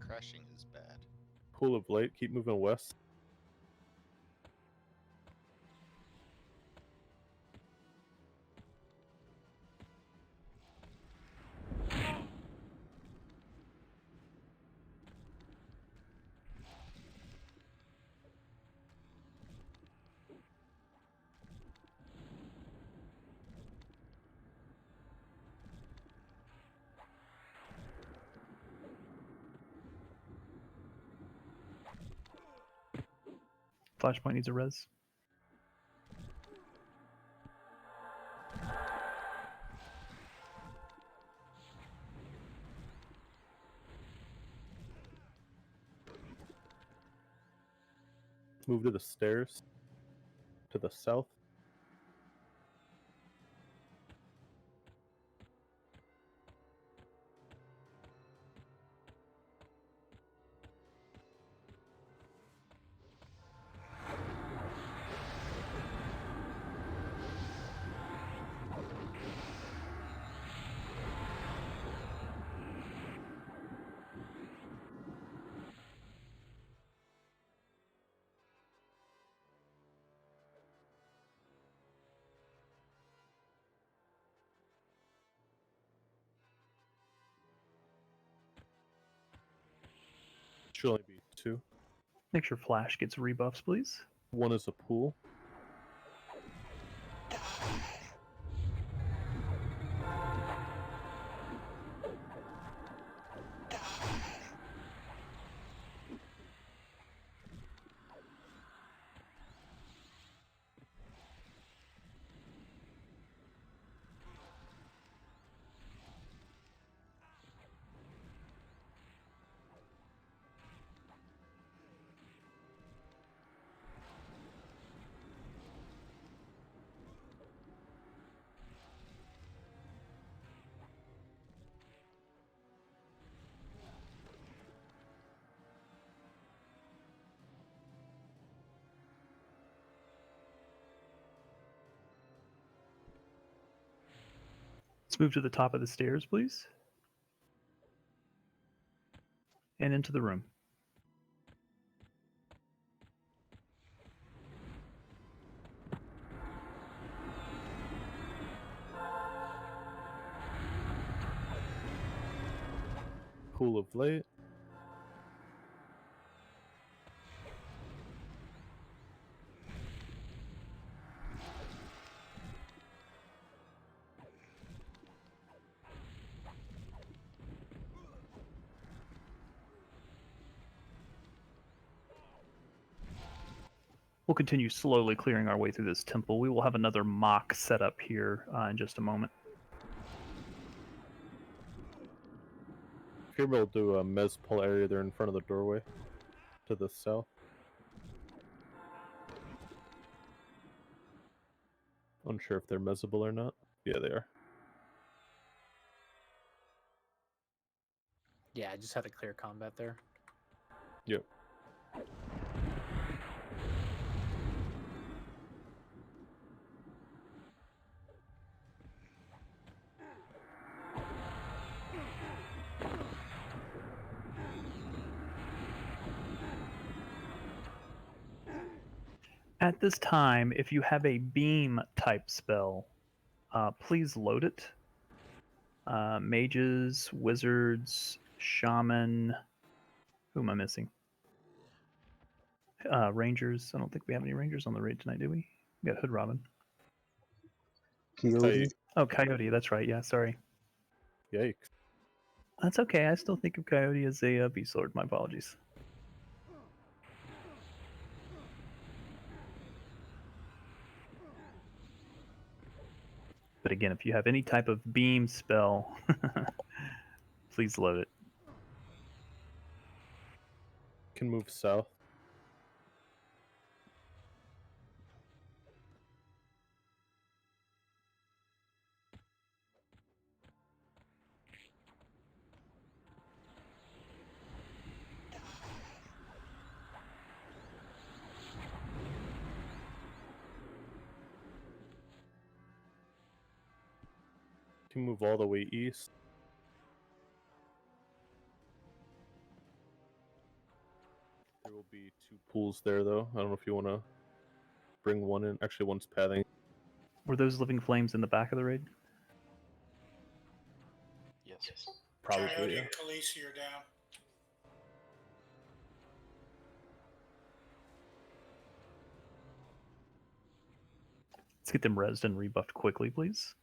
Crashing is bad. Pool of light, keep moving west. Flashpoint needs a res. Move to the stairs. To the south. Should only be 2. Make sure Flash gets rebuffs, please. 1 is a pool. Let's move to the top of the stairs, please. And into the room. Pool of light. We'll continue slowly clearing our way through this temple. We will have another mock set up here in just a moment. Here we'll do a mez pull area there in front of the doorway. To the south. Unsure if they're mezzable or not. Yeah, they are. Yeah, I just had to clear combat there. Yep. At this time, if you have a beam type spell, please load it. Mages, wizards, shaman. Who am I missing? Rangers. I don't think we have any rangers on the raid tonight, do we? We got Hood Robin. Coyote. Oh, Coyote. That's right. Yeah, sorry. Yikes. That's okay. I still think of Coyote as a beast lord. My apologies. But again, if you have any type of beam spell, please load it. Can move south. Can move all the way east. There will be 2 pools there, though. I don't know if you want to bring one in. Actually, one's pathing. Were those living flames in the back of the raid? Yes. Probably, Coyote yeah. and Khaleesi are down. Let's get them rezzed and rebuffed quickly, please.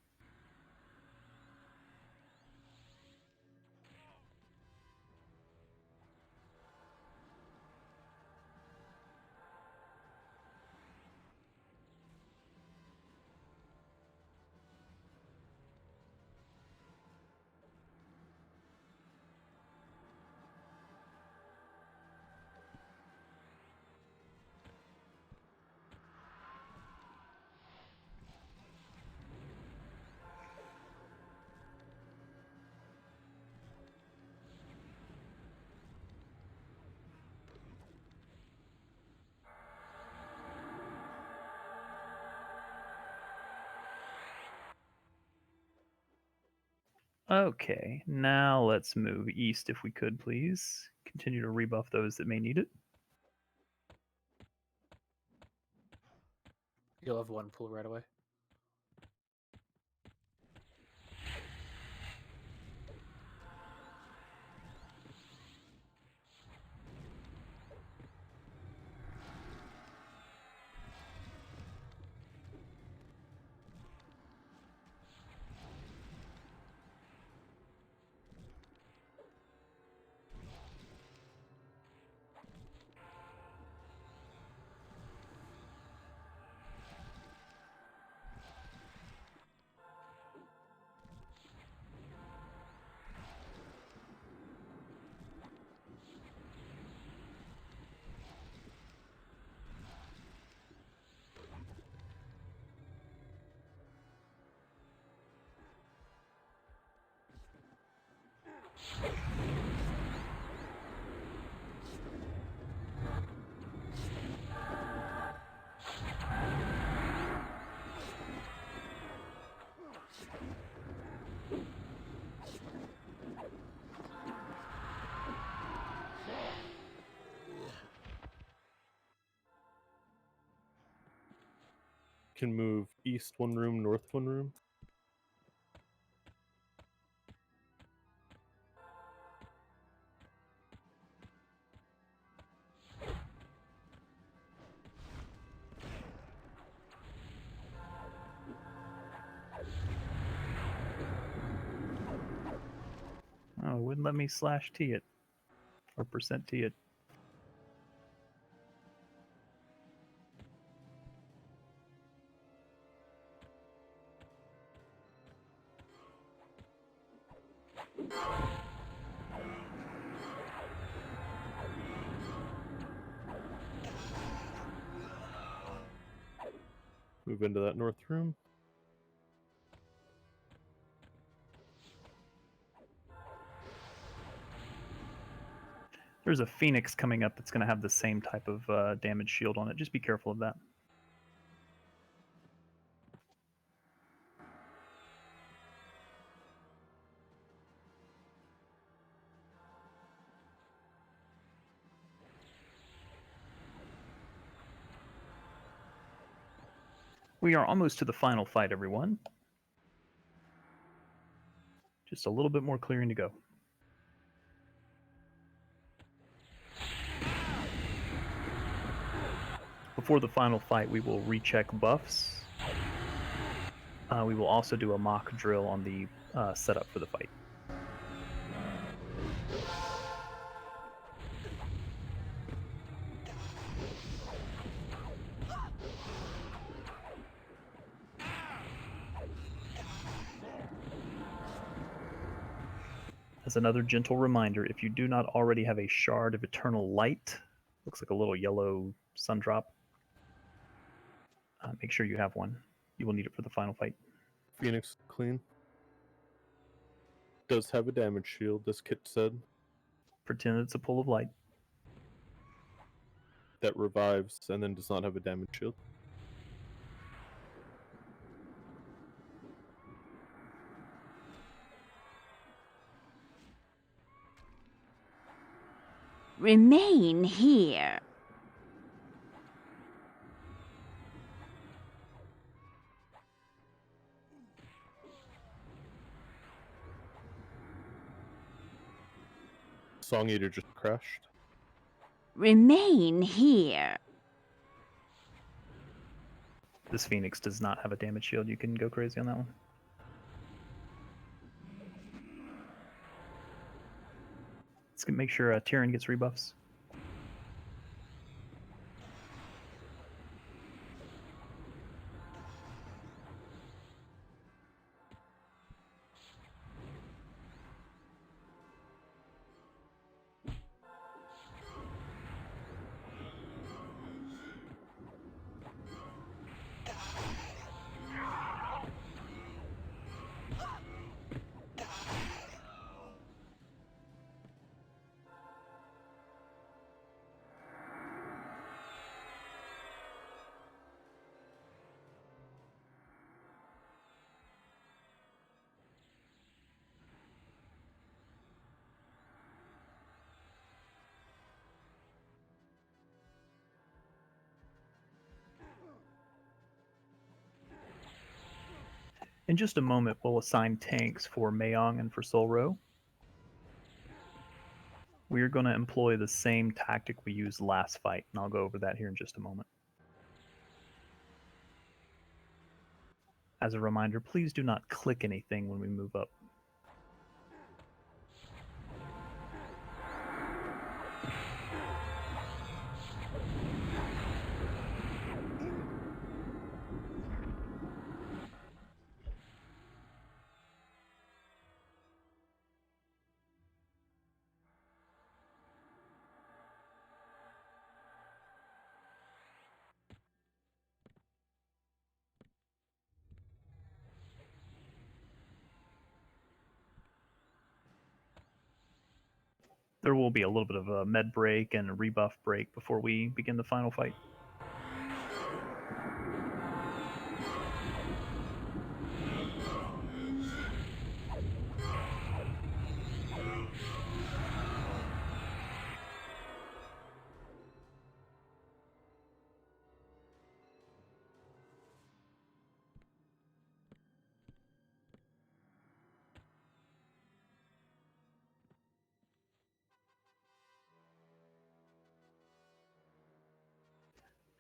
Okay, now let's move east if we could, please. Continue to rebuff those that may need it. You'll have one pull right away. Can move east one room, north one room. Oh, it wouldn't let me slash T it. Or percent T it. Move into that north room. There's a Phoenix coming up that's going to have the same type of damage shield on it. Just be careful of that. We are almost to the final fight, everyone. Just a little bit more clearing to go. Before the final fight, we will recheck buffs. We will also do a mock drill on the setup for the fight. As another gentle reminder, if you do not already have a shard of eternal light, looks like a little yellow sun drop, make sure you have one. You will need it for the final fight. Phoenix clean. Does have a damage shield, as Kit said. Pretend it's a pull of light. That revives and then does not have a damage shield. Remain here. Song Eater just crashed. Remain here. This Phoenix does not have a damage shield. You can go crazy on that one. Let's make sure Tyrion gets rebuffs. In just a moment, we'll assign tanks for Mayong and for Solro. We're going to employ the same tactic we used last fight, and I'll go over that here in just a moment. As a reminder, please do not click anything when we move up. There will be a little bit of a med break and a rebuff break before we begin the final fight.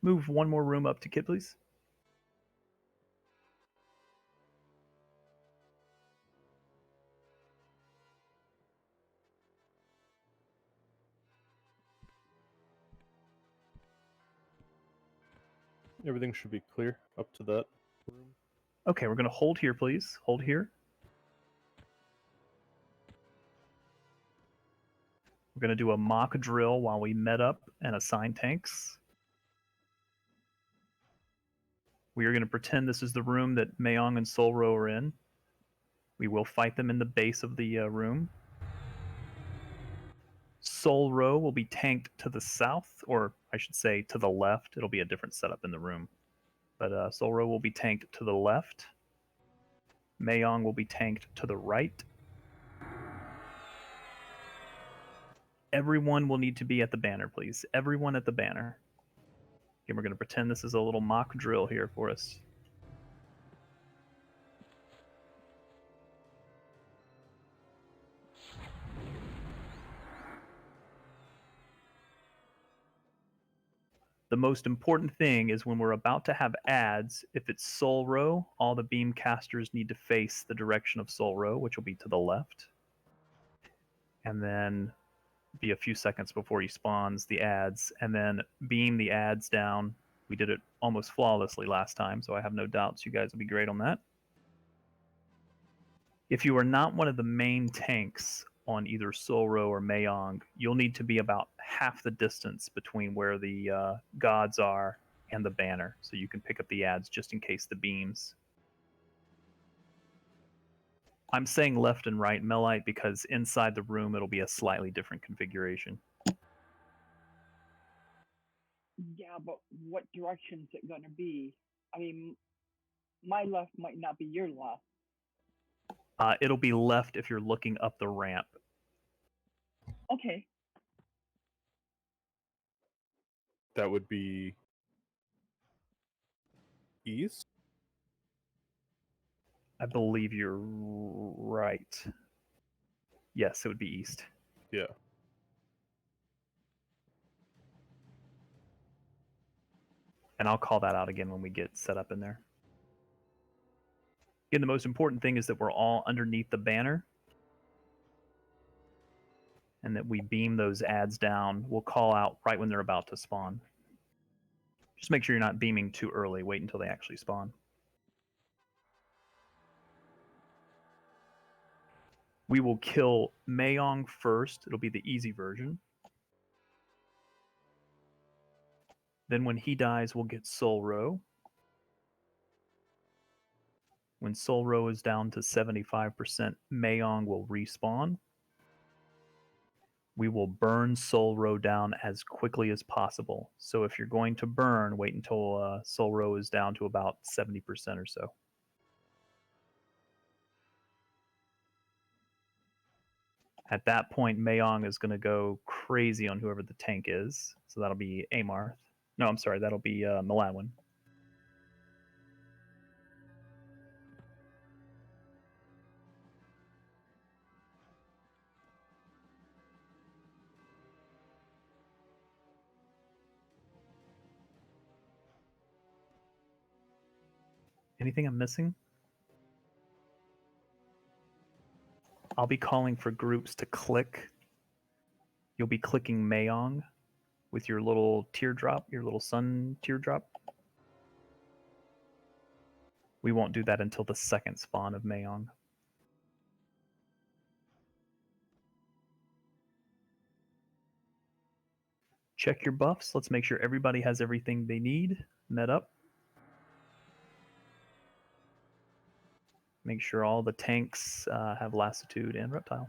Move one more room up to Kit, please. Everything should be clear up to that room. Okay, we're going to hold here, please. Hold here. We're going to do a mock drill while we med up and assign tanks. We are going to pretend this is the room that Mayong and Solro are in. We will fight them in the base of the room. Solro will be tanked to the south, or I should say to the left. It'll be a different setup in the room. But Solro will be tanked to the left. Mayong will be tanked to the right. Everyone will need to be at the banner, please. Everyone at the banner. Okay, we're going to pretend this is a little mock drill here for us. The most important thing is when we're about to have adds, if it's Solro, all the beam casters need to face the direction of Solro, which will be to the left. And then be a few seconds before he spawns the adds, and then beam the adds down. We did it almost flawlessly last time, so I have no doubts you guys will be great on that. If you are not one of the main tanks on either Solro or Mayong, you'll need to be about half the distance between where the gods are and the banner, so you can pick up the adds just in case the beams. I'm saying left and right Melite because inside the room it'll be a slightly different configuration. Yeah, but what direction is it gonna be? I mean, my left might not be your left. It'll be left if you're looking up the ramp. Okay. That would be east? I believe you're right. Yes, it would be east. Yeah. And I'll call that out again when we get set up in there. Again, the most important thing is that we're all underneath the banner and that we beam those adds down. We'll call out right when they're about to spawn. Just make sure you're not beaming too early. Wait until they actually spawn. We will kill Mayong first. It'll be the easy version. Then when he dies, we'll get Solro. When Solro is down to 75%, Mayong will respawn. We will burn Solro down as quickly as possible. So if you're going to burn, wait until Solro is down to about 70% or so. At that point, Mayong is going to go crazy on whoever the tank is. So that'll be Amarth. No, I'm sorry, that'll be Malawin. Anything I'm missing? I'll be calling for groups to click. You'll be clicking Mayong with your little teardrop, your little sun teardrop. We won't do that until the second spawn of Mayong. Check your buffs. Let's make sure everybody has everything they need met up. Make sure all the tanks have lassitude and reptile.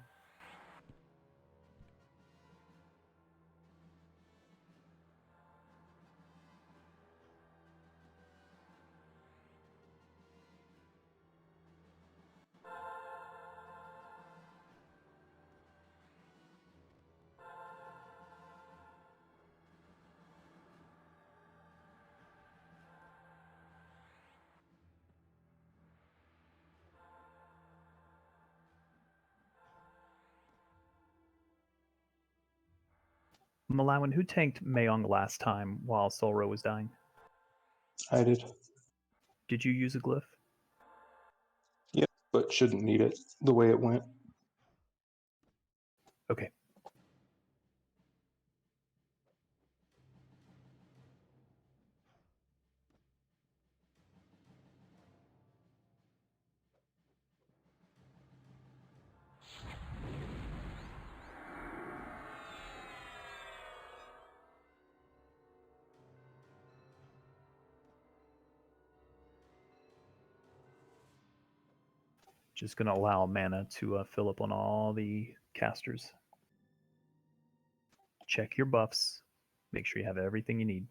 Malawan, who tanked Mayong last time while Solro was dying? I did. Did you use a glyph? Yep, but shouldn't need it the way it went. Okay. Just going to allow mana to fill up on all the casters. Check your buffs. Make sure you have everything you need.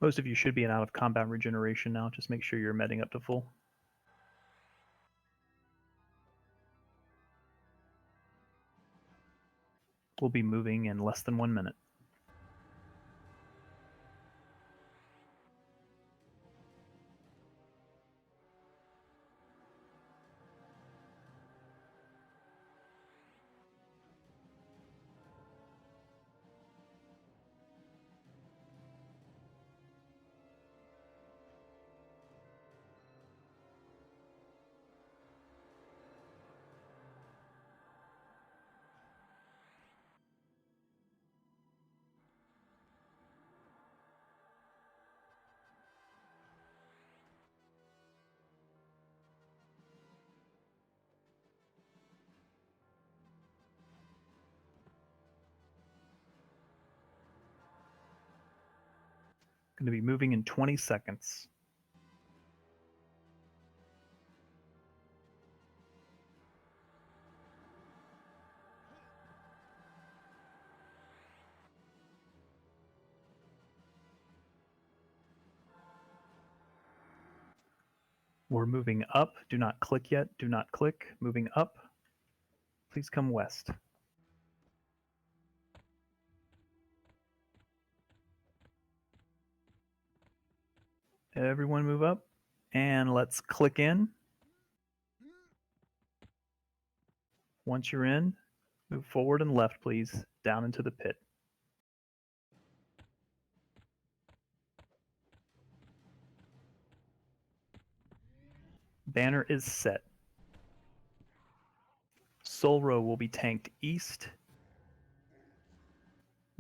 Most of you should be in out of combat regeneration now. Just make sure you're medding up to full. We'll be moving in less than 1 minute. Going to be moving in 20 seconds. We're moving up. Do not click yet. Do not click. Moving up. Please come west. Everyone move up. And let's click in. Once you're in, move forward and left, please, down into the pit. Banner is set. Solro will be tanked east.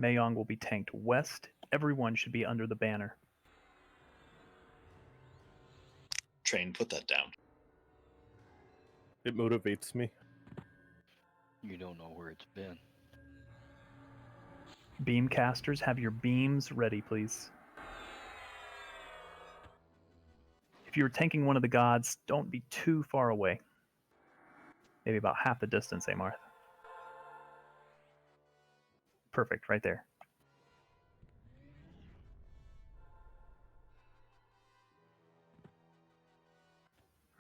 Mayong will be tanked west. Everyone should be under the banner. Train, put that down. It motivates me. You don't know where it's been. Beam casters, have your beams ready, please. If you're tanking one of the gods, don't be too far away. Maybe about half the distance, Amarth. Perfect, right there.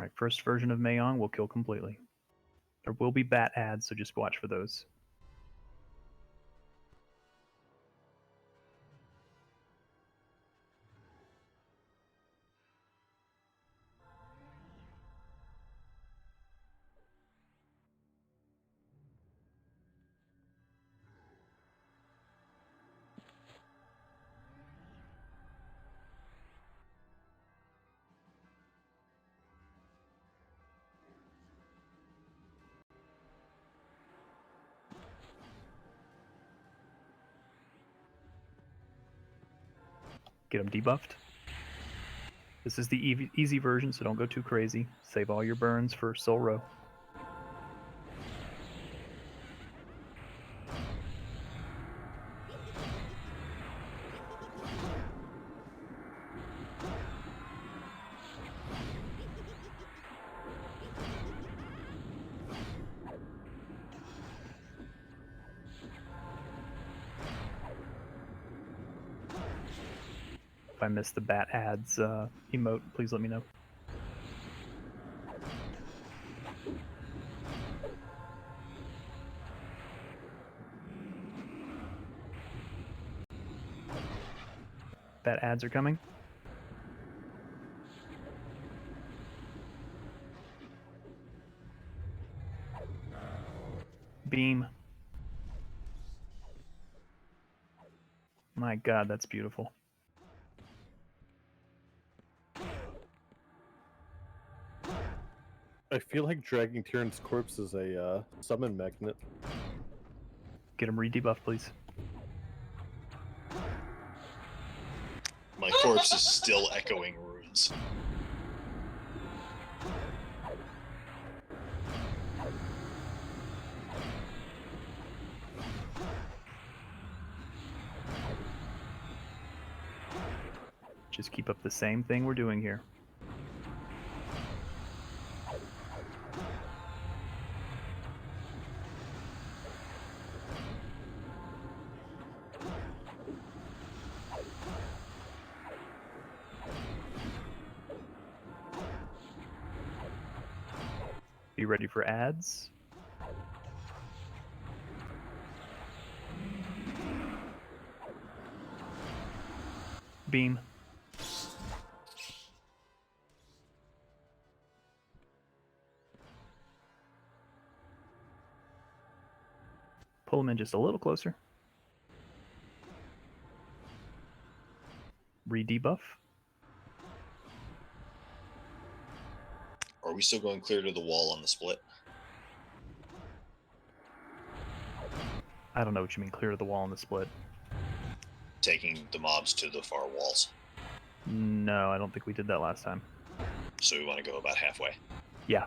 All right, first version of Mayong will kill completely. There will be bat ads, so just watch for those. Get them debuffed. This is the easy version, so don't go too crazy. Save all your burns for Soul Row. If I miss the bat ads emote, please let me know. Bat ads are coming. Beam. My God, that's beautiful. I feel like dragging Tyrant's corpse is a summon magnet. Get him re-debuff, please. My corpse is still echoing runes. Just keep up the same thing we're doing here. Be ready for ads. Beam. Pull them in just a little closer. Re-debuff. Are we still going clear to the wall on the split? I don't know what you mean clear to the wall in the split. Taking the mobs to the far walls. No, I don't think we did that last time. So we want to go about halfway. Yeah.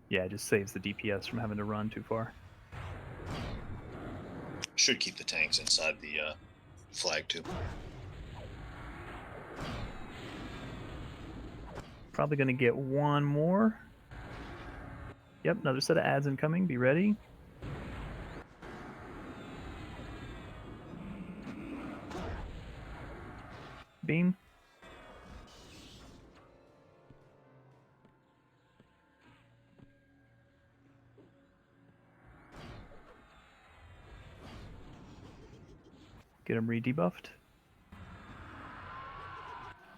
Yeah, it just saves the DPS from having to run too far. Should keep the tanks inside the flag too. Probably going to get one more. Yep, another set of ads incoming. Be ready. Beam. Get him re-debuffed.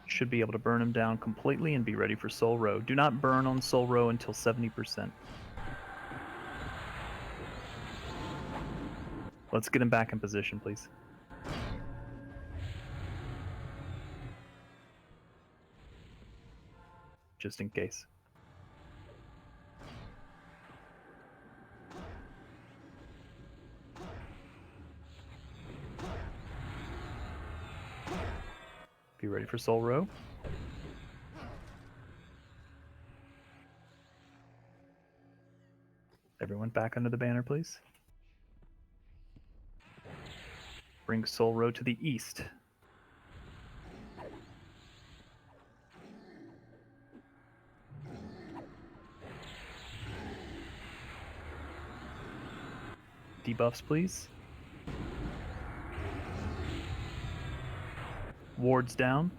Should be able to burn him down completely and be ready for Soul Row. Do not burn on Soul Row until 70%. Let's get him back in position, please. Just in case. Be ready for Soul Row. Everyone back under the banner, please. Bring Soul Row to the east. Debuffs, please. Wards down.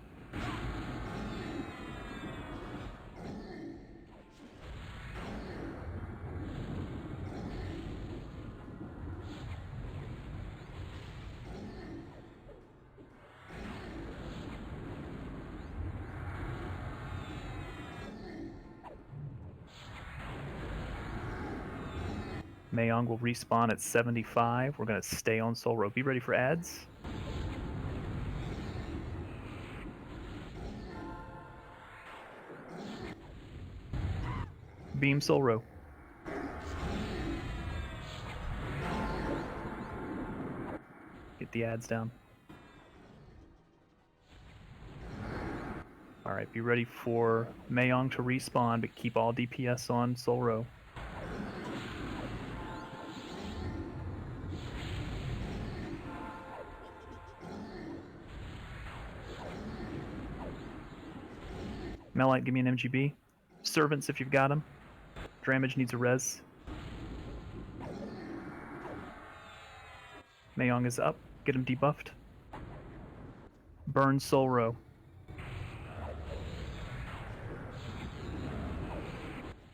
Mayong will respawn at 75. We're going to stay on Soul Row. Be ready for ads. Beam Soul Row. Get the ads down. All right, be ready for Mayong to respawn, but keep all DPS on Soul Row. Melite, give me an MGB. Servants, if you've got them. Dramage needs a res. Mayong is up. Get him debuffed. Burn Soul Row.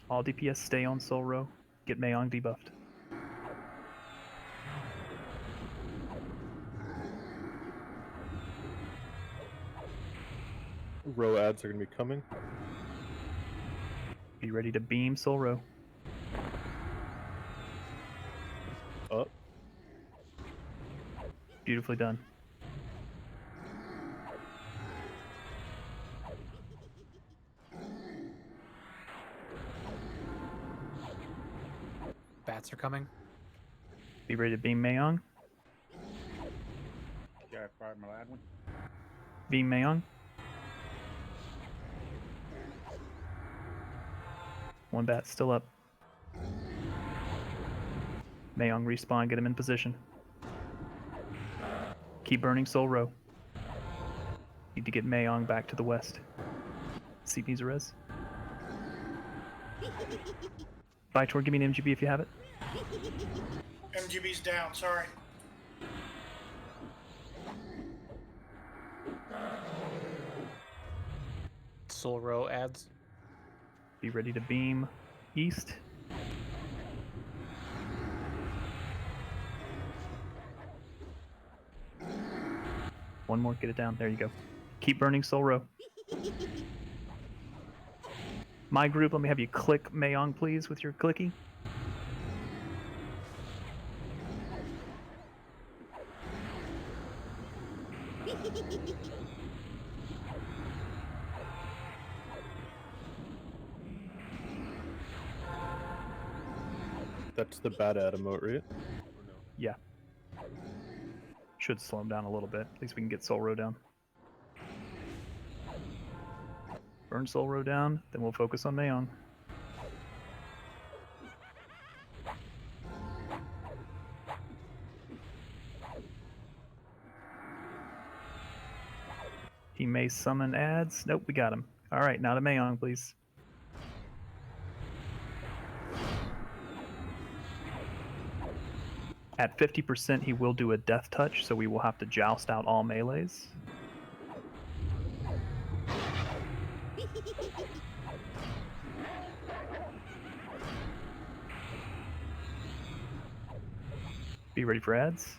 All DPS stay on Soul Row. Get Mayong debuffed. Row ads are going to be coming. Be ready to beam Soul Row. Up. Beautifully done. Bats are coming. Be ready to beam Mayong. Yeah, I fired my lad one. Beam Mayong. One bat still up. Mayong respawn, get him in position. Keep burning Soul Row. Need to get Mayong back to the west. Seat needs a res. Vitor, give me an MGB if you have it. MGB's down, sorry. Soul Row ads. Be ready to beam east. One more, get it down. There you go. Keep burning Soul Row. My group, let me have you click Mayong, please, with your clicky. That's the bad ad emote, right? Yeah. Should slow him down a little bit. At least we can get Soul Row down. Burn Soul Row down, then we'll focus on Mayong. He may summon ads. Nope, we got him. All right, now to Mayong, please. At 50%, he will do a death touch, so we will have to joust out all melees. Be ready for ads.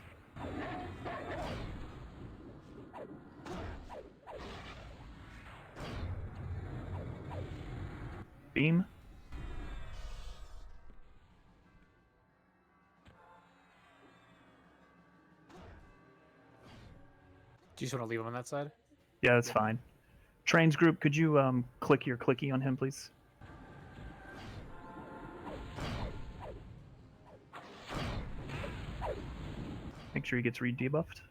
Beam. Do you just want to leave him on that side? Yeah, that's fine. Trains group, could you click your clicky on him, please? Make sure he gets re-debuffed.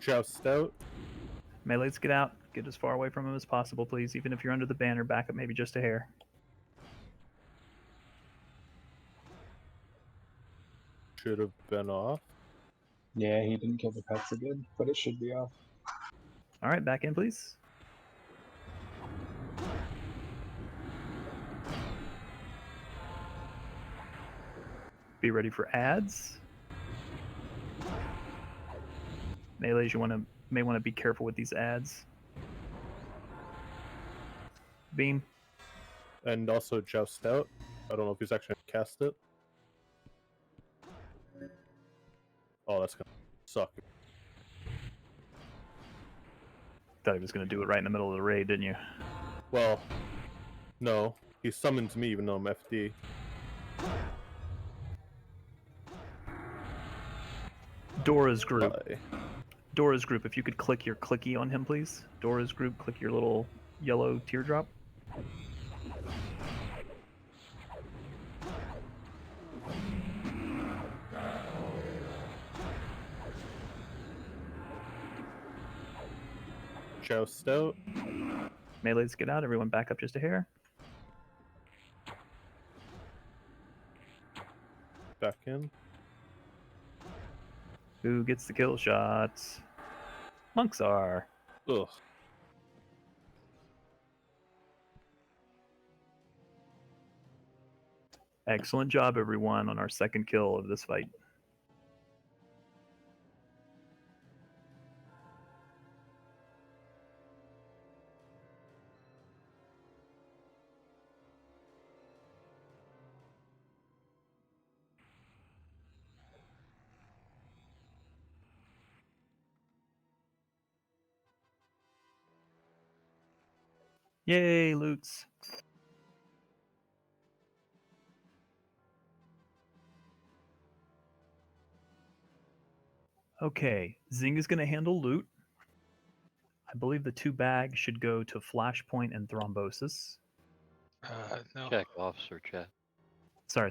Joust out. Melees, get out. Get as far away from him as possible, please. Even if you're under the banner, back up maybe just a hair. Should have been off. Yeah, he didn't kill the pets again, but it should be off. All right, back in, please. Be ready for ads. Melees, you may want to be careful with these ads. Beam. And also Joust out. I don't know if he's actually gonna cast it. Oh, that's gonna suck. Thought he was going to do it right in the middle of the raid, didn't you? Well, no. He summons me even though I'm FD. Dora's group. Dora's group, if you could click your clicky on him, please. Dora's group, click your little yellow teardrop. Joust out. Melees, get out. Everyone back up just a hair. Back in. Who gets the kill shots? Monks are. Ugh. Excellent job, everyone, on our second kill of this fight. Yay, loots. Okay, Zing is going to handle loot. I believe the 2 bags should go to Flashpoint and Thrombosis. No. Check officer chat. Sorry.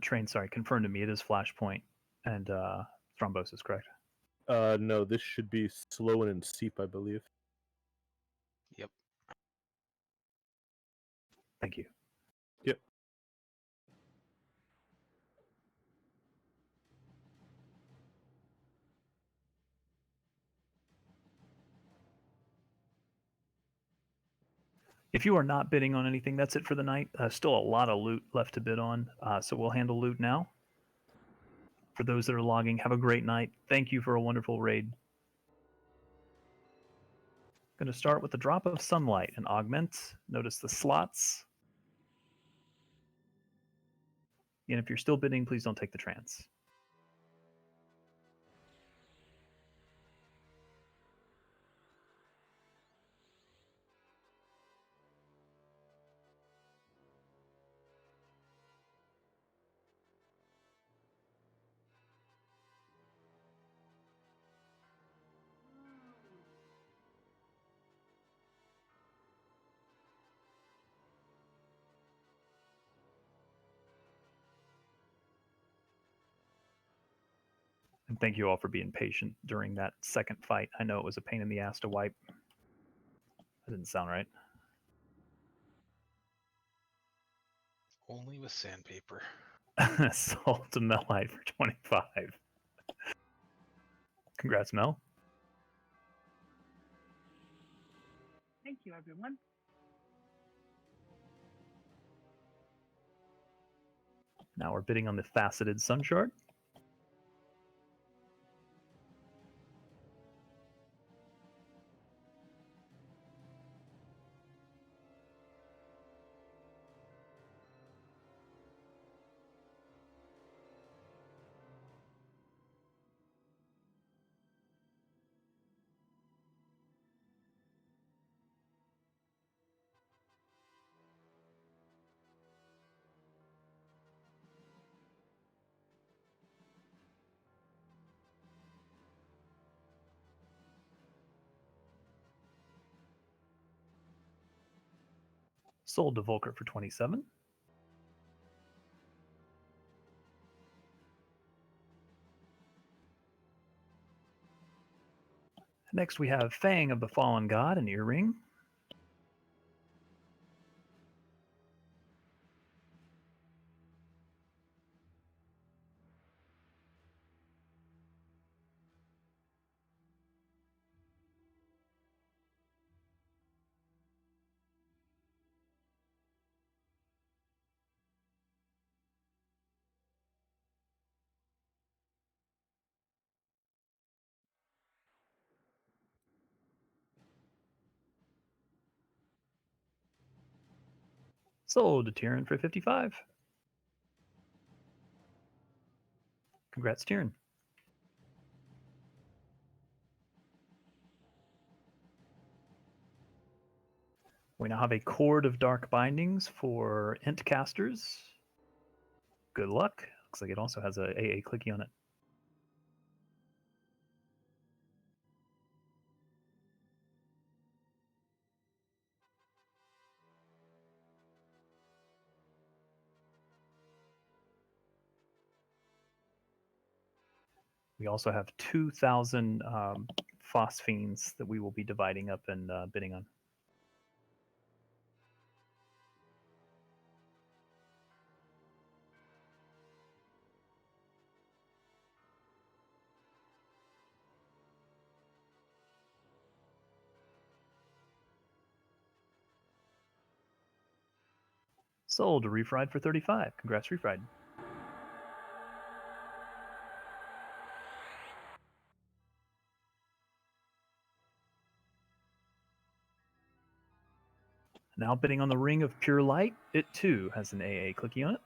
Train, sorry, confirm to me it is Flashpoint and Thrombosis, correct? No, this should be Sloan and Seep, I believe. Yep. Thank you. Yep. If you are not bidding on anything, that's it for the night. Still a lot of loot left to bid on, so we'll handle loot now. For those that are logging, have a great night. Thank you for a wonderful raid. Going to start with the drop of sunlight and augment. Notice the slots. And if you're still bidding, please don't take the trance. And thank you all for being patient during that second fight. I know it was a pain in the ass to wipe. That didn't sound right. Only with sandpaper. Salt to Melite for 25. Congrats, Mel. Thank you, everyone. Now we're bidding on the faceted sun shard. Sold to Volker for 27. Next we have Fang of the Fallen God, an earring. Sold to Tyrion for 55. Congrats, Tyrion. We now have a Cord of Dark Bindings for Ent casters. Good luck. Looks like it also has a AA clicky on it. We also have 2,000 phosphines that we will be dividing up and bidding on. Sold to Refried for 35. Congrats, Refried. Now bidding on the Ring of Pure Light. It too has an AA clicky on it.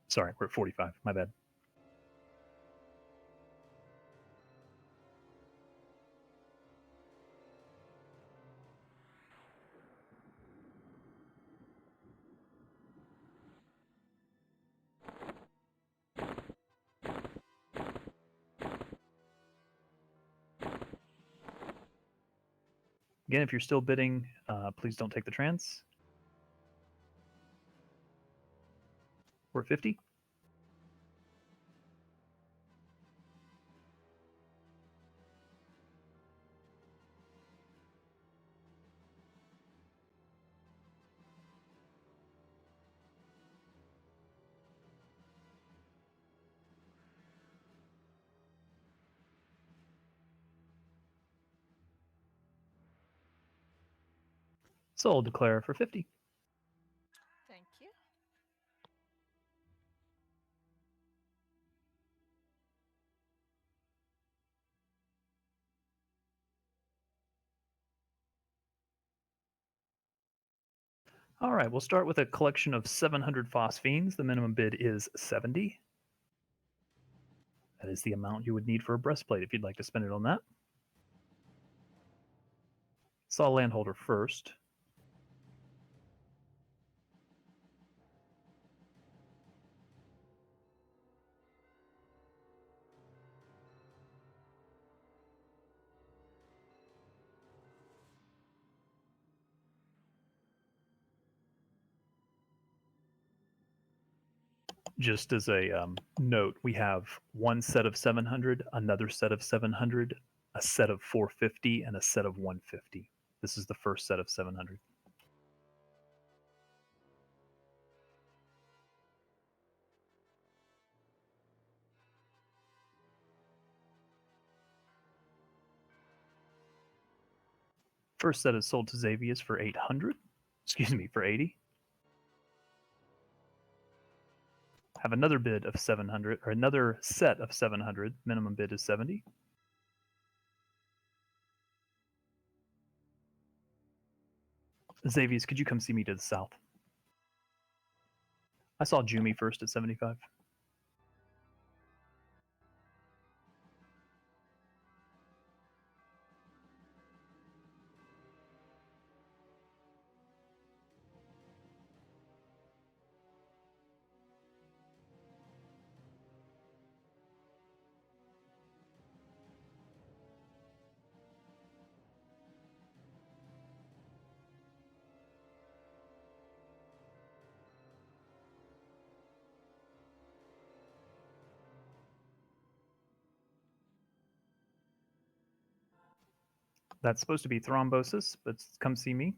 Sorry, we're at 45. My bad. Again, if you're still bidding, please don't take the trance. We're at 50. Sold to Clara for 50. Thank you. All right, we'll start with a collection of 700 phosphines. The minimum bid is 70. That is the amount you would need for a breastplate if you'd like to spend it on that. Saw Landholder first. Just as a note, we have one set of 700, another set of 700, a set of 450, and a set of 150. This is the first set of 700. First set is sold to Xavius for 800. Excuse me, for 80. Have another bid of 700, or another set of 700. Minimum bid is 70. Xavius, could you come see me to the south? I saw Jumi first at 75. That's supposed to be thrombosis, but come see me.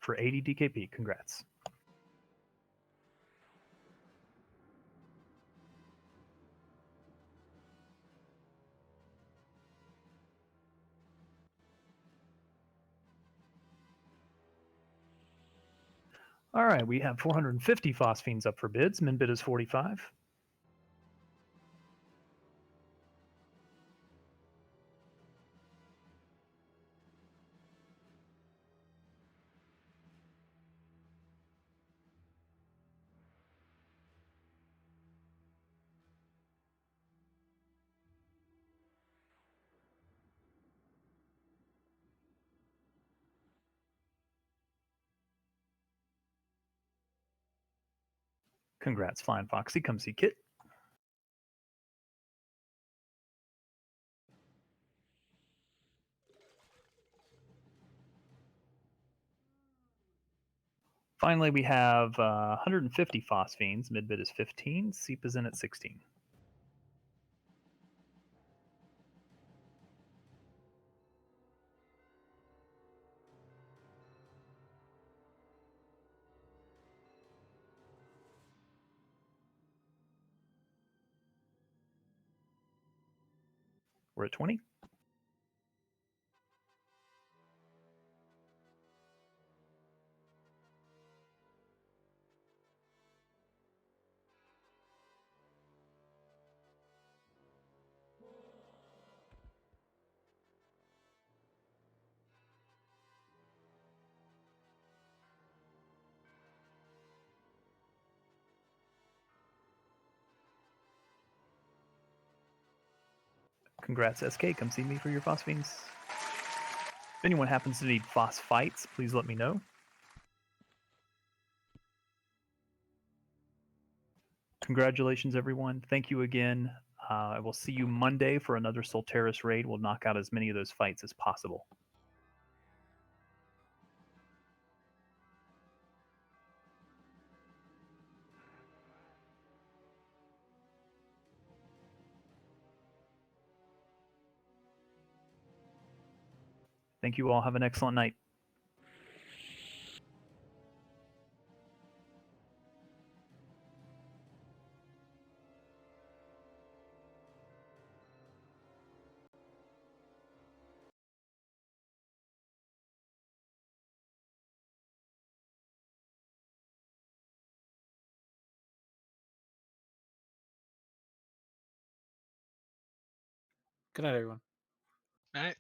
For 80 DKP, congrats. All right, we have 450 phosphines up for bids. Min bid is 45. Congrats, Flying Foxy. Come see Kit. Finally, we have 150 phosphines. Mid bid is 15. SEEP is in at 16. We're at 20. Congrats, SK. Come see me for your phosphines. If anyone happens to need phosphites, please let me know. Congratulations, everyone. Thank you again. I will see you Monday for another Solteris raid. We'll knock out as many of those fights as possible. Thank you all. Have an excellent night. Good night, everyone. Night.